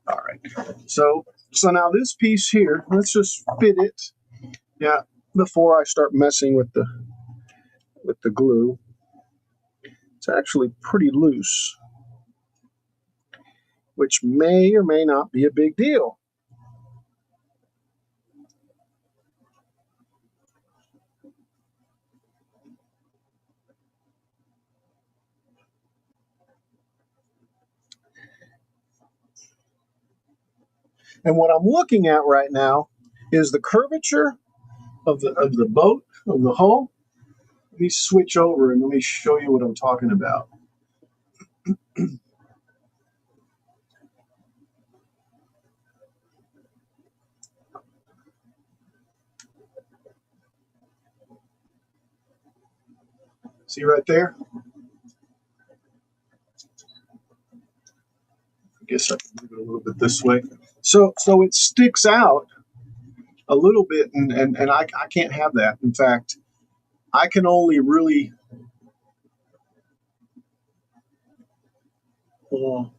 All right. So now this piece here, let's just fit it. Yeah. Before I start messing with the glue, it's actually pretty loose, which may or may not be a big deal. And what I'm looking at right now is the curvature of the boat, of the hull. Let me switch over and let me show you what I'm talking about. See right there? I guess I can move it a little bit this way. So it sticks out a little bit, and I can't have that. In fact, I can only really all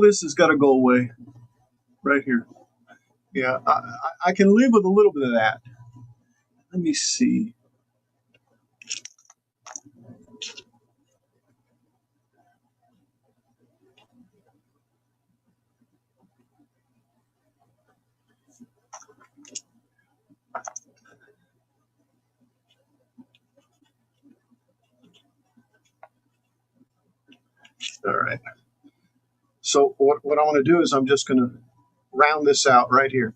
this has got to go away right here. Yeah, I can live with a little bit of that. Let me see. All right. So what I want to do is I'm just going to round this out right here.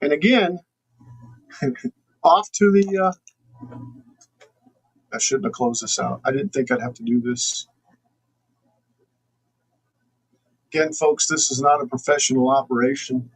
And again, off to the, I shouldn't have closed this out. I didn't think I'd have to do this. Again, folks, this is not a professional operation.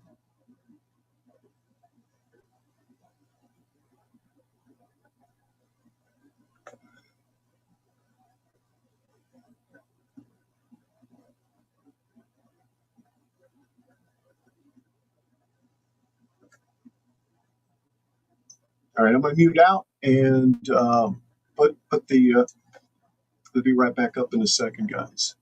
All right, I'm going to mute out and put the be right back up in a second, guys.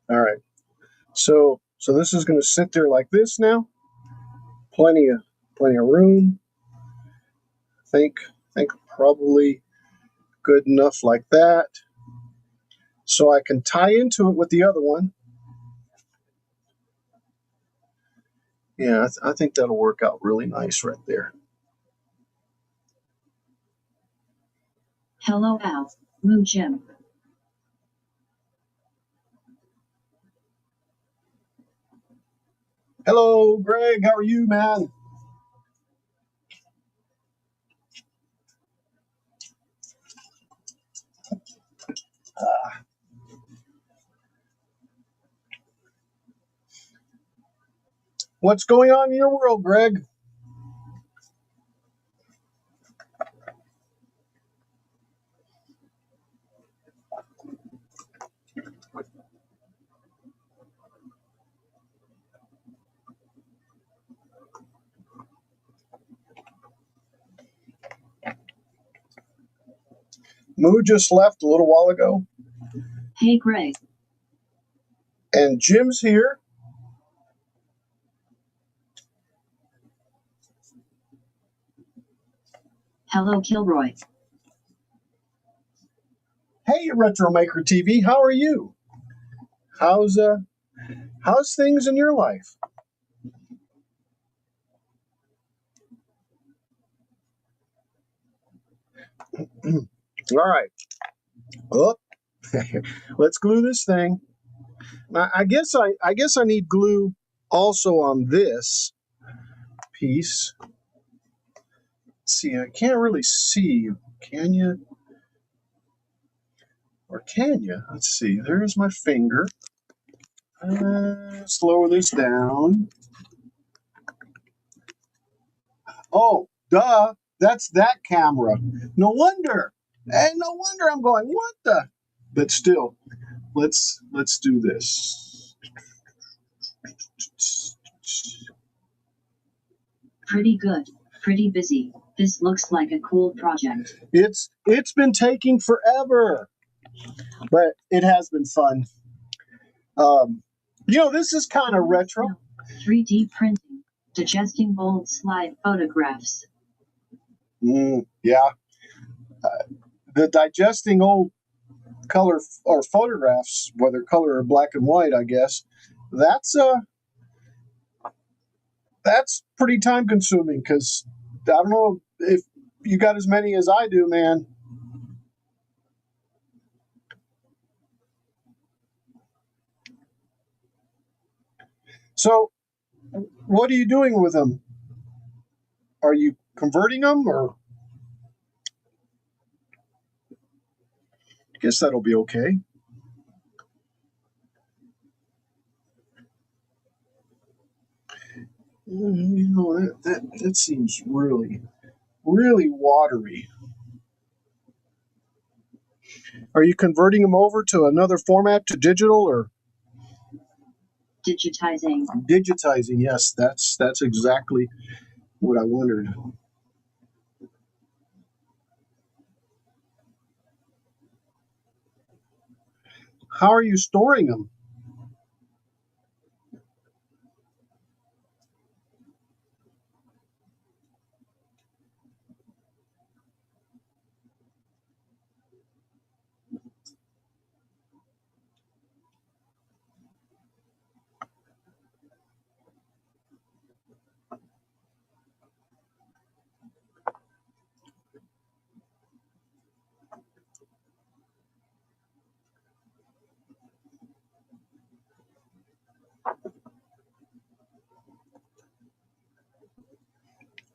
All right. So this is going to sit there like this now. Plenty of room. Think probably good enough like that. So I can tie into it with the other one. Yeah, I think that'll work out really nice right there. Hello, Al. Moo Jim. Hello, Greg. How are you, man? What's going on in your world, Greg? Moo just left a little while ago. Hey, Greg. And Jim's here. Hello, Kilroy. Hey, Retro Maker TV. How are you? How's things in your life? All right. Well, let's glue this thing. I guess I need glue also on this piece. Let's see, I can't really see. Can you? Or can you? Let's see. There's my finger. Let's lower this down. Oh, duh. That's that camera. No wonder. And no wonder I'm going, what the? But still, let's do this. Pretty good. Pretty busy. This looks like a cool project. It's been taking forever, but it has been fun. This is kind of retro. 3D printing. Digesting old slide photographs. Yeah. The digesting old color or photographs, whether color or black and white, I guess, that's pretty time consuming because I don't know if you got as many as I do, man. So what are you doing with them? Are you converting them, or I guess that'll be okay. That seems really, really watery. Are you converting them over to another format, to digital, or digitizing? Digitizing, yes, that's exactly what I wondered. How are you storing them?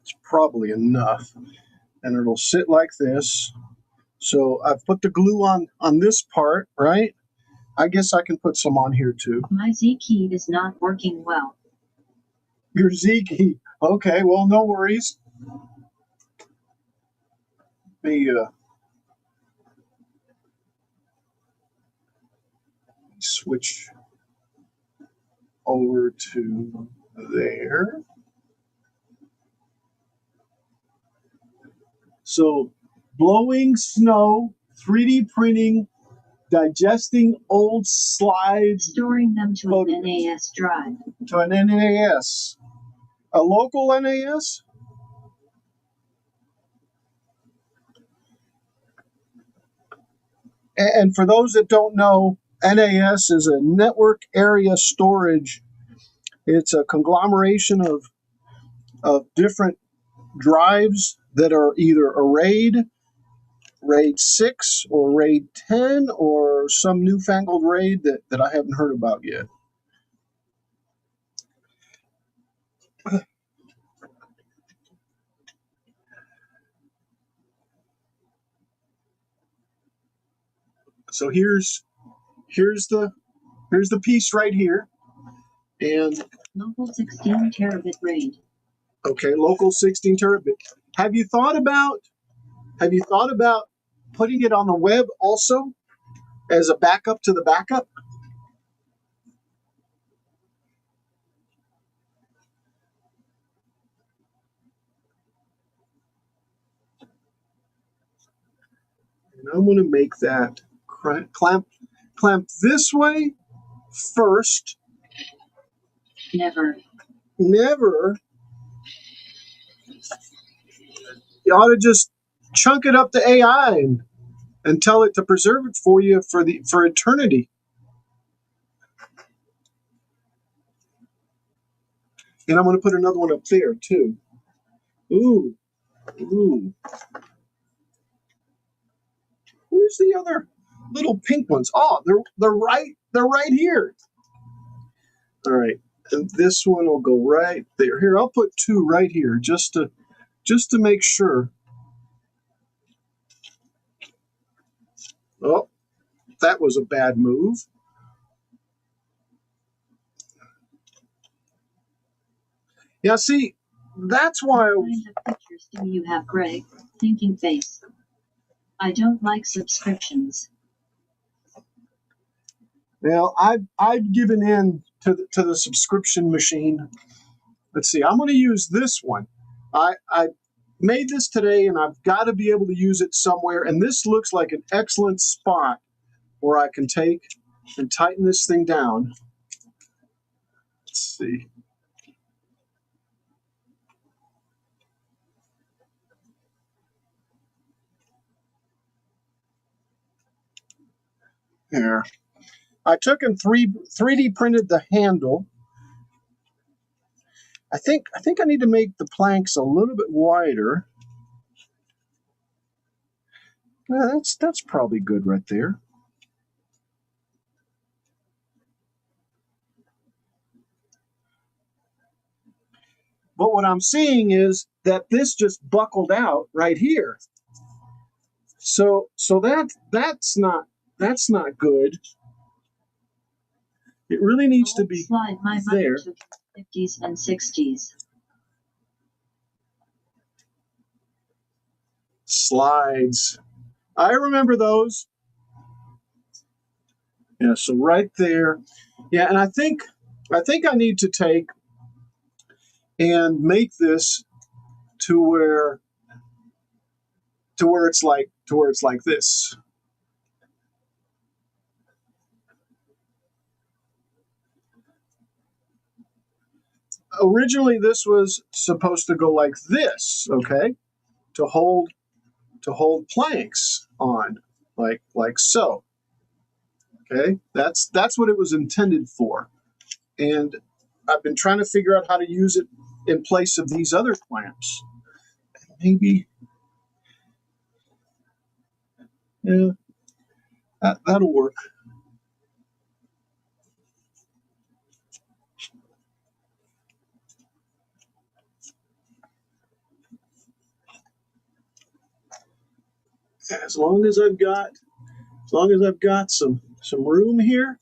It's probably enough, and it'll sit like this. So I've put the glue on this part, right? I guess I can put some on here too. My Z key is not working well. Your Z key. Okay, well, no worries. Let me switch over to there. So blowing snow, 3D printing, digesting old slides. Storing them to an NAS drive. To an NAS. A local NAS? And for those that don't know, NAS is a network area storage. It's a conglomeration of different drives that are either arrayed, RAID 6 or RAID 10 or some newfangled RAID that I haven't heard about yet. So here's the piece right here, and local 16 terabit RAID. Okay, local 16 terabit. Have you thought about putting it on the web also as a backup to the backup? And I'm going to make that clamp this way first. Never. You ought to just chunk it up to AI and tell it to preserve it for you for eternity. And I'm going to put another one up there too. Ooh. Where's the other little pink ones? Oh, they're right here. All right, and this one will go right there. Here, I'll put two right here just to make sure. Oh, that was a bad move. Yeah, see, that's why. What kind of pictures do you have, Greg? Thinking face. I don't like subscriptions. Well, I've given in to the subscription machine. Let's see. I'm going to use this one. I made this today, and I've got to be able to use it somewhere. And this looks like an excellent spot where I can take and tighten this thing down. Let's see. There. I took and 3D printed the handle. I think I need to make the planks a little bit wider. That's probably good right there. But what I'm seeing is that this just buckled out right here. So that's not good. It really needs to be slide my there. To 50s and 60s. Slides. I remember those. Yeah, so right there. Yeah, and I think I need to take and make this to where it's like this. Originally this was supposed to go like this, okay? To hold planks on, like so. Okay? That's what it was intended for. And I've been trying to figure out how to use it in place of these other clamps. Maybe, yeah, that'll work. As long as I've got some room here.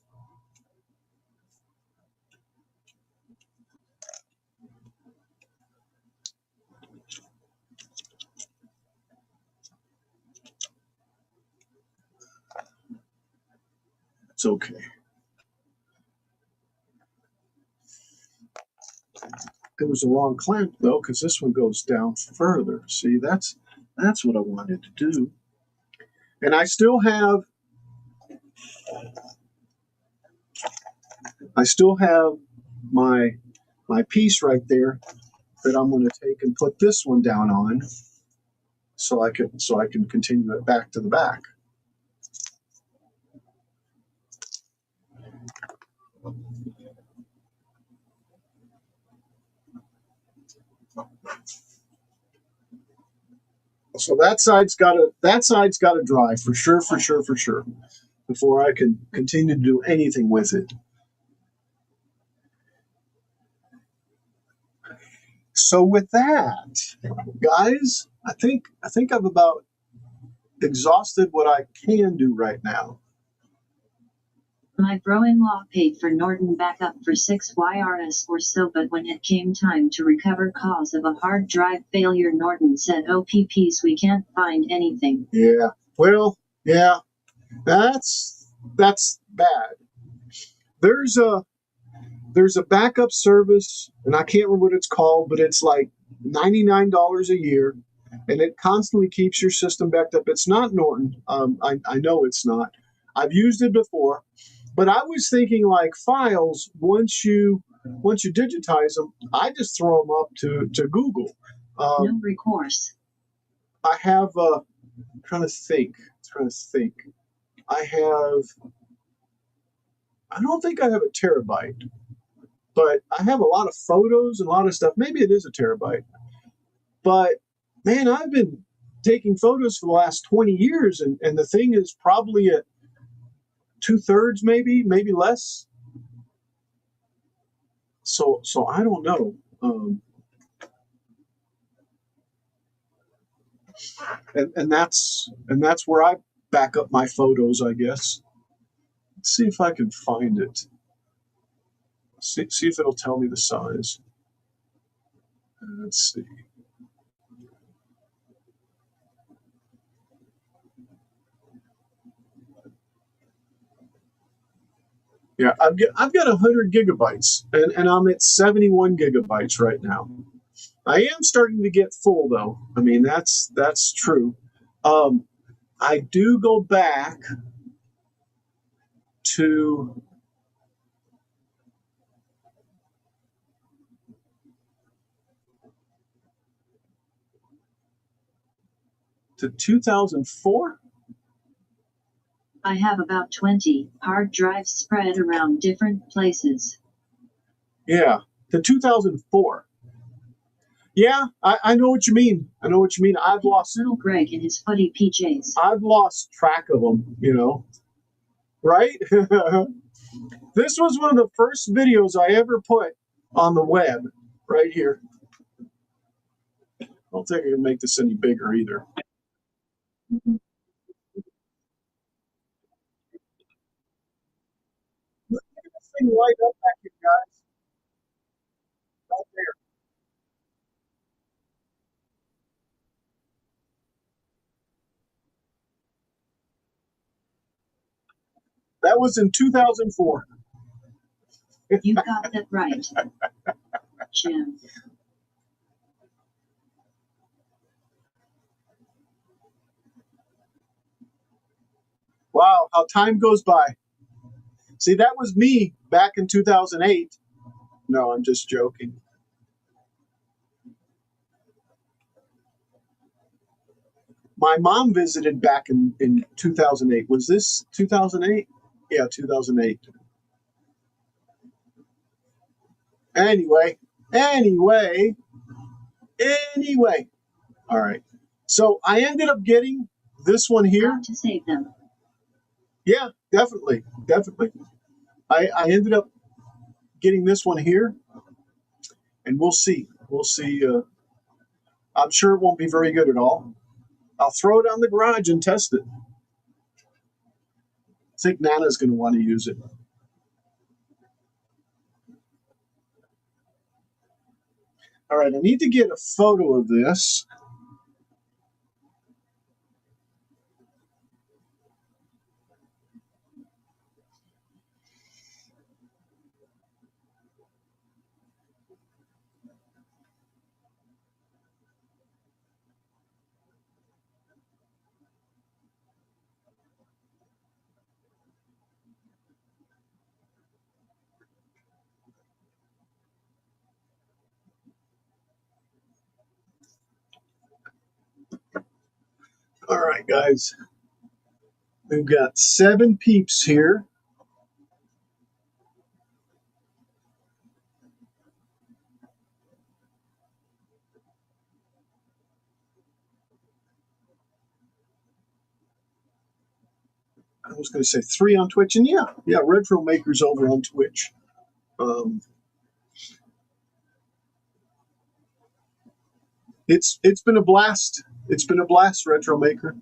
It's okay. It was the wrong clamp though, because this one goes down further. See, that's what I wanted to do. And I still have I still have my piece right there that I'm going to take and put this one down on, so I can continue it back to the back. So that side's got to dry for sure, before I can continue to do anything with it. So with that, guys, I think I've about exhausted what I can do right now. My bro-in-law paid for Norton backup for 6 YRS or so, but when it came time to recover cause of a hard drive failure, Norton said, "OPPs, we can't find anything." Yeah, well, yeah, that's bad. There's a backup service, and I can't remember what it's called, but it's like $99 a year, and it constantly keeps your system backed up. It's not Norton. I know it's not. I've used it before, but I was thinking like files. Once you digitize them, I just throw them up to Google. No recourse. I have. I'm trying to think. I don't think I have a terabyte, but I have a lot of photos and a lot of stuff. Maybe it is a terabyte. But man, I've been taking photos for the last 20 years, and the thing is probably at 2/3, maybe less. So I don't know. And that's where I back up my photos, I guess. Let's see if I can find it. See if it'll tell me the size. Let's see. Yeah, I've got 100 gigabytes, and I'm at 71 gigabytes right now. I am starting to get full, though. I mean, that's true. I do go back to to 2004. I have about 20 hard drives spread around different places. Yeah, to 2004. Yeah, I know what you mean. I've lost little Greg in his footy PJs. I've lost track of them, right? This was one of the first videos I ever put on the web, right here. I don't think I can make this any bigger either. Look at this thing light up back here, guys. Right there. That was in 2004. You got that right, Jim. Wow, how time goes by. See, that was me back in 2008. No, I'm just joking. My mom visited back in 2008. Was this 2008? Yeah, 2008. Anyway. All right. So I ended up getting this one here. How to save them. Yeah, definitely. I ended up getting this one here, and we'll see. I'm sure it won't be very good at all. I'll throw it on the garage and test it. I think Nana's going to want to use it. All right, I need to get a photo of this. All right, guys. We've got 7 peeps here. I was going to say 3 on Twitch, and yeah, Retro Maker's over on Twitch. It's been a blast. It's been a blast, Retro Maker.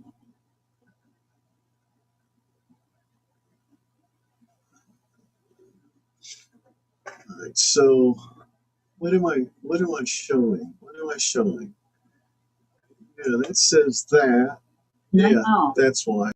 All right, so what am I showing? What am I showing? Yeah, that says that. Yeah, that's why.